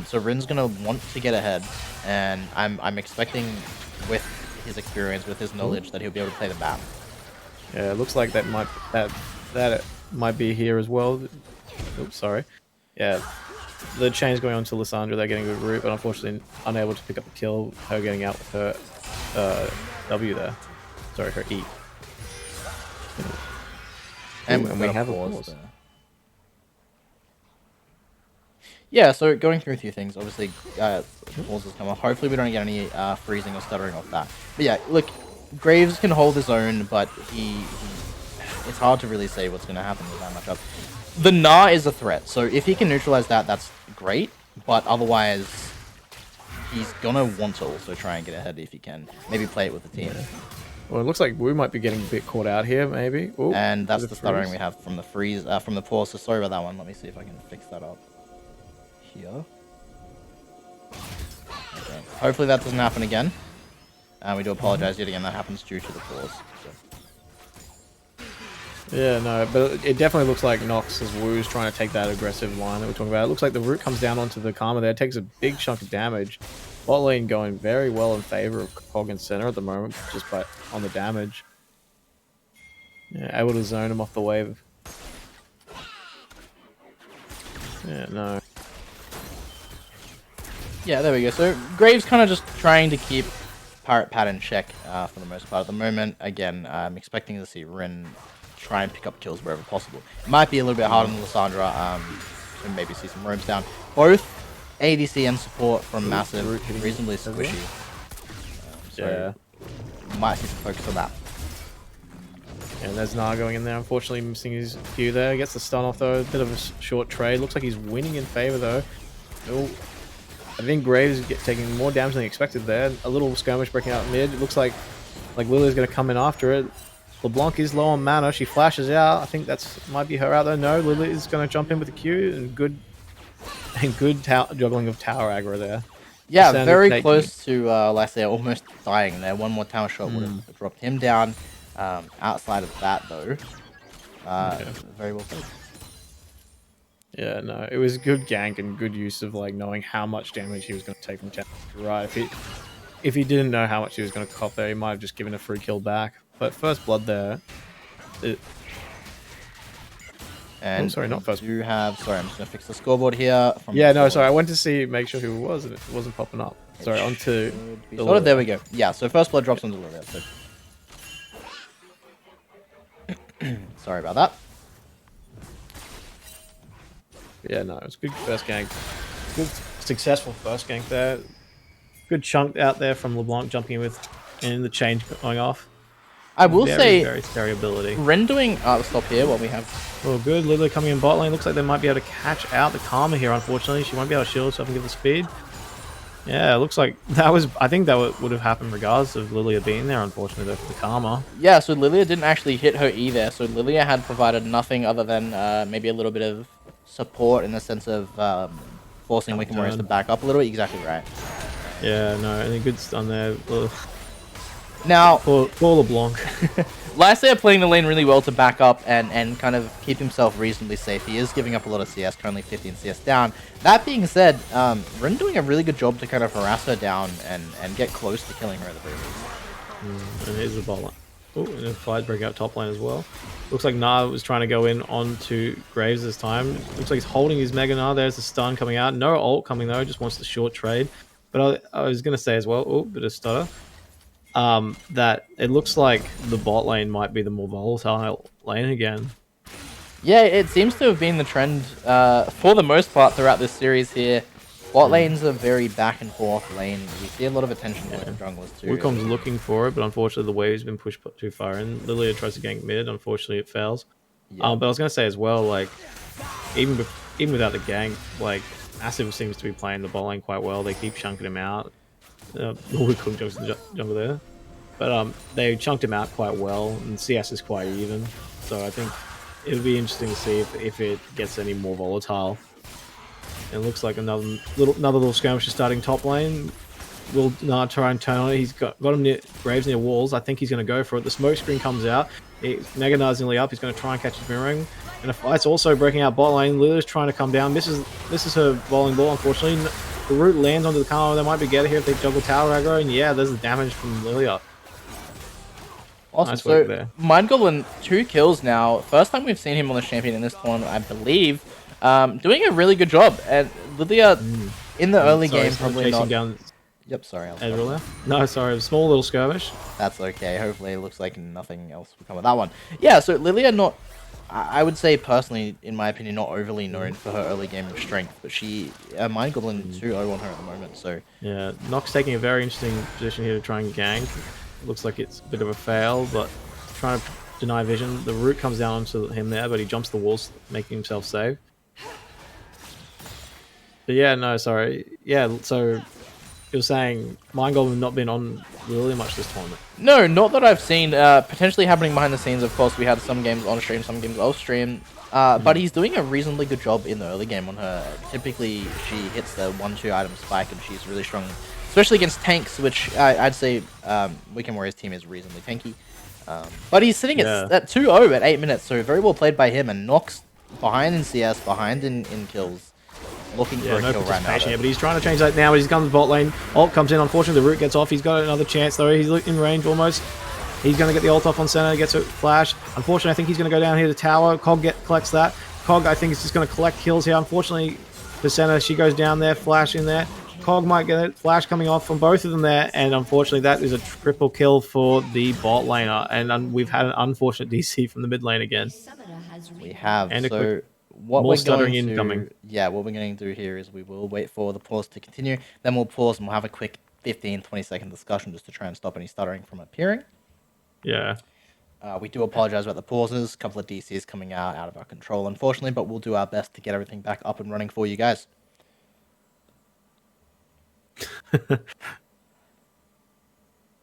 So Rin's gonna want to get ahead, and I'm expecting, with his experience, with his knowledge, that he'll be able to play the map. Yeah, it looks like that might be here as well. Oops, sorry. Yeah, the chain's going on to Lissandra. They're getting a good route, but unfortunately unable to pick up the kill. Her getting out with her W there. Sorry, her E. And we have a pause there. Yeah, so going through a few things, obviously, pauses come off. Hopefully we don't get any freezing or stuttering off that. But yeah, look, Graves can hold his own, but it's hard to really say what's going to happen with that matchup. The Gnar is a threat, so if he can neutralize that, that's great, but otherwise, he's going to want to also try and get ahead if he can. Maybe play it with the team. Yeah. Well, it looks like we might be getting a bit caught out here, maybe. Ooh, and that's the stuttering we have from the freeze, from the pause, so sorry about that one. Let me see if I can fix that up here. Okay. Hopefully that doesn't happen again. And we do apologize yet again, that happens due to the pause. So. Yeah, no, but it definitely looks like Nox as Wu's trying to take that aggressive line that we're talking about. It looks like the root comes down onto the Karma there, takes a big chunk of damage. Bot lane going very well in favor of Hog and Center at the moment, just on the damage. Yeah, able to zone him off the wave. Yeah, no. Yeah, there we go. So Graves kind of just trying to keep Pirate Pat in check for the most part at the moment. Again, I'm expecting to see Rin try and pick up kills wherever possible. It might be a little bit harder on Lissandra, and maybe see some roams down. Both ADC and support from Massive, reasonably squishy. So might see some focus on that. And there's Gnar going in there, unfortunately missing his Q there. Gets the stun off though, bit of a short trade. Looks like he's winning in favor though. Oh, I think Graves is taking more damage than expected there. A little skirmish breaking out mid. It looks like Lily's going to come in after it. LeBlanc is low on mana. She flashes out. I think might be her out there. No, Lily is going to jump in with the Q, and good juggling of tower aggro there. Yeah, very close to Lysea almost dying there. One more tower shot would have dropped him down. Outside of that though, very well played. Yeah, no, it was good gank and good use of like knowing how much damage he was going to take from challenge. Right, if he didn't know how much he was going to cop there, he might have just given a free kill back. But first blood there, And sorry, not first. you have. Sorry, I'm just gonna fix the scoreboard here. Yeah, no, sorry, I went to make sure who it was, and it wasn't popping up. Sorry, onto. There we go. Yeah, so first blood drops onto Lilia. So. Sorry about that. Yeah, no, it's good first gank. Good, successful first gank there. Good chunk out there from LeBlanc jumping in with, and the change going off. I will say, very scary ability. Ren doing. Stop here while we have. Oh, good. Lily coming in bot lane. Looks like they might be able to catch out the Karma here. Unfortunately, she won't be able to shield herself and give the speed. Yeah, it looks like that was. I think that would have happened regardless of Lilia being there. Unfortunately, though, for the Karma. Yeah, so Lilia didn't actually hit her E there. So Lilia had provided nothing other than maybe a little bit of support in the sense of forcing Wicked Warriors to back up a little bit. Exactly right. Yeah, no, any good stun there. Ugh. Now, Poor LeBlanc. Lysair playing the lane really well to back up and kind of keep himself reasonably safe. He is giving up a lot of CS, currently 15 CS down. That being said, Ren doing a really good job to kind of harass her down and get close to killing her at the very least. And here's the bot lane. Oh, and a fight break out top lane as well. Looks like Gnar was trying to go in onto Graves this time. Looks like he's holding his Mega Gnar. There's the stun coming out. No ult coming though, just wants the short trade. But I was going to say as well, oh, bit of stutter. That it looks like the bot lane might be the more volatile lane again. Yeah, it seems to have been the trend for the most part throughout this series here. Bot lane's a very back and forth lane. We see a lot of attention from junglers too. Wukong's looking for it, but unfortunately the wave's been pushed too far in. Lilia tries to gank mid, unfortunately it fails. Yeah. But I was going to say as well, like, even without the gank, like, Massive seems to be playing the bot lane quite well. They keep chunking him out. Wukong jumps in the jungle there. But they chunked him out quite well, and CS is quite even. So I think it'll be interesting to see if it gets any more volatile. It looks like another little skirmish is starting top lane. Will not try and turn on it. He's got him near Graves near walls. I think he's going to go for it. The smoke screen comes out. Mega Gnar's nearly up. He's going to try and catch his mirroring. And a fight's also breaking out bot lane. Lilia's trying to come down. This is her bowling ball, unfortunately. The root lands onto the Karma. They might be getting here if they juggle tower aggro. And yeah, there's the damage from Lilia. Awesome. Nice So, work there. Mind Goblin, 2 kills now. First time we've seen him on the champion in this tournament, I believe. Doing a really good job. And Lilia, in the early game, probably chasing not. down Yep, sorry. Ezreal. No, sorry, a small little skirmish. That's okay. Hopefully, it looks like nothing else will come of that one. Yeah, so Lilia, not. I would say personally, in my opinion, not overly known for her early game of strength, but she Mind Goblin 2-0 on her at the moment. So Yeah, Nox taking a very interesting position here to try and gank. Looks like it's a bit of a fail, but trying to deny vision. The root comes down onto him there, but he jumps the walls, making himself safe. But yeah, no, sorry. Yeah, so you were saying Mind Goblin not been on really much this tournament. no, not that I've seen. Potentially happening behind the scenes. Of course, we had some games on stream, some games off stream. But he's doing a reasonably good job in the early game on her. Typically, she hits the 1-2 item spike, and she's really strong, especially against tanks, which I'd say Wicked Warriors team is reasonably tanky. But he's sitting at 2-0 at 8 minutes, so very well played by him, and Nox behind in CS, behind in kills. Looking for a kill right now. Yeah, but he's trying to change that now. But he's gone to the bot lane. Ult comes in. Unfortunately, the root gets off. He's got another chance though. He's in range almost. He's going to get the ult off on center. Gets a flash. Unfortunately, I think he's going to go down here to tower. Cog collects that. Cog, I think, is just going to collect kills here. Unfortunately, the center, she goes down there. Flash in there. Cog might get it. Flash coming off from both of them there. And unfortunately, that is a triple kill for the bot laner. And we've had an unfortunate DC from the mid lane again. We have. And so more stuttering incoming. Yeah, what we're going to do here is we will wait for the pause to continue. Then we'll pause and we'll have a quick 15-20 second discussion just to try and stop any stuttering from appearing. Yeah. We do apologize about the pauses. A couple of DCs coming out of our control, unfortunately, but we'll do our best to get everything back up and running for you guys.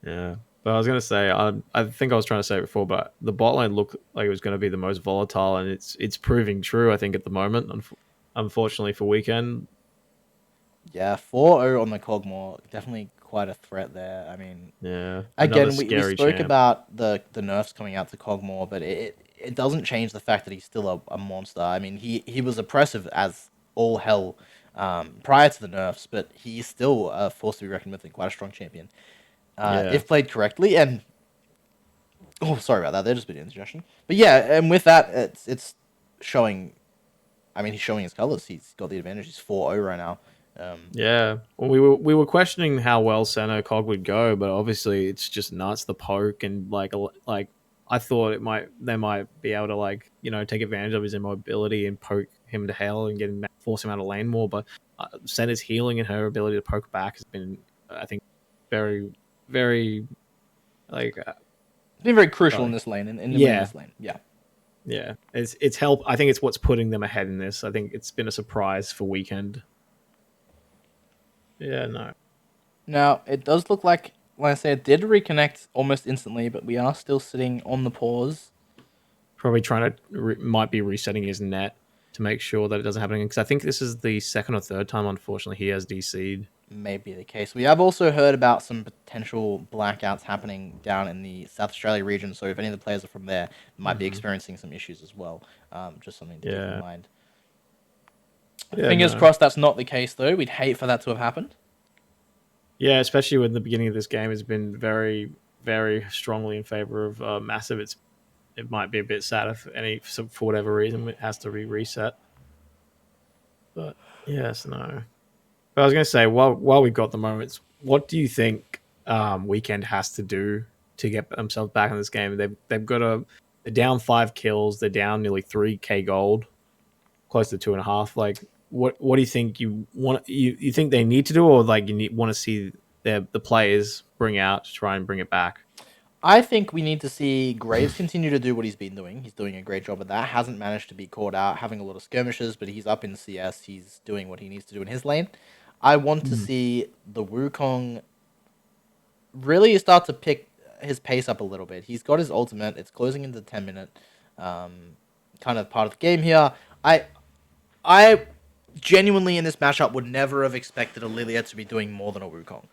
Yeah. But I was going to say, I think I was trying to say it before, but the bot lane looked like it was going to be the most volatile, and it's proving true, I think, at the moment, unfortunately for Weekend. Yeah, 4-0 on the Cogmore, definitely quite a threat there. I mean, yeah. Again, we scary spoke champ. about the nerfs coming out to Cogmore, but it doesn't change the fact that he's still a monster. I mean, he was oppressive as all hell prior to the nerfs, but he's still a force to be reckoned with and quite a strong champion. Yeah. If played correctly, and oh, sorry about that. They're just a bit of indigestion. But yeah, and with that, it's showing. I mean, he's showing his colors. He's got the advantage. He's 4-0 right now. Yeah. Well, we were questioning how well Senna Cog would go, but obviously it's just nuts the poke and like I thought they might be able to like take advantage of his immobility and poke him to hell and force him out of lane more. But Senna's healing and her ability to poke back has been, I think, very very like It's been very crucial in this lane in the this lane. Yeah. Yeah, it's help. I think it's what's putting them ahead in this. I think it's been a surprise for Weekend. Yeah, no. Now, it does look like I said, it did reconnect almost instantly, but we are still sitting on the pause. Probably trying to might be resetting his net to make sure that it doesn't happen again. Because I think this is the second or third time, unfortunately, he has DC'd. May be the case. We have also heard about some potential blackouts happening down in the South Australia region. So if any of the players are from there, might be experiencing some issues as well. Just something to keep in mind. Yeah, Fingers crossed that's not the case, though. We'd hate for that to have happened. Yeah, especially when the beginning of this game has been very, very strongly in favor of Massive. It might be a bit sad if for whatever reason it has to be reset. But yes, no. But I was going to say, while we've got the moments, what do you think Weekend has to do to get themselves back in this game? They've got they're down 5 kills. They're down nearly 3k gold, close to 2.5. Like, what do you think you think they need to do, or like want to see the players bring out to try and bring it back? I think we need to see Graves continue to do what he's been doing. He's doing a great job of that. Hasn't managed to be caught out, having a lot of skirmishes, but he's up in CS. He's doing what he needs to do in his lane. I want to see the Wukong really start to pick his pace up a little bit. He's got his ultimate. It's closing into the 10-minute kind of part of the game here. I genuinely in this matchup would never have expected a Lilia to be doing more than a Wukong.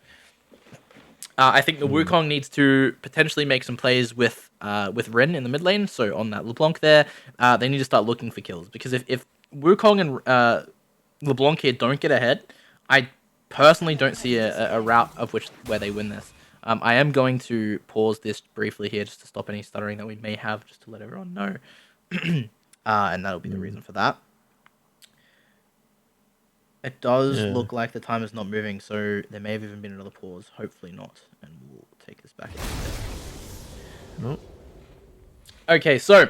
I think the Wukong needs to potentially make some plays with Ren in the mid lane. So on that LeBlanc there, they need to start looking for kills. Because if Wukong and LeBlanc here don't get ahead, I personally don't see a route of where they win this. I am going to pause this briefly here just to stop any stuttering that we may have, just to let everyone know. And that'll be the reason for that. It does look like the time is not moving, so there may have even been another pause. Hopefully not, and we'll take this back. Nope. Okay, so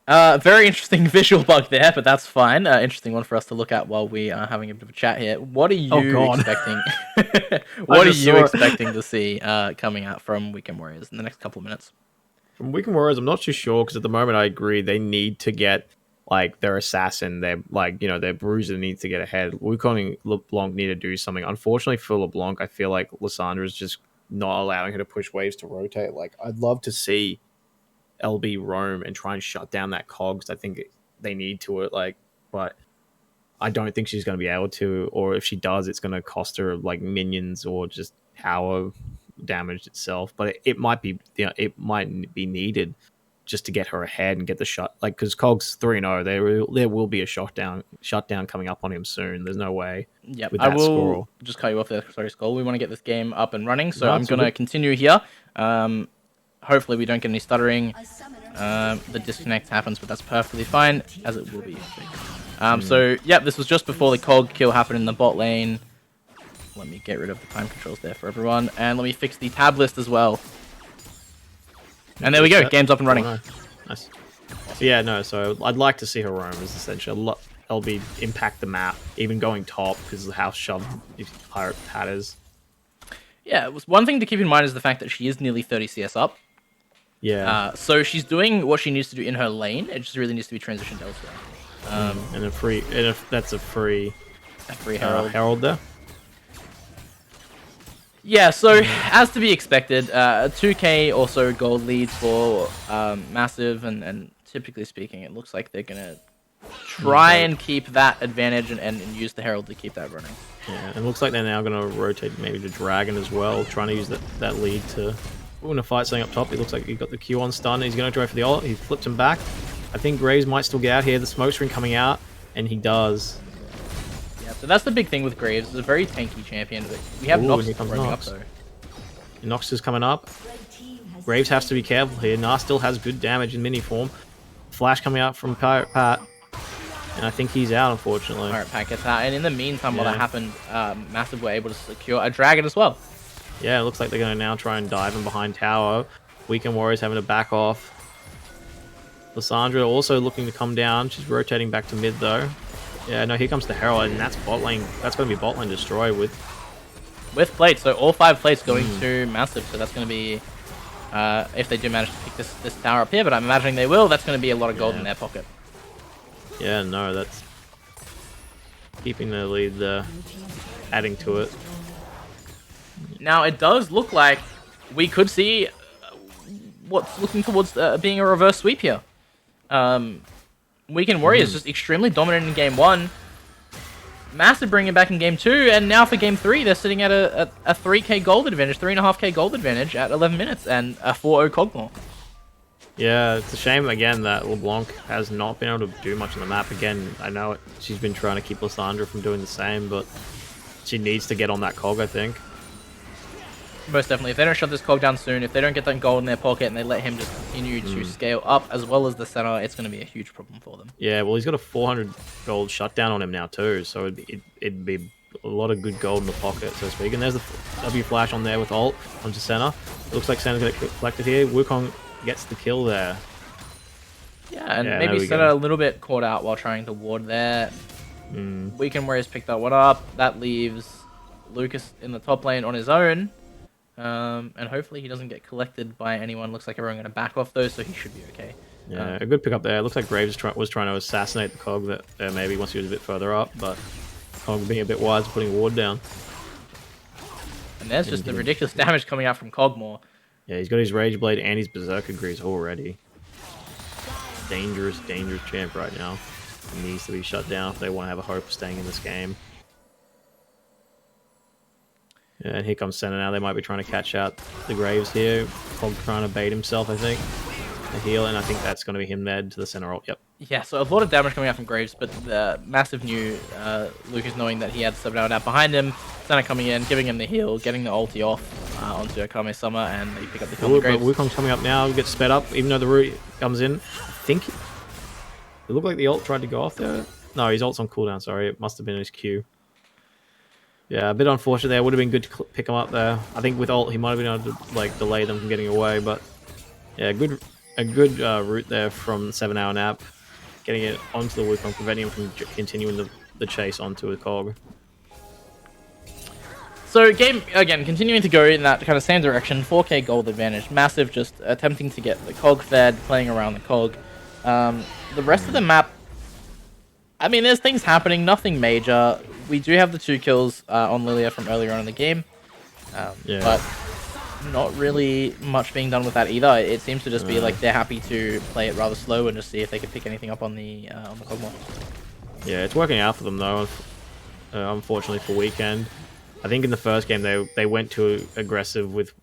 very interesting visual bug there, but that's fine. Interesting one for us to look at while we are having a bit of a chat here. What are you expecting? What are you expecting to see coming out from Weekend Warriors in the next couple of minutes? From Weekend Warriors, I'm not too sure because at the moment I agree they need to get like their assassin, their bruiser needs to get ahead. Wukong and LeBlanc need to do something. Unfortunately for LeBlanc, I feel like Lissandra is just not allowing her to push waves to rotate. Like, I'd love to see LB roam and try and shut down that cogs. I think they need to it, but I don't think she's going to be able to, or if she does, it's going to cost her like minions or just power damage itself. But it might be, it might be needed just to get her ahead and get the shot, like, because Cog's 3-0, there will be a shutdown coming up on him soon. There's no way. Yep, I will score. Just cut you off there. Sorry, Skull. We want to get this game up and running, so I'm going to continue here. Hopefully we don't get any stuttering. The disconnect happens, but that's perfectly fine, as it will be. So, yep, this was just before the Cog kill happened in the bot lane. Let me get rid of the time controls there for everyone, and let me fix the tab list as well. And there we go, game's up and running. Oh, nice. Yeah, no, so I'd like to see her roam as essentially LB impact the map, even going top because of how shoved Pirate Pat is. Yeah, it was one thing to keep in mind is the fact that she is nearly 30 CS up. Yeah. So she's doing what she needs to do in her lane. It just really needs to be transitioned elsewhere. And that's a free Herald. Herald there. Yeah, so as to be expected, 2k or so gold lead for Massive, and typically speaking, it looks like they're going to try and keep that advantage and use the Herald to keep that running. Yeah, it looks like they're now going to rotate maybe to Dragon as well, trying to use that lead to We're in a fight setting up top. It looks like he got the Q on stun. He's going to go for the ult. He flipped him back. I think Graves might still get out here. The smoke screen coming out, and he does. Yeah, so that's the big thing with Graves. It's a very tanky champion. But we have Ooh, Nox and here comes running Nox. up, though. Nox is coming up. Graves has to be careful here. Nas still has good damage in mini form. Flash coming out from Pirate Pat. And I think he's out, unfortunately. Alright, Pat gets out. And in the meantime, while Yeah. that happened, Massive were able to secure a dragon as well. Yeah, it looks like they're going to now try and dive in behind tower. Weekend Warriors having to back off. Lissandra also looking to come down. She's rotating back to mid, though. Yeah, no, here comes the Herald, and that's bot lane. That's going to be bot lane destroy with... With plates, so all 5 plates going to Massive. So that's going to be, if they do manage to pick this tower up here, but I'm imagining they will, that's going to be a lot of gold in their pocket. Yeah, no, that's... keeping the lead there. Adding to it. Now, it does look like we could see what's looking towards being a reverse sweep here. Weekend Warriors just extremely dominant in game 1. Massive bringing it back in game 2, and now for game 3, they're sitting at a 3k gold advantage, 3.5k gold advantage at 11 minutes, and a 4-0 Cogmore. Yeah, it's a shame, again, that LeBlanc has not been able to do much on the map. Again, I know she's been trying to keep Lissandra from doing the same, but she needs to get on that cog, I think. Most definitely. If they don't shut this Cog down soon, if they don't get that gold in their pocket and they let him just continue to scale up as well as the center, it's going to be a huge problem for them. Yeah, well, he's got a 400 gold shutdown on him now, too, so it'd be a lot of good gold in the pocket, so to speak. And there's the W flash on there with ult onto center. It looks like center's going to get collected here. Wukong gets the kill there. Yeah, and Yeah, there maybe we center go. a little bit caught out while trying to ward there. Weekend Warriors picked that one up. That leaves Lucas in the top lane on his own. And hopefully he doesn't get collected by anyone. Looks like everyone going to back off though, so he should be okay. Yeah, a good pick up there. It looks like Graves was trying to assassinate the cog there maybe once he was a bit further up, but Cog being a bit wise, putting ward down. And there's just the ridiculous damage coming out from Cogmore. Yeah, he's got his Rage Blade and his Berserker Grease already. Dangerous, dangerous champ right now. He needs to be shut down if they want to have a hope of staying in this game. Yeah, and here comes Senna now. They might be trying to catch out the Graves here. Cog trying to bait himself, I think. The heal, and I think that's going to be him led to the center ult. Yep. Yeah, so a lot of damage coming out from Graves, but the massive new Lucas knowing that he had 7 out behind him, Senna coming in, giving him the heal, getting the ulti off onto Akame Summer, and they pick up the kill on But Graves. Wukong's coming up now, gets sped up, even though the root comes in. I think it looked like the ult tried to go off there. No, his ult's on cooldown, sorry. It must have been his Q. Yeah, a bit unfortunate there. Would have been good to pick him up there. I think with ult, he might have been able to like delay them from getting away, but yeah, a good route there from 7 hour nap, getting it onto the Wukong, preventing him from continuing the chase onto a cog. So game, again, continuing to go in that kind of same direction, 4k gold advantage. Massive just attempting to get the cog fed, playing around the cog. The rest of the map, I mean, there's things happening, nothing major. We do have the 2 kills on Lilia from earlier on in the game, Yeah. but not really much being done with that either. It seems to just be like they're happy to play it rather slow and just see if they can pick anything up on the Cogmore. Yeah, it's working out for them though. Unfortunately for Weekend, I think in the first game they went too aggressive with,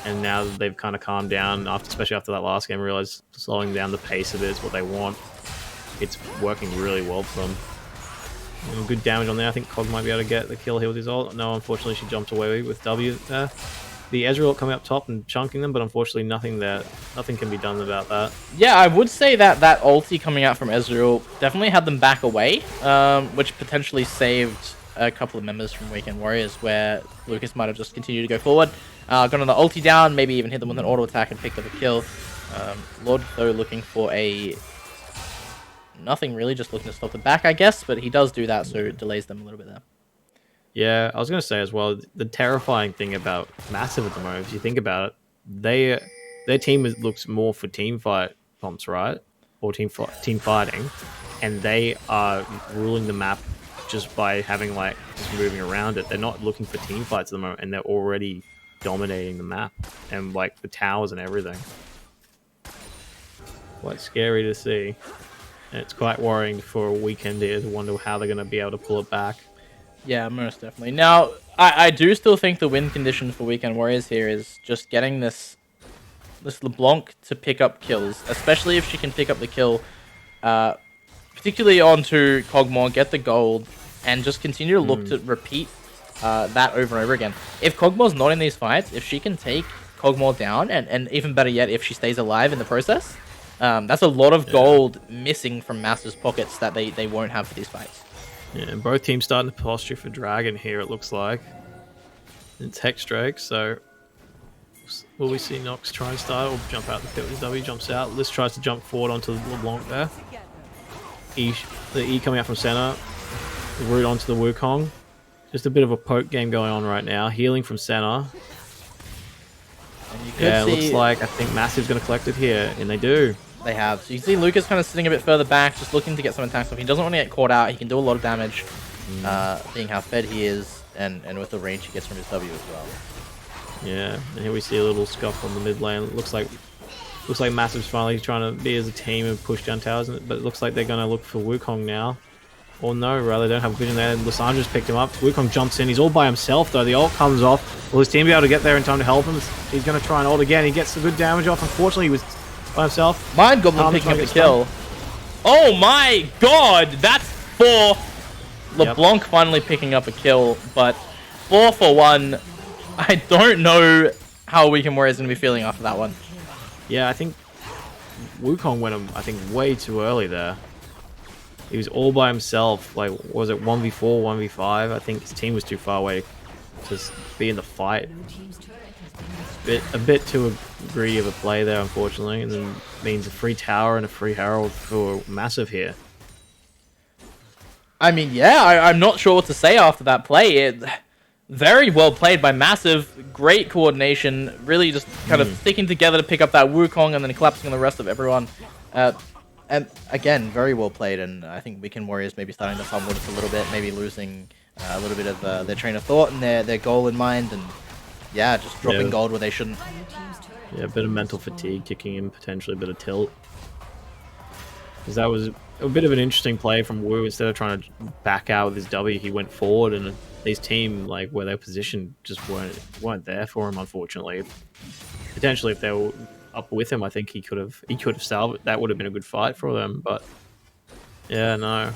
and now that they've kind of calmed down especially after that last game, realized slowing down the pace of it is what they want. It's working really well for them. Good damage on there. I think Cog might be able to get the kill here with his ult. No, unfortunately she jumped away with W there. The Ezreal coming up top and chunking them, but unfortunately nothing can be done about that. Yeah, I would say that ulti coming out from Ezreal definitely had them back away, which potentially saved a couple of members from Weekend Warriors, where Lucas might have just continued to go forward. Got on the ulti down, maybe even hit them with an auto attack and picked up a kill. Lord, though, looking for nothing really, just looking to stop the back, I guess, but he does do that, so it delays them a little bit there. Yeah, I was going to say as well, the terrifying thing about Massive at the moment, if you think about it, their team looks more for team fight comps, right? Or team fighting, and they are ruling the map just by having just moving around it. They're not looking for team fights at the moment, and they're already dominating the map and the towers and everything. Quite scary to see. And it's quite worrying for a Weekend here to wonder how they're going to be able to pull it back. Yeah, most definitely. Now, I do still think the win condition for Weekend Warriors here is just getting this this LeBlanc to pick up kills, especially if she can pick up the kill, particularly onto Kog'Maw, get the gold, and just continue to look to repeat that over and over again. If Kog'Maw's not in these fights, if she can take Kog'Maw down, and even better yet, if she stays alive in the process, that's a lot of gold missing from Master's pockets that they won't have for these fights. Yeah, and both teams starting to posture for Dragon here, it looks like. It's Hexdrake, so will we see Nox try and start or jump out the pit with his W? Jumps out. Liz tries to jump forward onto LeBlanc there. The E coming out from center. The root onto the Wukong. Just a bit of a poke game going on right now. Healing from center. Yeah, it looks like I think Massive's going to collect it here, and they do. They have. So you can see Lucas kind of sitting a bit further back, just looking to get some attacks off. He doesn't want to get caught out. He can do a lot of damage, being how fed he is, and with the range he gets from his W as well. Yeah, and here we see a little scuff on the mid lane. It looks like Massive's finally trying to be as a team and push down towers, but it looks like they're going to look for Wukong now. Or no, rather, they don't have vision there. Lissandra's picked him up. Wukong jumps in. He's all by himself, though. The ult comes off. Will his team be able to get there in time to help him? He's going to try and ult again. He gets some good damage off. Unfortunately, he was by himself. Mind Goblin picking up the kill. Oh my god! That's 4. LeBlanc finally picking up a kill, but 4 for 1. I don't know how Weekend Warrior's going to be feeling after that one. Yeah, I think Wukong went him, way too early there. He was all by himself. Like, was it 1v4, 1v5? I think his team was too far away to be in the fight. A bit too greedy of a play there, unfortunately, and then means a free tower and a free herald for Massive here. I mean, yeah, I'm not sure what to say after that play. Very well played by Massive. Great coordination. Really just kind of sticking together to pick up that Wukong and then collapsing on the rest of everyone. And again, very well played. And I think Weekend Warriors maybe starting to fumble just a little bit, maybe losing a little bit of their train of thought and their goal in mind. And yeah, just dropping gold where they shouldn't. Yeah, a bit of mental fatigue kicking in, potentially a bit of tilt. Because that was a bit of an interesting play from Wu. Instead of trying to back out with his W, he went forward, and his team, like where they're positioned, just weren't there for him. Unfortunately, potentially if they were up with him, I think he could have salvaged. That would have been a good fight for them. But yeah, no.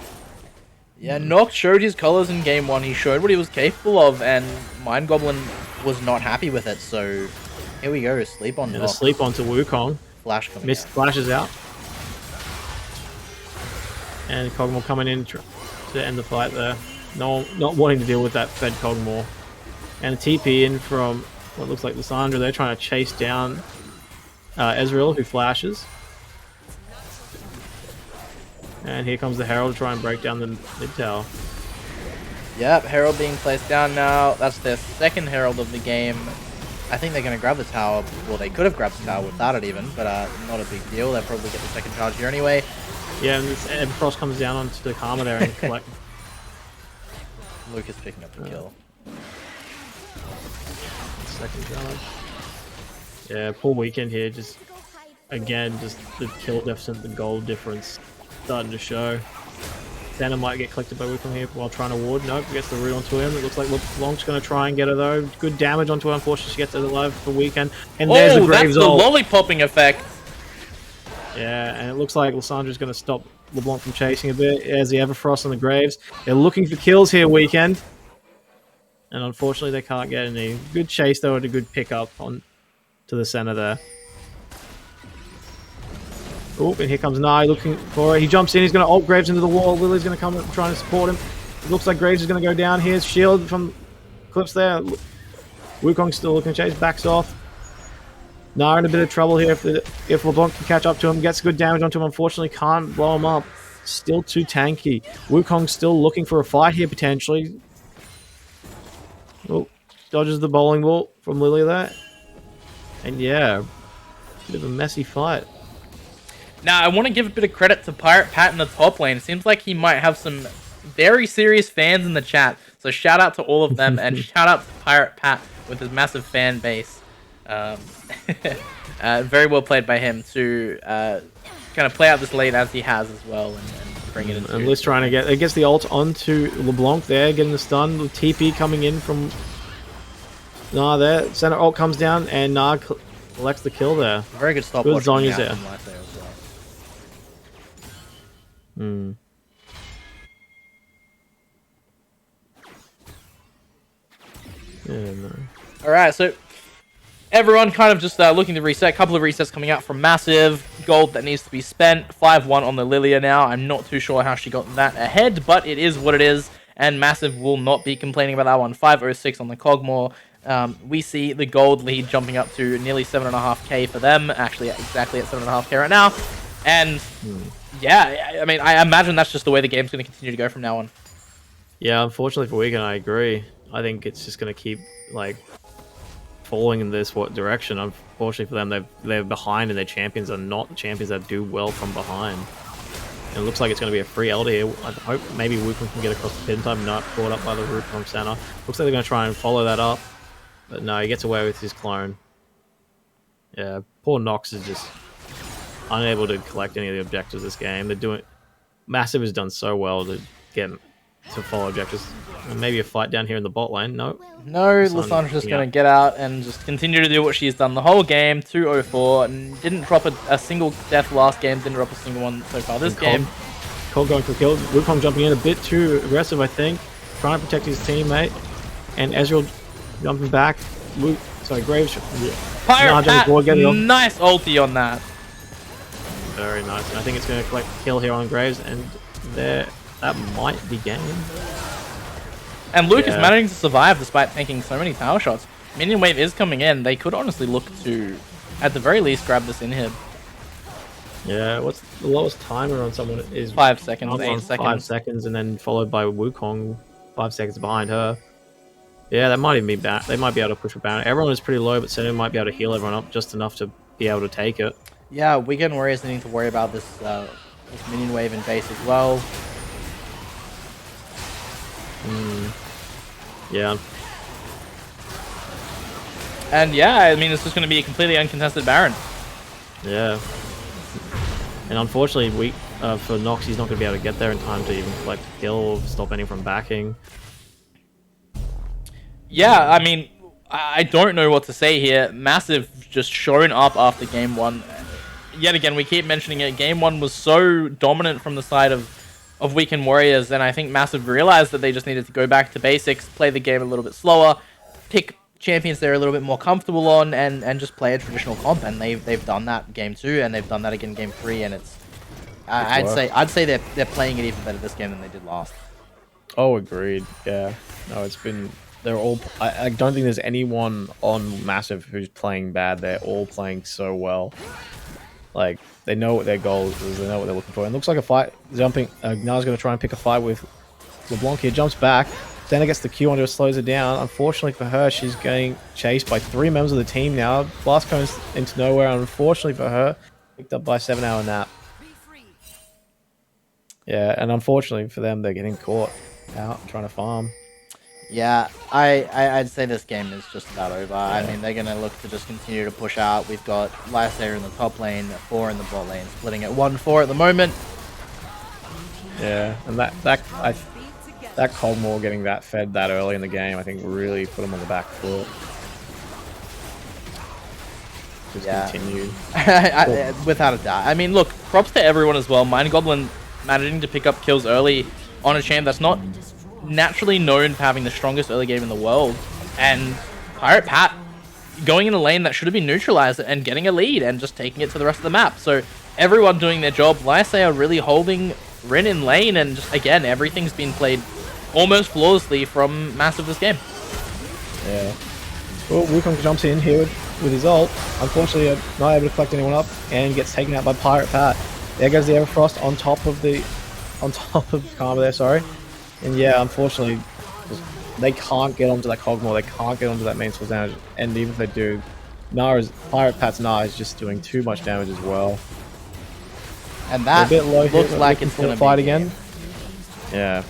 Yeah, Nox showed his colors in game 1. He showed what he was capable of, and Mind Goblin was not happy with it. So here we go, sleep on Nox. Sleep onto Wukong. Flash coming Missed out. Flashes out. And Kog'Maw coming in to end the fight there. No, not wanting to deal with that fed Kog'Maw. And a TP in from what looks like Lissandra. They're trying to chase down Ezreal, who flashes. And here comes the Herald to try and break down the mid tower. Yep, Herald being placed down now. That's their second Herald of the game. I think they're going to grab the tower. Well, they could have grabbed the tower without it even, but not a big deal. They'll probably get the second charge here anyway. Yeah, and this Frost comes down onto the Karma there and collect. Lucas picking up the kill. Second charge. Yeah, poor Weekend here. Just again, just the kill deficit, the gold difference starting to show. Santa might get collected by Wukong here while trying to ward. Nope, gets the root onto him. It looks like LeBlanc's going to try and get her though. Good damage onto her. Unfortunately, she gets it alive for Weekend. And there's the Graves that's the ult. lollipopping effect. Yeah, and it looks like Lissandra's going to stop LeBlanc from chasing a bit as the Everfrost on the Graves. They're looking for kills here, Weekend. And unfortunately, they can't get any. Good chase, though, and a good pickup on to the center there. Oh, and here comes Nai looking for it. He jumps in. He's going to ult Graves into the wall. Lily's going to come and trying to support him. It looks like Graves is going to go down. Here's shield from Clips there. Wukong's still looking to chase. Backs off. Nai in a bit of trouble here if LeBlanc can catch up to him. Gets good damage onto him. Unfortunately, can't blow him up. Still too tanky. Wukong's still looking for a fight here, potentially. Oh, dodges the bowling ball from Lily there. And yeah, bit of a messy fight. Now, I want to give a bit of credit to Pirate Pat in the top lane. It seems like he might have some very serious fans in the chat. So shout out to all of them, and shout out to Pirate Pat with his massive fan base. Very well played by him to kind of play out this lane as he has as well, and bring it into... And Liz trying to get... It gets the ult onto LeBlanc there, getting the stun. The TP coming in from... Nah, there. Center ult comes down, and Nah Collects the kill there. Very good stopwatch. Good Zonya's coming there. out from Lyseo as well. Hmm. Yeah, no. All right, so everyone kind of just looking to reset. Couple of resets coming out from Massive. Gold that needs to be spent. 5-1 on the Lilia now. I'm not too sure how she got that ahead, but it is what it is. And Massive will not be complaining about that one. 506 on the Cogmore. We see the gold lead jumping up to nearly 7.5k for them. Actually, exactly at 7.5k right now. And yeah, I mean, I imagine that's just the way the game's going to continue to go from now on. Yeah, unfortunately for Wigan, I agree. I think it's just going to keep like falling in this direction. Unfortunately for them, they're behind, and their champions are not the champions that do well from behind. And it looks like it's going to be a free Elder here. I hope maybe Wukong can get across the pin time, not caught up by the root from center. Looks like they're going to try and follow that up, but no, he gets away with his clone. Yeah, poor Nox is just unable to collect any of the objectives this game. They're doing Massive has done so well to get to follow objectives. And maybe a fight down here in the bot lane. No. No, Lissandra's just going to get out and just continue to do what she's done the whole game. 204. And didn't drop a single death last game. Didn't drop a single one so far this game. Cole going for the kill. Wukong jumping in a bit too aggressive, I think. Trying to protect his teammate. And Ezreal jumping back. Graves. Pirate Pat, nice ulti on that. Very nice. And I think it's going to collect kill here on Graves. And there, that might be game. And Luke is managing to survive despite taking so many tower shots. Minion wave is coming in. They could honestly look to, at the very least, grab this inhib. Yeah, what's the lowest timer on someone is 5 seconds, 8 seconds. 5 seconds, and then followed by Wukong 5 seconds behind her. Yeah, that might even be bad. They might be able to push a Baron. Everyone is pretty low, but Senna might be able to heal everyone up just enough to be able to take it. Yeah, Wigan Warriors needing to worry about this, this minion wave in base as well. Yeah. And yeah, I mean, it's just going to be a completely uncontested Baron. Yeah. And unfortunately, for Nox, he's not going to be able to get there in time to even collect a kill or stop any from backing. Yeah, I mean, I don't know what to say here. Massive just shown up after game one. Yet again, we keep mentioning it. Game one was so dominant from the side of Weekend Warriors, and I think Massive realized that they just needed to go back to basics, play the game a little bit slower, pick champions they're a little bit more comfortable on, and just play a traditional comp. And they've done that game 2, and they've done that again game 3, and it's I'd say they're playing it even better this game than they did last. Oh, agreed. Yeah. No, it's been. They're all. I don't think there's anyone on Massive who's playing bad. They're all playing so well. Like, they know what their goal is, they know what they're looking for. And it looks like a fight jumping. Nara's going to try and pick a fight with LeBlanc here. Jumps back. Senna gets the Q onto her, slows her down. Unfortunately for her, she's getting chased by 3 members of the team now. Blast comes into nowhere. Unfortunately for her, picked up by 7-hour nap. Yeah, and unfortunately for them, they're getting caught out trying to farm. Yeah, I'd say this game is just about over. Yeah. I mean, they're going to look to just continue to push out. We've got Lysandre in the top lane, 4 in the bot lane, splitting at 1-4 at the moment. Yeah, and that Cogmore getting that fed that early in the game, I think really put them on the back foot. Just continue. Without a doubt. I mean, look, props to everyone as well. Mind Goblin managing to pick up kills early on a champ that's not naturally known for having the strongest early game in the world, and Pirate Pat going in a lane that should have been neutralized and getting a lead and just taking it to the rest of the map. So everyone doing their job. Lysandre are really holding Rin in lane, and just again, everything's been played almost flawlessly from Massive this game. Yeah. Well, Wukong jumps in here with his ult. Unfortunately, not able to collect anyone up and gets taken out by Pirate Pat. There goes the Everfrost on top of Karma there, sorry. And yeah, unfortunately, they can't get onto that Cogmore. They can't get onto that main source damage. And even if they do, Pirate Pat's Nara is just doing too much damage as well. And that looks like it's going to fight again. Yeah.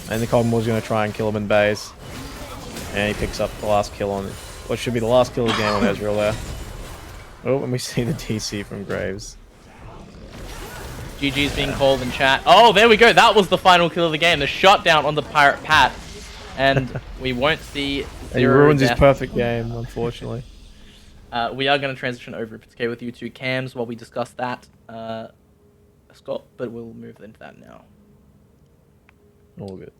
And the Cogmore's going to try and kill him in base. And he picks up the last kill on what should be the last kill of the game on Ezreal there. Oh, and we see the TC from Graves. GG's being called in chat. Oh, there we go. That was the final kill of the game. The shutdown on the Pirate Pat. And we won't see 0 He ruins death. his perfect game, unfortunately. We are going to transition over, if it's okay with you, to cams while we discuss that, Scott, but we'll move into that now. All good.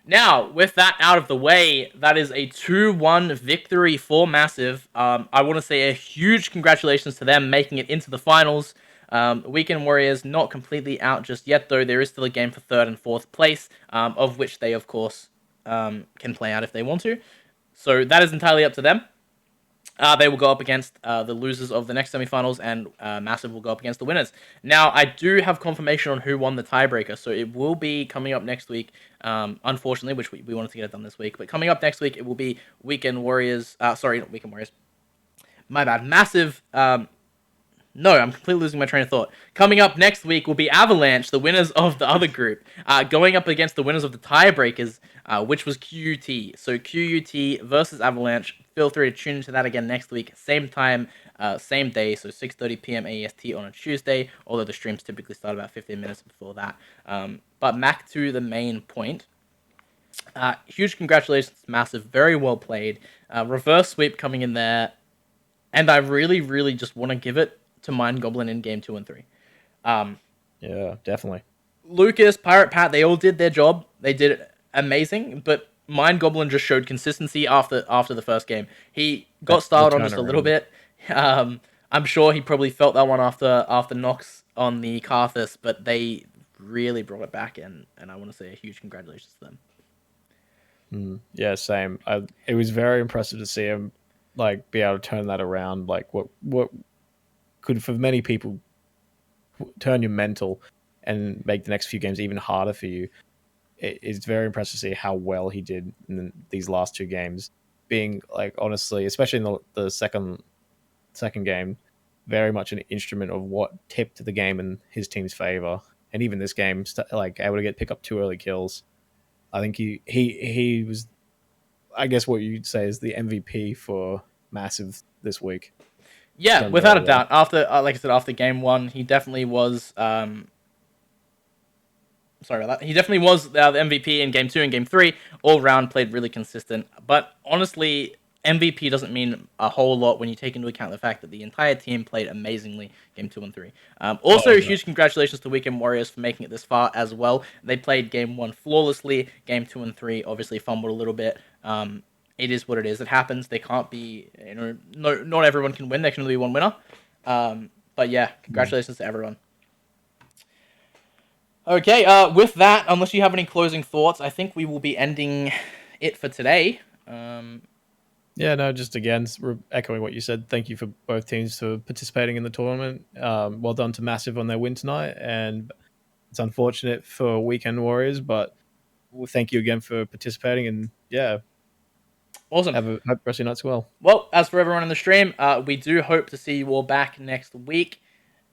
Now, with that out of the way, that is a 2-1 victory for Massive. I want to say a huge congratulations to them making it into the finals. Weekend Warriors not completely out just yet, though. There is still a game for 3rd and 4th place, of which they, of course, can play out if they want to. So that is entirely up to them. They will go up against the losers of the next semifinals, and Massive will go up against the winners. Now, I do have confirmation on who won the tiebreaker, so it will be coming up next week, unfortunately, which we wanted to get it done this week. But coming up next week, it will be Weekend Warriors. Sorry, not Weekend Warriors. My bad. Massive. No, I'm completely losing my train of thought. Coming up next week will be Avalanche, the winners of the other group, going up against the winners of the tiebreakers, which was QUT. So QUT versus Avalanche. Feel free to tune into that again next week, same time, same day, so 6:30 p.m. AEST on a Tuesday, although the streams typically start about 15 minutes before that. But back to the main point. Huge congratulations, Massive. Very well played. Reverse sweep coming in there. And I really, really just want to give it to Mind Goblin in game 2 and 3. Yeah, definitely. Lucas, Pirate Pat, they all did their job. They did it amazing, but Mind Goblin just showed consistency after the first game. He got styled on just a little bit. I'm sure he probably felt that one after knocks on the Karthus, but they really brought it back, and I want to say a huge congratulations to them. Yeah, same. It was very impressive to see him like be able to turn that around. Like what could for many people turn your mental and make the next few games even harder for you. It's very impressive to see how well he did in these last 2 games. Being like honestly, especially in the second game, very much an instrument of what tipped the game in his team's favor. And even this game, like able to pick up 2 early kills. I think he was, I guess what you'd say is the MVP for Massive this week. Yeah, without a doubt. After, like I said, after game 1, he definitely was. Sorry about that. He definitely was the MVP in game 2 and game 3. All round played really consistent. But honestly, MVP doesn't mean a whole lot when you take into account the fact that the entire team played amazingly game 2 and 3. Also, huge congratulations to Weekend Warriors for making it this far as well. They played game 1 flawlessly. Game 2 and 3 obviously fumbled a little bit. It is what it is. It happens. They can't be, not everyone can win. There can only be one winner. But yeah, congratulations to everyone. Okay, with that, unless you have any closing thoughts, I think we will be ending it for today. Yeah, no, just again, echoing what you said, thank you for both teams for participating in the tournament. Well done to Massive on their win tonight, and it's unfortunate for Weekend Warriors, but thank you again for participating, and yeah. Awesome. Have a rest of your nights well. Well, as for everyone in the stream, we do hope to see you all back next week,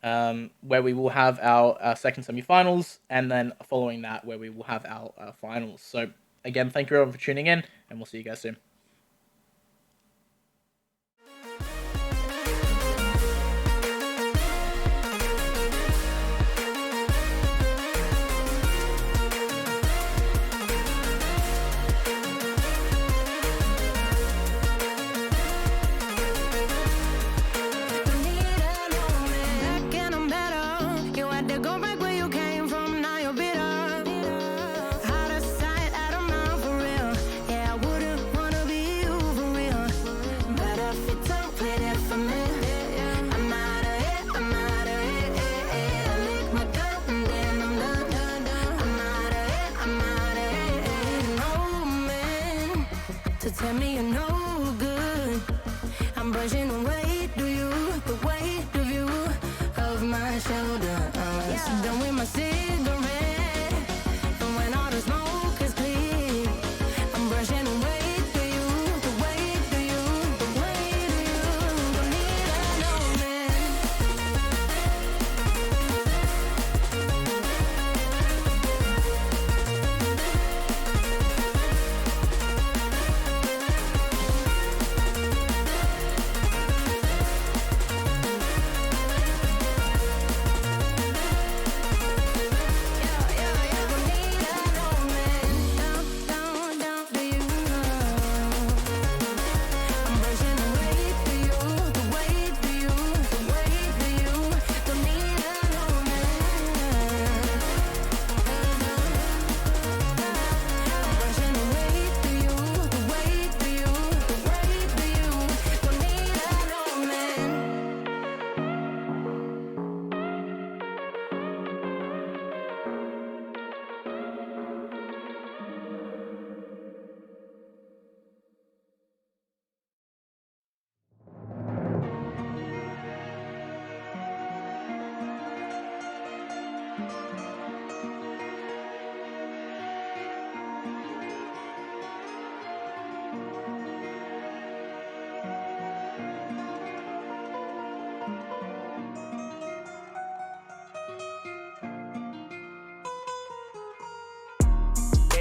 where we will have our second semi-finals, and then following that, where we will have our finals. So, again, thank you everyone for tuning in, and we'll see you guys soon. Out of sight, out of mind for real. Yeah, I wouldn't wanna be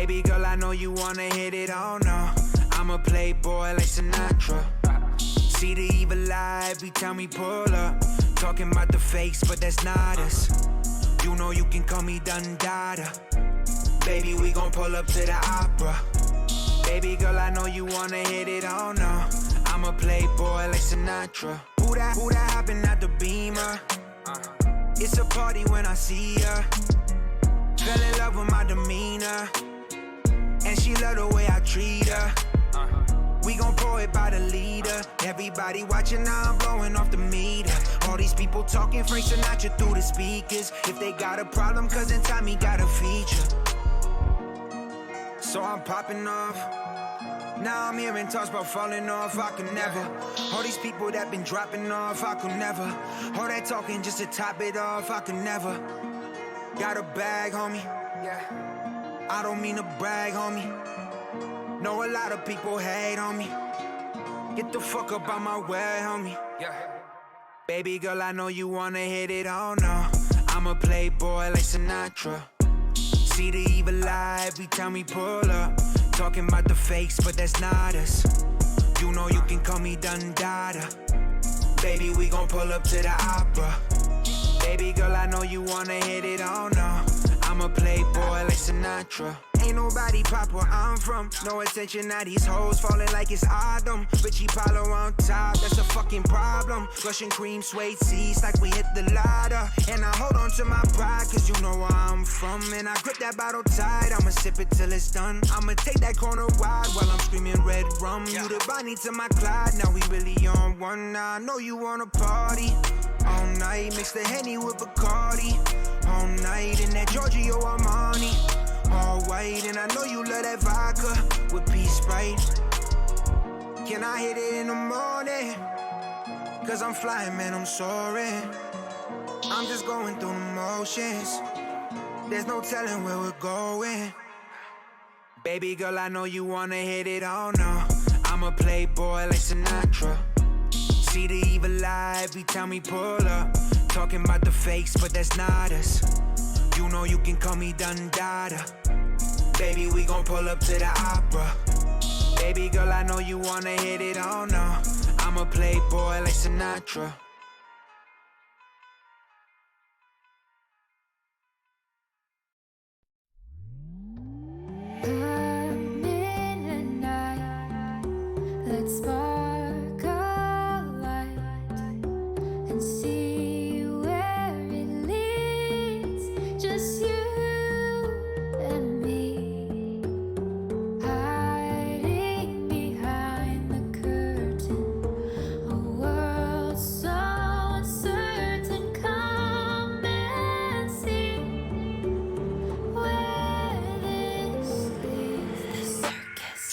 Baby girl, I know you wanna hit it, oh no. I'm a playboy like Sinatra. See the evil eye every time we pull up. Talking about the fakes, but that's not us. You know you can call me Dundada. Baby, we gon' pull up to the opera. Baby girl, I know you wanna hit it, oh no. I'm a playboy like Sinatra. Who that hopping out the Beamer? It's a party when I see her. Fell in love with my demeanor, and she love the way I treat her. We gon' pour it by the leader. Everybody watching now, I'm blowing off the meter. All these people talking Frank Sinatra through the speakers. If they got a problem, cause in time he got a feature. So I'm popping off. Now I'm hearing talks about falling off, I could never. All these people that been dropping off, I could never. All that talking just to top it off, I could never. Got a bag, homie. I don't mean to brag, homie. Know a lot of people hate on me. Get the fuck up out my way, homie. Baby girl, I know you wanna hit it, oh no. I'm a playboy like Sinatra. See the evil eye every time we pull up. Talking about the fakes, but that's not us. You know you can call me Dundada. Baby, we gon' pull up to the opera. Baby girl, I know you wanna hit it, oh no. I'm a playboy like Sinatra. Ain't nobody pop where I'm from. No attention, now these hoes falling like it's autumn. Richie Paulo on top, that's a fucking problem. Russian cream, suede seats like we hit the ladder. And I hold on to my pride, cause you know where I'm from. And I grip that bottle tight, I'ma sip it till it's done. I'ma take that corner wide while I'm screaming red rum. You the Bonnie to my Clyde, now we really on one. Now I know you wanna party all night. Mix the Henny with Bacardi all night. In that Giorgio Armani all white, and I know you love that vodka with peace Sprite. Can I hit it in the morning? Cause I'm flying, man, I'm soaring. I'm just going through the motions. There's no telling where we're going. Baby girl, I know you wanna hit it, oh no. I'm a playboy like Sinatra. See the evil eye every time we pull up. Talking about the fakes, but that's not us. You know you can call me Dundada. Baby, we gon' pull up to the opera. Baby girl, I know you wanna hit it, oh no. I'm a playboy like Sinatra. I'm in a night. Let's spark a light and see where it leads. Just you and me, hiding behind the curtain. A world so uncertain. Come and see where this leads. The circus.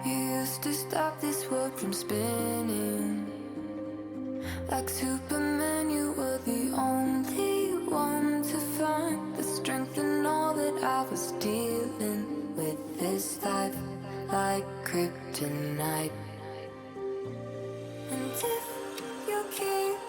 You used to stop this world from spinning. Like Superman, you were the only one to find the strength in all that I was dealing with. This life like kryptonite. And if you keep